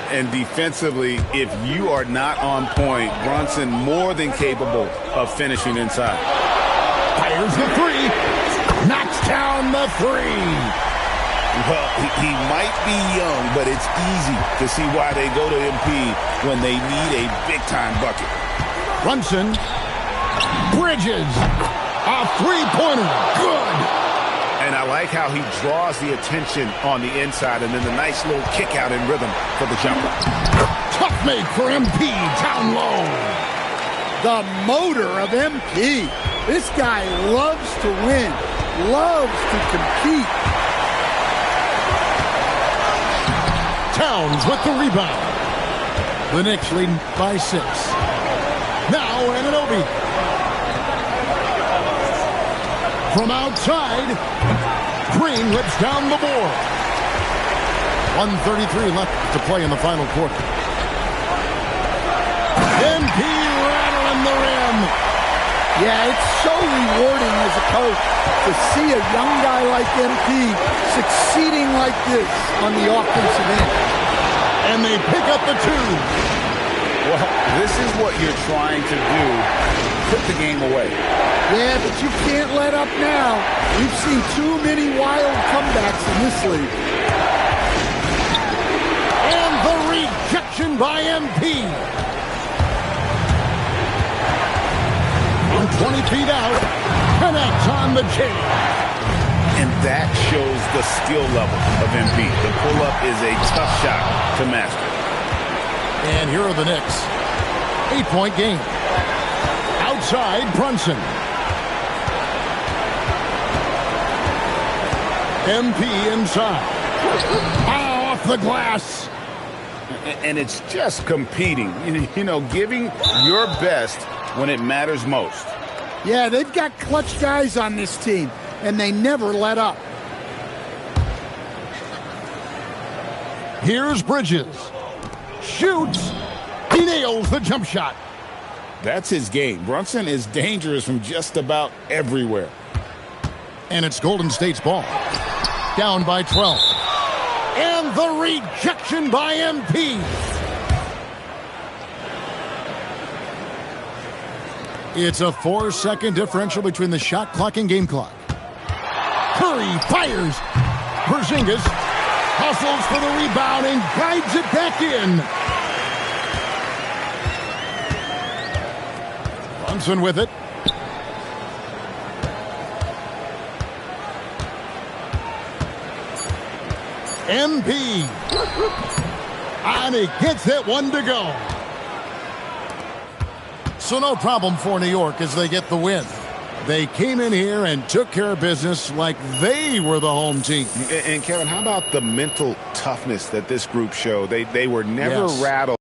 And defensively, if you are not on point, Brunson more than capable of finishing inside. Fires the three. Knocks down the three. Well, he might be young, but it's easy to see why they go to MP when they need a big-time bucket. Brunson. Bridges. A three-pointer. Good. And I like how he draws the attention on the inside and then the nice little kick out in rhythm for the jumper. Tough make for MP down low. The motor of MP. This guy loves to win, loves to compete. Towns with the rebound. The Knicks leading by 6. Now Anunoby. From outside, Green whips down the board. 1:33 left to play in the final quarter. MP rattling the rim. Yeah, it's so rewarding as a coach to see a young guy like MP succeeding like this on the offensive end. And they pick up the 2. Well, this is what you're trying to do. Put the game away. Yeah, but you can't let up now. We've seen too many wild comebacks in this league. And the rejection by MP. From 20 feet out, connects on the chain. And that shows the skill level of MP. The pull-up is a tough shot to master. And here are the Knicks. 8-point game. Outside, Brunson. MP inside. Off the glass. And it's just competing. You know, giving your best when it matters most. Yeah, they've got clutch guys on this team, and they never let up. Here's Bridges. Shoots. He nails the jump shot. That's his game. Brunson is dangerous from just about everywhere. And it's Golden State's ball. Down by 12. And the rejection by MP. It's a 4-second differential between the shot clock and game clock. Curry fires. Porzingis hustles for the rebound and guides it back in. Brunson with it. MP. And he gets it, 1 to go. So no problem for New York as they get the win. They came in here and took care of business like they were the home team. And Kevin, how about the mental toughness that this group showed? They were never rattled.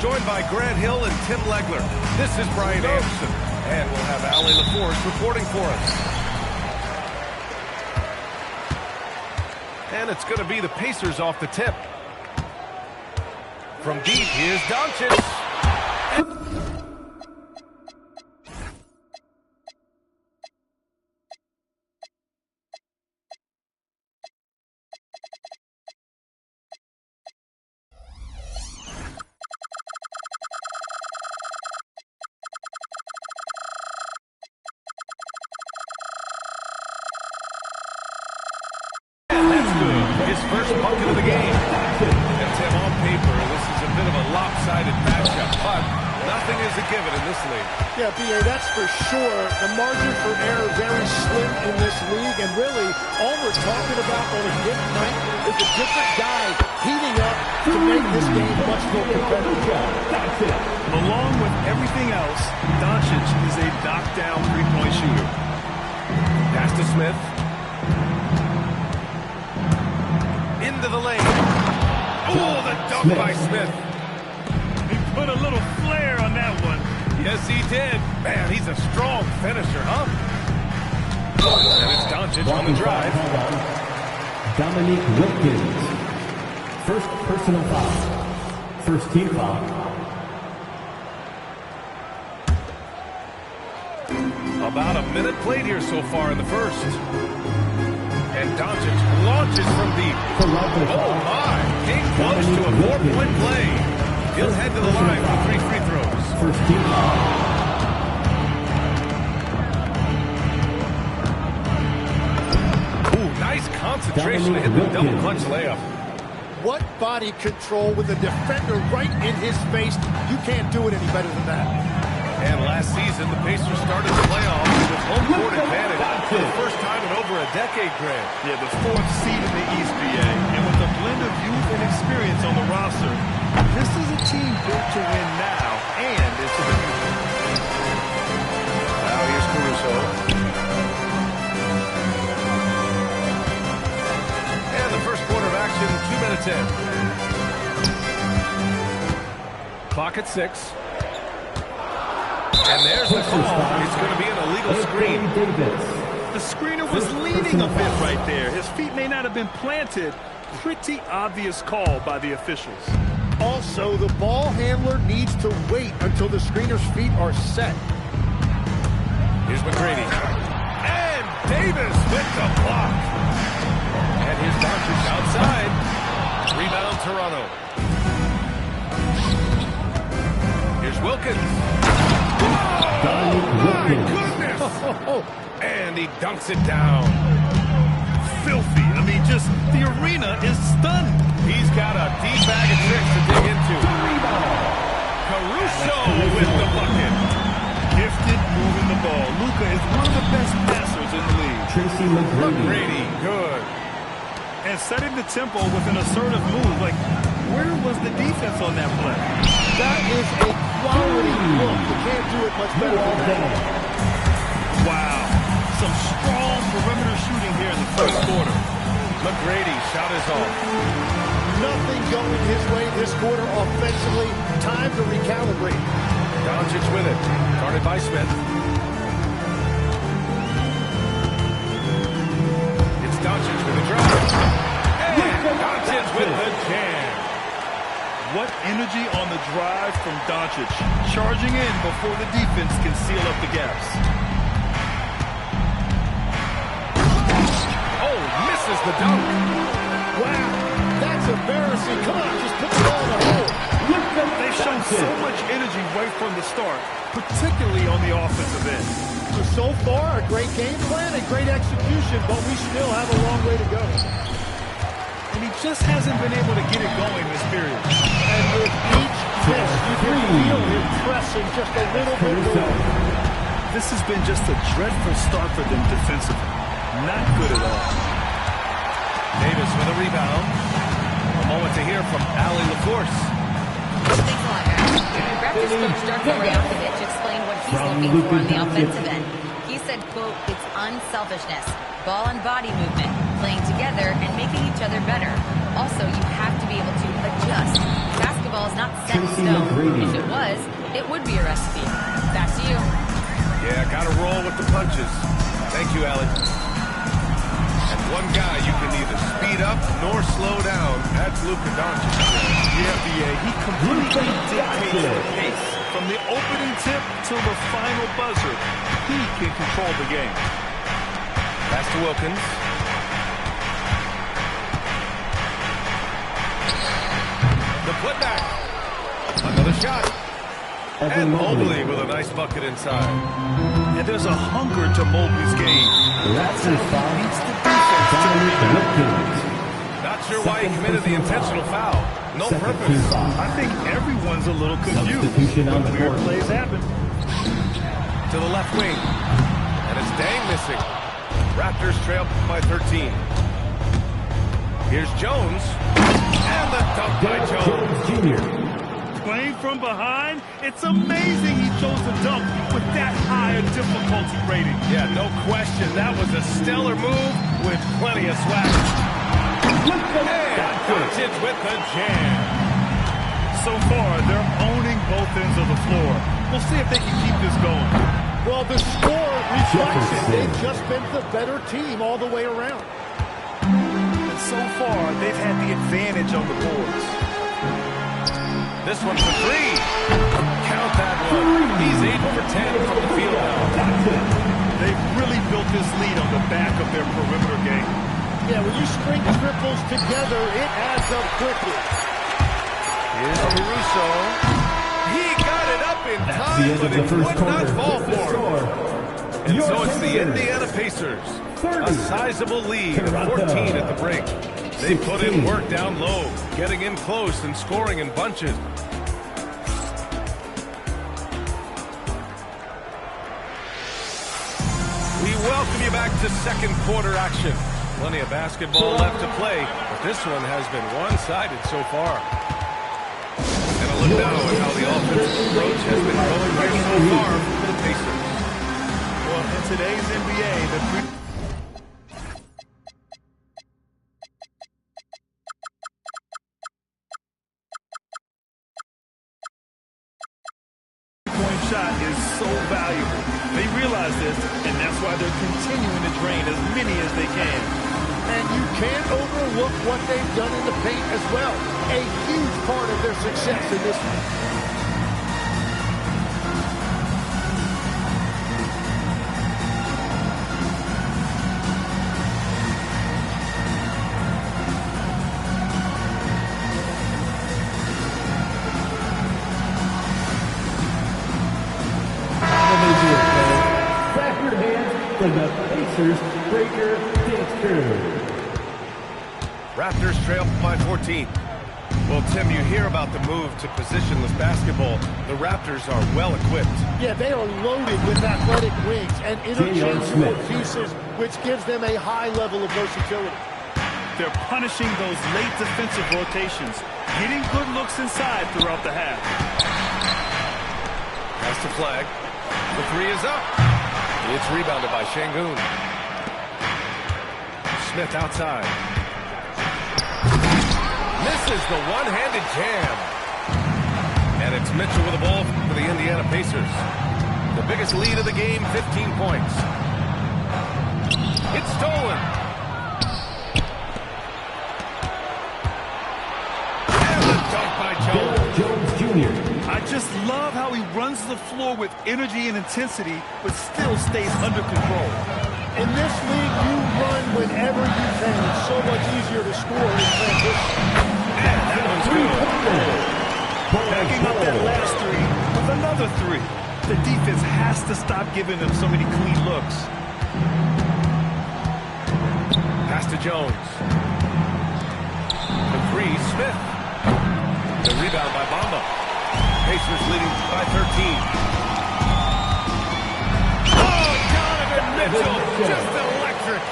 joined by Grant Hill and Tim Legler. This is Brian Anderson, and we'll have Allie LaForce reporting for us. And it's going to be the Pacers off the tip. From deep, here's Doncic. His first bucket of the game. And Tim, on paper, this is a bit of a lopsided matchup, but nothing is a given in this league. Yeah, B.A., that's for sure. The margin for error very slim in this league, and really, all we're talking about on a given night is a different guy heating up to make this game much more competitive. Along with everything else, Doncic is a knockdown three-point shooter. Pass to Smith. Into the lane. Oh, the dunk by Smith. He put a little flair on that one. Yes, he did. Man, he's a strong finisher, huh? And it's Doncic on the drive. Dominique Wilkins. First personal foul. First team foul. About a minute played here so far in the first. And Doncic launches from deep. Oh, my. Came close to a 4-point play. He'll head to the line for 3 free throws. First team foul. Ooh, nice concentration to hit the double clutch layup. What body control with a defender right in his face. You can't do it any better than that. And last season, the Pacers started the playoffs with home court advantage for the first time in over a decade, Grant. Yeah, the 4th seed in the East, BA. And with a blend of youth and experience on the roster, this is a team built to win now and into the future. Now here's Caruso. And the first quarter of action, 2 minutes in. Clock at 6. And there's the call. It's going to be an illegal screen. The screener was leaning a bit right there. His feet may not have been planted. Pretty obvious call by the officials. Also, the ball handler needs to wait until the screener's feet are set. Here's McGrady. And Davis with the block. And here's Doncic outside. Rebound Toronto. Here's Wilkins. My goodness! And he dunks it down. Filthy. I mean, just the arena is stunned. He's got a deep bag of tricks to dig into. Caruso with the bucket. Gifted moving the ball. Luka is one of the best passers in the league. Tracy McGrady, good. And setting the tempo with an assertive move. Like, where was the defense on that play? That is a quality look. You can't do it much better than that. Wow. Some strong perimeter shooting here in the first quarter. McGrady shot is off. Nothing going his way this quarter offensively. Time to recalibrate. Doncic with it. Guarded by Smith. It's Doncic with a drive. And Doncic with the jam. What energy on the drive from Doncic. Charging in before the defense can seal up the gaps. Oh, misses the dunk. Wow, that's embarrassing. Come on, just put the ball in the hole. They showed so much energy right from the start, particularly on the offensive end. So far, a great game plan and great execution, but we still have a long way to go. And he just hasn't been able to get it going this period. And with each miss, you can feel him pressing just a little bit more. This has been just a dreadful start for them defensively. Not good at all. Davis with a rebound. A moment to hear from Allie LaForce. Thanks a lot, guys. Raptors coach Darko Rajakovic explained what he's looking for on the offensive end. He said, quote, it's unselfishness, ball and body movement, playing together and making each other better. Also, you have to be able to adjust. Basketball is not set in No, if it was, it would be a recipe. Back to you. Yeah, gotta roll with the punches. Thank you, Alec. And one guy you can neither speed up nor slow down. That's Luka Doncic. Yeah, B.A. He completely dictates the pace. From the opening tip till the final buzzer, he can control the game. Pass to Wilkins. The putback. Another shot. And Mobley with a nice bucket inside. And there's a hunger to Mobley's game. That's his foul. Needs the defense to Not sure why he committed the intentional foul. No purpose. I think everyone's a little confused when weird plays happen. To the left wing. And it's Dang missing. Raptors trail by 13. Here's Jones. And the dunk by Jones. Jr. Playing from behind, it's amazing he chose to dunk with that high a difficulty rating. Yeah, no question. That was a stellar move with plenty of swag. And Doncic with the jam. So far, they're owning both ends of the floor. We'll see if they can keep this going. Well, the score reflects it. They've just been the better team all the way around. And so far, they've had the advantage on the boards. This one's a three. Count that one. He's 8 for 10 from the field now. They've really built this lead on the back of their perimeter game. Yeah, when you string triples together, it adds up quickly. Here's Caruso. He got it up in time, but it would not fall for him. And so it's the Indiana Pacers. A sizable lead of 14 at the break. They put in work down low, getting in close and scoring in bunches. We welcome you back to second quarter action. Plenty of basketball left to play, but this one has been one-sided so far. And a look now at how the offensive approach has been going here so far for the Pacers. Well, in today's NBA, the three-point shot is so valuable. They realize this, and that's why they're continuing to drain as many as they can. And you can't overlook what they've done in the paint as well. A huge part of their success in this one. The Pacers breaker Raptors trail by 14. Well, Tim, you hear about the move to positionless basketball. The Raptors are well equipped. Yeah, they are loaded with athletic wings and interchangeable pieces, which gives them a high level of versatility. They're punishing those late defensive rotations, getting good looks inside throughout the half. Pass to Flag. The three is up. It's rebounded by Şengün. Smith outside. Misses the one-handed jam. And it's Mitchell with the ball for the Indiana Pacers. The biggest lead of the game, 15 points. It's stolen. And the dunk by Jones Jr. I just love how he runs the floor with energy and intensity, but still stays under control. In this league, you run whenever you can. It's so much easier to score in transition. And that one's good. Backing up that last three with another three. The defense has to stop giving them so many clean looks. Pass to Jones. The three, Smith. The rebound by Bamba. Pacers leading by 13. Oh, Donovan Mitchell, just electric.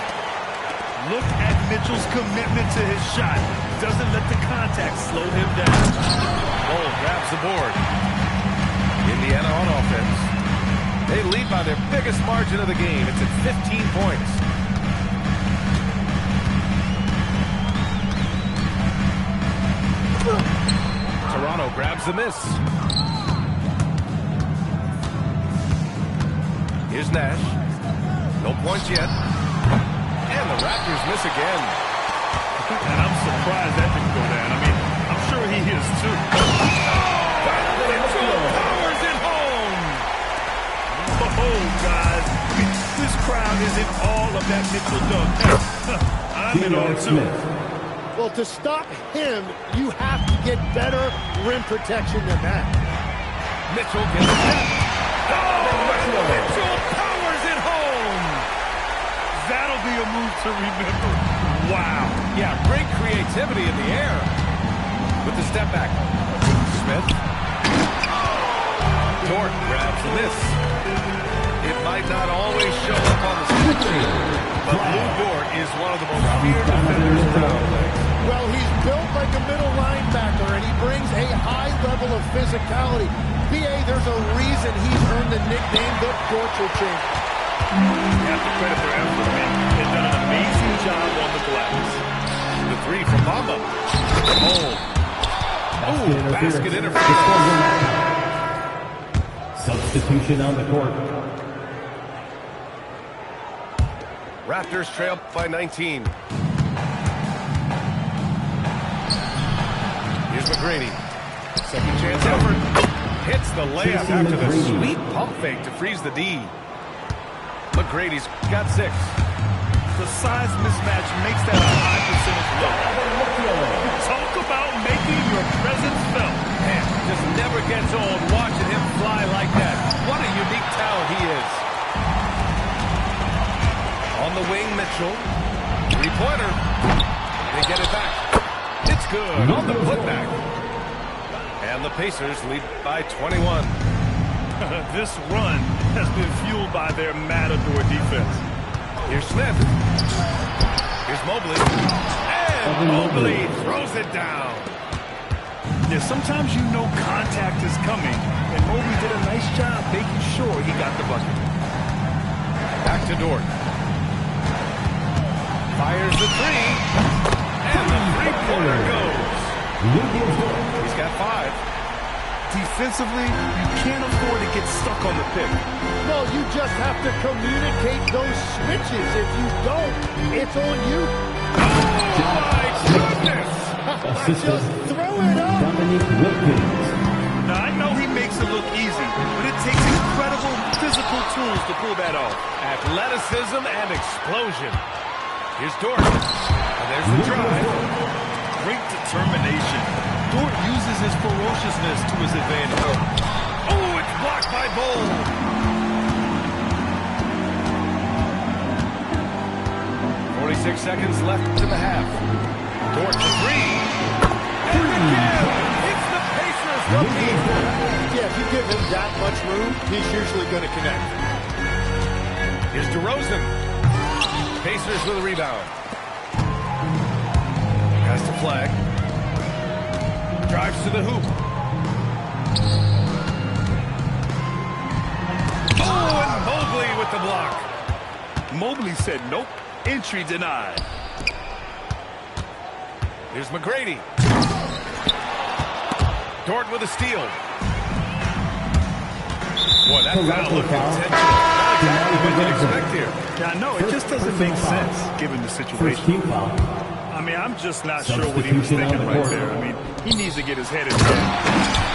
Look at Mitchell's commitment to his shot. Doesn't let the contact slow him down. Ball grabs the board. Indiana on offense. They lead by their biggest margin of the game. It's at 15 points. Toronto Toronto grabs the miss. Here's Nash. No points yet. And the Raptors miss again. And I'm surprised that didn't go down. I mean, I'm sure he is too. Mitchell powers it home. Oh, guys. I mean, this crowd isn't all of that Mitchell dunk. I'm in on too. Well, to stop him, you have to get better rim protection than that. Mitchell gets it. Mitchell powers it home. That'll be a move to remember. Wow. Yeah, great creativity in the air. With the step back. Smith. Dort grabs the miss. It might not always show up on the stat sheet, but Lou Dort is one of the most feared defenders around. Well, he's built like a middle linebacker, and he brings a high level of physicality. B.A., there's a reason he's earned the nickname the Torture Chamber. You have to credit their effort, man. They've done an amazing job on the glass. The three from Bamba. Oh, basket interference. Substitution on the court. Raptors trail by 19. Here's McGrady. Second chance effort. Hits the layup after the sweet pump fake to freeze the D. McGrady's got 6. The size mismatch makes that a high percentage look. Talk about making your presence felt. Man, just never gets old watching him fly like that. What a unique talent he is. On the wing, Mitchell. Three-pointer. They get it back. It's good on the putback. And the Pacers lead by 21. This run has been fueled by their matador defense. Here's Smith. Here's Mobley. And Mobley throws it down. Yeah, sometimes you know contact is coming, and Mobley did a nice job making sure he got the bucket. Back to Dort. Fires the three. And the three-pointer goes. He's got 5. Defensively, you can't afford to get stuck on the pick. No, you just have to communicate those switches. If you don't, it's on you. Oh, my goodness! Just throw it up. Now, I know he makes it look easy, but it takes incredible physical tools to pull that off. Athleticism and explosion. Here's Dort. And there's the drive. Great determination. Dort uses his ferociousness to his advantage. Oh, it's blocked by Bol. .46 seconds left in the half. Dort for 3. And again, it's the Pacers rookie. Yeah, if you give him that much room, he's usually going to connect. Here's DeRozan. Pacers with a rebound. Has to flag. Drives to the hoop. Oh, and Mobley with the block. Mobley said nope. Entry denied. Here's McGrady. Dort with a steal. Boy, that foul looked intentional. Not exactly what you'd expect here. Yeah, I know. It just doesn't make sense given the situation. I mean, I'm just not sure what he was thinking right there. I mean, he needs to get his head in check.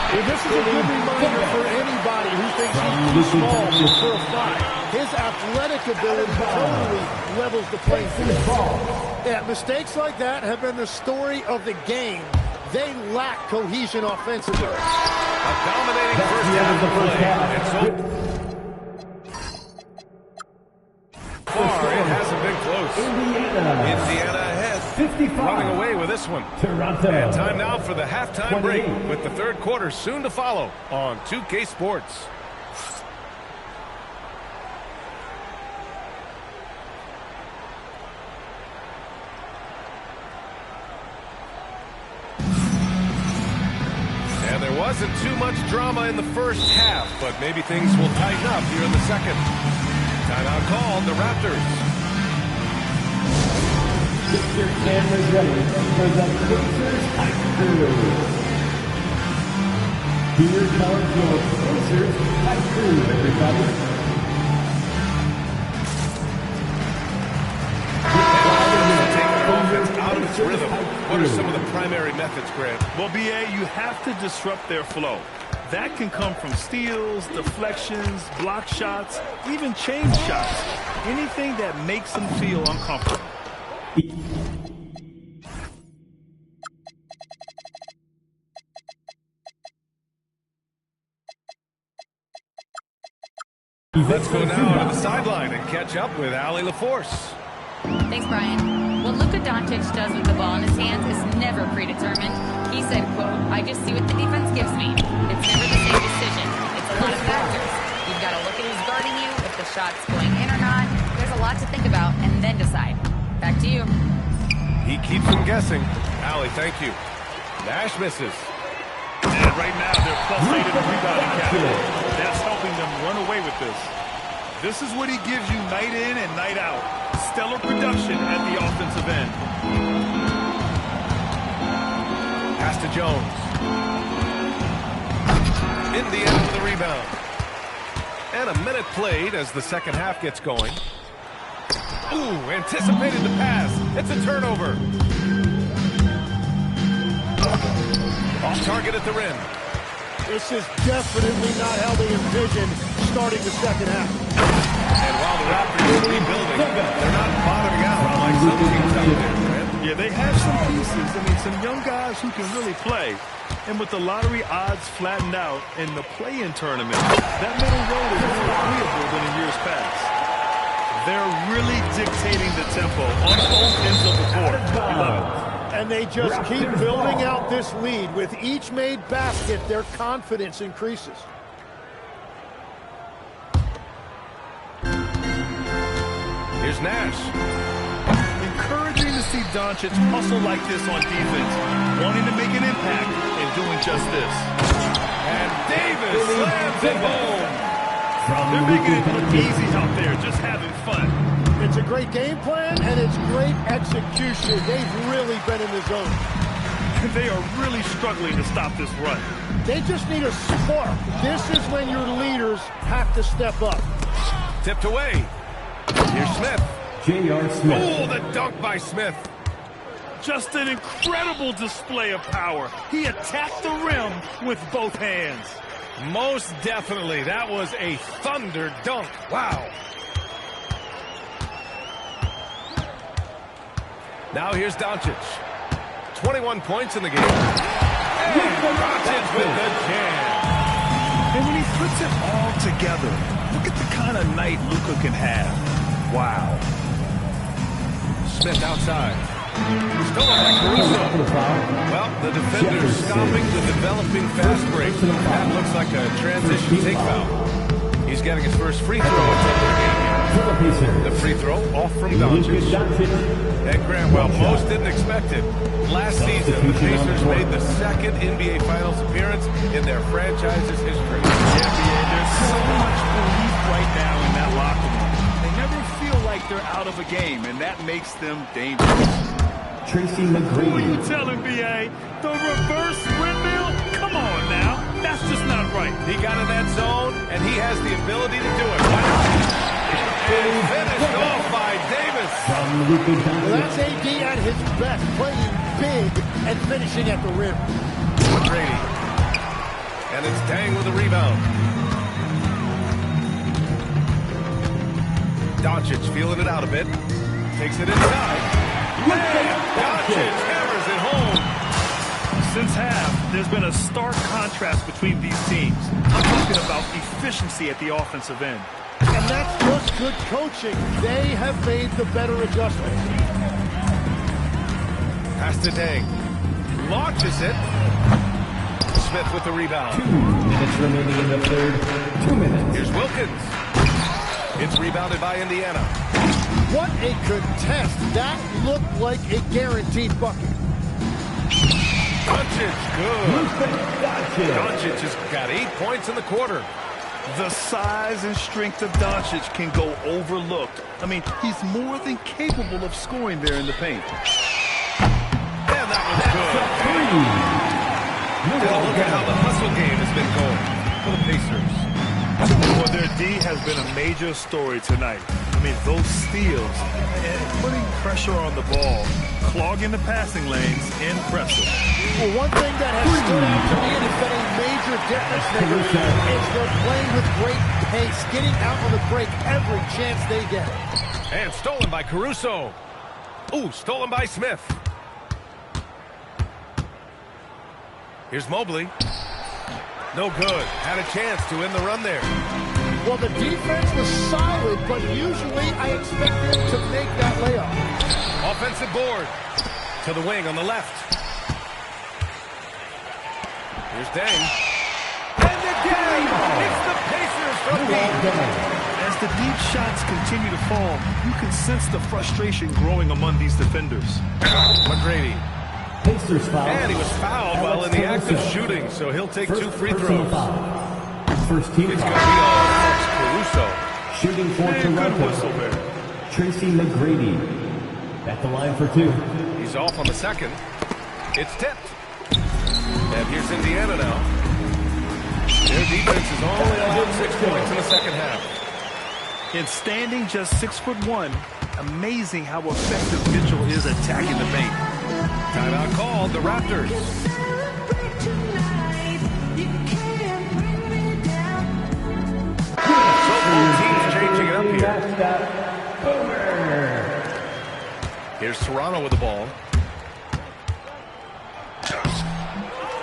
Well, this is a good reminder for anybody who thinks he's too small for a 5. His athletic ability totally levels the playing field. Yeah, mistakes like that have been the story of the game. They lack cohesion offensively. A dominating first half of play. And so far, it hasn't been close. Indiana ahead. 55. Running away with this one. Toronto. And time now for the halftime break with the third quarter soon to follow on 2K Sports. And there wasn't too much drama in the first half, but maybe things will tighten up here in the second. Timeout called the Raptors. Get your cameras ready for the Pacers High Crew. Junior college girls Pacers high school, everybody. Out of its rhythm. What are some of the primary methods, Grant? Well, BA, you have to disrupt their flow. That can come from steals, deflections, block shots, even change shots. Anything that makes them feel uncomfortable. Let's go now to the sideline and catch up with Allie LaForce. Thanks, Brian. What Luka Doncic does with the ball in his hands is never predetermined. He said, quote, "I just see what the defense gives me. It's never the same decision. It's a lot of factors. You've got to look at who's guarding you, if the shot's going in or not. There's a lot to think about, and then decide." Back to you. He keeps them guessing. Allie, thank you. Nash misses. And right now, they're +8 in the rebounding category. That's helping them run away with this. This is what he gives you night in and night out. Stellar production at the offensive end. Pass to Jones. Indiana with the rebound. And a minute played as the second half gets going. Ooh, anticipated the pass. It's a turnover. Off target at the rim. This is definitely not how they envisioned starting the second half. And while the Raptors are rebuilding, they're not bottoming out like some teams out there. Yeah, they have some pieces. I mean, some young guys who can really play. And with the lottery odds flattened out in the play-in tournament, that middle road is more agreeable than in years past. They're really dictating the tempo on both ends of the court. We love it. And they just keep building out this lead. With each made basket, their confidence increases. Here's Nash. Encouraging to see Doncic hustle like this on defense, wanting to make an impact and doing just this. And Davis slams it home. They're making it look easy out there, just having fun. It's a great game plan, and it's great execution. They've really been in the zone. They are really struggling to stop this run. They just need a spark. This is when your leaders have to step up. Tipped away. Here's Smith. J.R. Smith. Oh, the dunk by Smith. Just an incredible display of power. He attacked the rim with both hands. Most definitely. That was a thunder dunk. Wow. Now here's Doncic. 21 points in the game. And Doncic with the jam. And when he puts it all together, look at the kind of night Luka can have. Wow. Smith outside. Stolen by Caruso. Well, the defender's stopping the developing fast break. That looks like a transition take foul. He's getting his first free throw attempt of the game here. The free throw off from Doncic. And Grant, well, most didn't expect it. Last season, the Pacers made the second NBA Finals appearance in their franchise's history. Yeah, there's so much belief right now in that locker room. They never feel like they're out of a game, and that makes them dangerous. Tracy McGrady. What are you telling, B.A.? The reverse windmill? Come on now. That's just not right. He got in that zone, and he has the ability to do it. And finished off by Davis. Well, that's AD at his best, playing big and finishing at the rim. McGrady. And it's Dang with a rebound. Doncic feeling it out a bit. Takes it inside. Doncic hammers it home. Since half, there's been a stark contrast between these teams. I'm talking about efficiency at the offensive end. And that's just good coaching. They have made the better adjustment. Pass to Dang. Launches it. Smith with the rebound. 2 minutes remaining in the third. 2 minutes. Here's Wilkins. It's rebounded by Indiana. What a contest. That looked like a guaranteed bucket. Doncic, good. Doncic has got 8 points in the quarter. The size and strength of Doncic can go overlooked. I mean, he's more than capable of scoring there in the paint. And that was good. Three. Look at how the hustle game has been going for the Pacers. Well, their D has been a major story tonight. I mean, those steals and putting pressure on the ball, clogging the passing lanes, impressive. Well, one thing that has stood out to me and has been a major difference maker is they're playing with great pace, getting out on the break every chance they get. And stolen by Caruso. Ooh, stolen by Smith. Here's Mobley. No good. Had a chance to end the run there. Well, the defense was solid, but usually I expect them to make that layup. Offensive board. To the wing on the left. Here's Deng. And again, it's the Pacers from deep. As the deep shots continue to fall, you can sense the frustration growing among these defenders. McGrady. Pacers foul. And he was fouled while in the act of shooting, so he'll take 2 free throws. First team It's going to be all Alex Caruso. Shooting for Toronto. Tracy McGrady at the line for 2. He's off on the second. It's tipped. And here's Indiana now. Their defense has only allowed 6 points in the second half. And standing just 6'1", amazing how effective Mitchell is attacking the paint. Timeout called, the Raptors. So both teams changing it up here. Here's Toronto with the ball.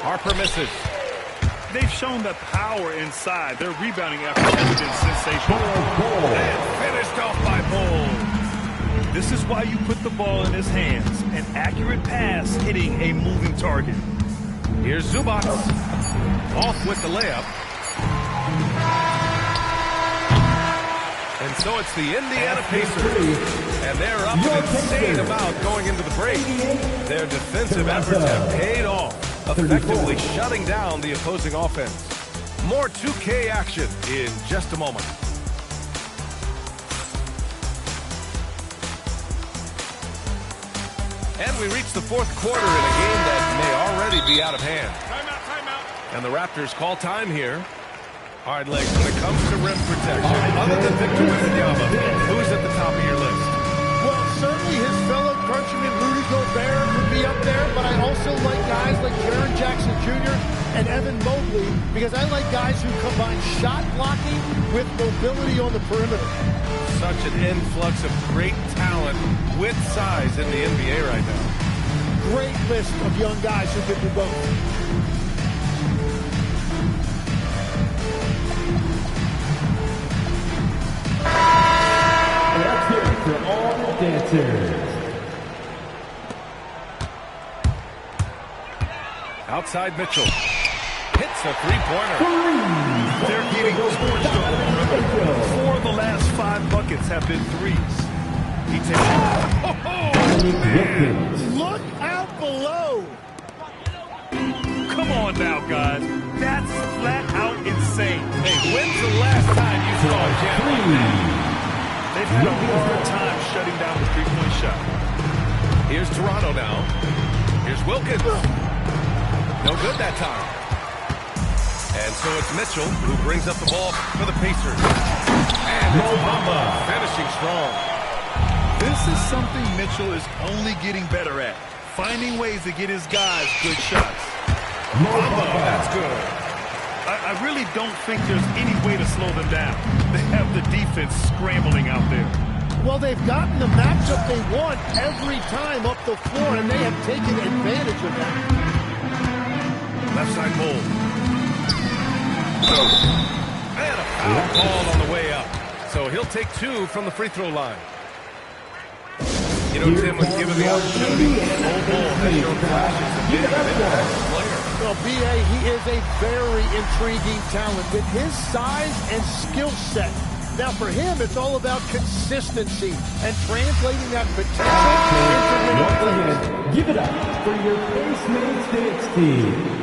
Harper misses. They've shown that power inside. Their rebounding effort has been sensational. And finished off by Bull. This is why you put the ball in his hands. An accurate pass hitting a moving target. Here's Zubac. Off with the layup. And so it's the Indiana Pacers. And they're up an insane amount going into the break. Their defensive efforts have paid off, effectively shutting down the opposing offense. More 2K action in just a moment. And we reach the fourth quarter in a game that may already be out of hand. And the Raptors call time here. All right, Legs, when it comes to rim protection, other than Victor Wembanyama, who's at the top of your list? Well, certainly his fellow countryman Rudy Gobert would be up there, but I also like guys like Jaren Jackson Jr. and Evan Mobley because I like guys who combine shot blocking with mobility on the perimeter. Such an influx of great talent with size in the NBA right now. Great list of young guys who can do both. Let's hear it for all the dancers. Outside Mitchell. Hits a three-pointer. They're getting torched on the perimeter. 4 of the last 5 buckets have been threes. He takes it. Look out below. Come on now, guys. That's flat out insane. Hey, when's the last time you saw a jam like that? They've had a hard time shutting down the three-point shot. Here's Toronto now. Here's Wilkins. No good that time. And so it's Mitchell who brings up the ball for the Pacers. And it's Bamba finishing strong. This is something Mitchell is only getting better at. Finding ways to get his guys good shots. Bamba, that's good. I really don't think there's any way to slow them down. They have the defense scrambling out there. Well, they've gotten the matchup they want every time up the floor, and they have taken advantage of that. Left side Bull. And a foul call on the way up. So he'll take 2 from the free throw line. You know, Tim, when given the opportunity, Bull has shown flashes of being an impact player. Well, B.A., he is a very intriguing talent with his size and skill set. Now, for him, it's all about consistency and translating that potential into winning plays. Give it up for your Basement Sticks team.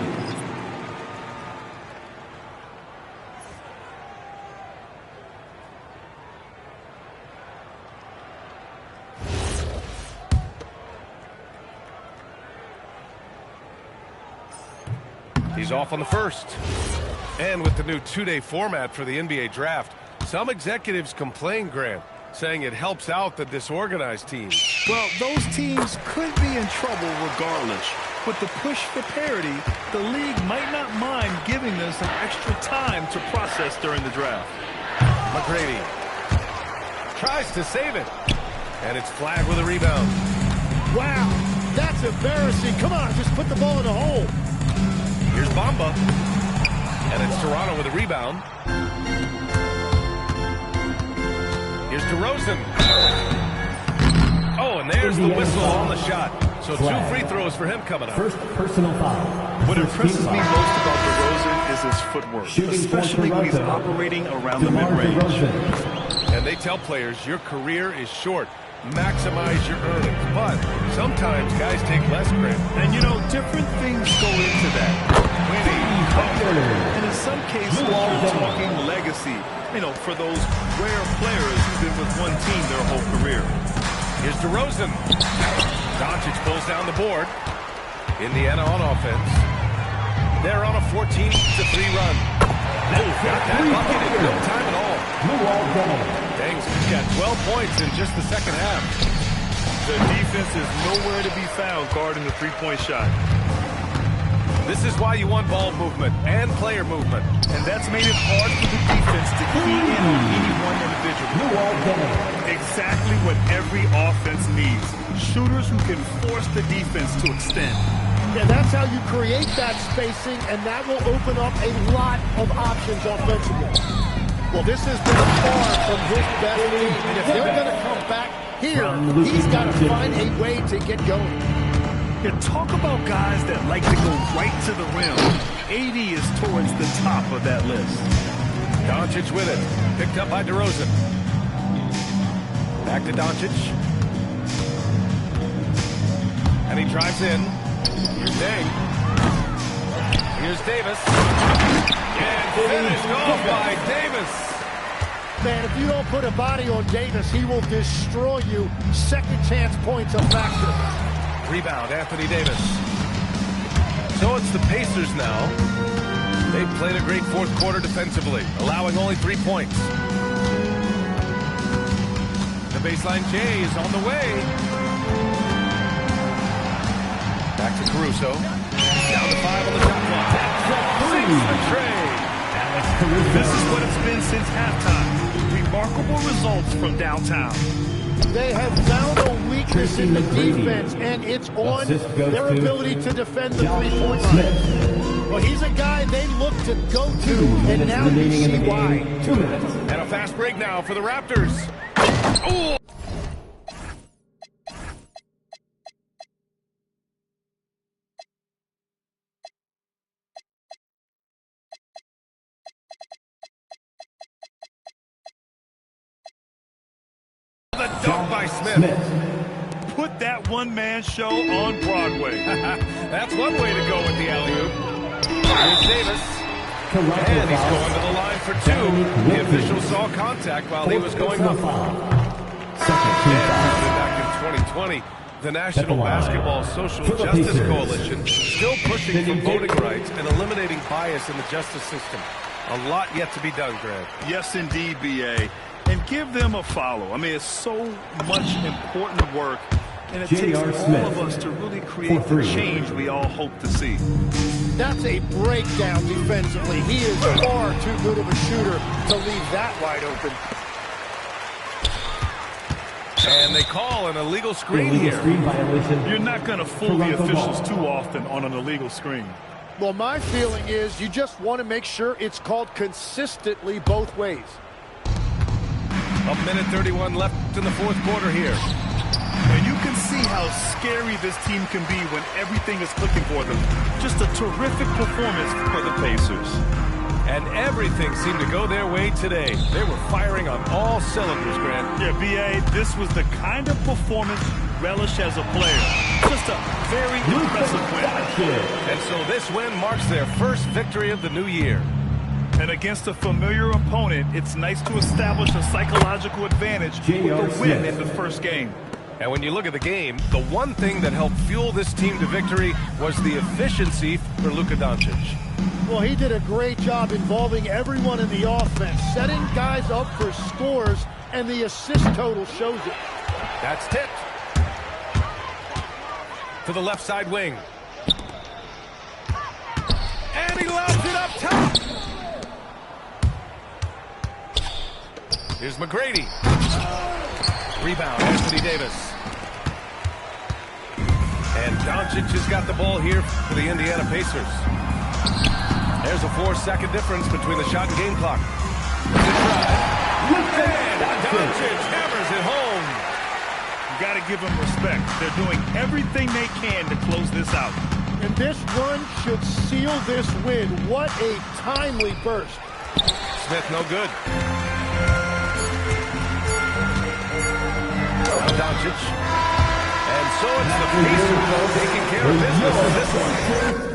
He's off on the first. And with the new two-day format for the NBA draft, some executives complain, Grant, saying it helps out the disorganized teams. Well, those teams could be in trouble regardless. With the push for parity, the league might not mind giving them some extra time to process during the draft. McGrady tries to save it. And it's flagged with a rebound. Wow, that's embarrassing. Come on, just put the ball in the hole. Here's Bamba. And it's Toronto with a rebound. Here's DeRozan. Oh, and there's the whistle on the shot. So 2 free throws for him coming up. First personal foul. What impresses me most about DeRozan is his footwork, especially when he's operating around the mid-range. And they tell players your career is short. Maximize your earnings. But sometimes guys take less credit. And, you know, different things go into that. Winning, and in some cases, you're talking legacy. You know, for those rare players who've been with one team their whole career. Here's DeRozan. Doncic pulls down the board. Indiana on offense. They're on a 14-3 run. Got that bucket in no time at all. Dang's got 12 points in just the second half. The defense is nowhere to be found guarding the three-point shot. This is why you want ball movement and player movement. And that's made it hard for the defense to key in on any one individual. Exactly what every offense needs. Shooters who can force the defense to extend. Yeah, that's how you create that spacing, and that will open up a lot of options offensively. Well, this has been far from his best lead, and if they're going to come back here, he's got to find a way to get going. Yeah, talk about guys that like to go right to the rim. 80 is towards the top of that list. Doncic with it. Picked up by DeRozan. Back to Doncic. And he drives in. Here's Dang. Here's Davis. And finished off by Davis. Man, if you don't put a body on Davis, he will destroy you. Second chance points a factor. Rebound, Anthony Davis. So it's the Pacers now. They played a great fourth quarter defensively, allowing only 3 points. The baseline J is on the way. Back to Caruso. Down to 5 on the shot clock. Sinks the trade. This is what it's been since halftime. Remarkable results from downtown. They have found a weakness in the defense, and it's on their ability to defend the three-point line. Well, he's a guy they look to go to, and now you see why. 2 minutes. And a fast break now for the Raptors. Oh! The dunk by Smith. Put that one-man show on Broadway. That's one way to go with the alley-oop. Here's Davis. And he's going to the line for 2. The official saw contact while he was going up. Back in 2020, the National Basketball Social Justice Coalition still pushing for voting rights and eliminating bias in the justice system. A lot yet to be done, Grant. Yes, indeed, B.A. And give them a follow. I mean, it's so much important work, and it takes all of us to really create the change we all hope to see. That's a breakdown defensively. He is far too good of a shooter to leave that wide open. And they call an illegal screen here. You're not going to fool the officials too often on an illegal screen. Well, my feeling is you just want to make sure it's called consistently both ways. A minute 31 left in the fourth quarter here. And you can see how scary this team can be when everything is clicking for them. Just a terrific performance for the Pacers. And everything seemed to go their way today. They were firing on all cylinders, Grant. Yeah, B.A., this was the kind of performance relish as a player. Just a very impressive win. And so this win marks their first victory of the new year. And against a familiar opponent, it's nice to establish a psychological advantage with a win in the first game. And when you look at the game, the one thing that helped fuel this team to victory was the efficiency for Luka Doncic. Well, he did a great job involving everyone in the offense, setting guys up for scores, and the assist total shows it. That's tipped. To the left side wing. And he lobs it up top. Here's McGrady. Rebound, Anthony Davis. And Doncic has got the ball here for the Indiana Pacers. There's a 4-second difference between the shot and game clock. And Doncic hammers it home. You got to give them respect. They're doing everything they can to close this out. And this run should seal this win. What a timely burst. Smith no good. Doncic. And so it's the Pacers taking care of business in this one.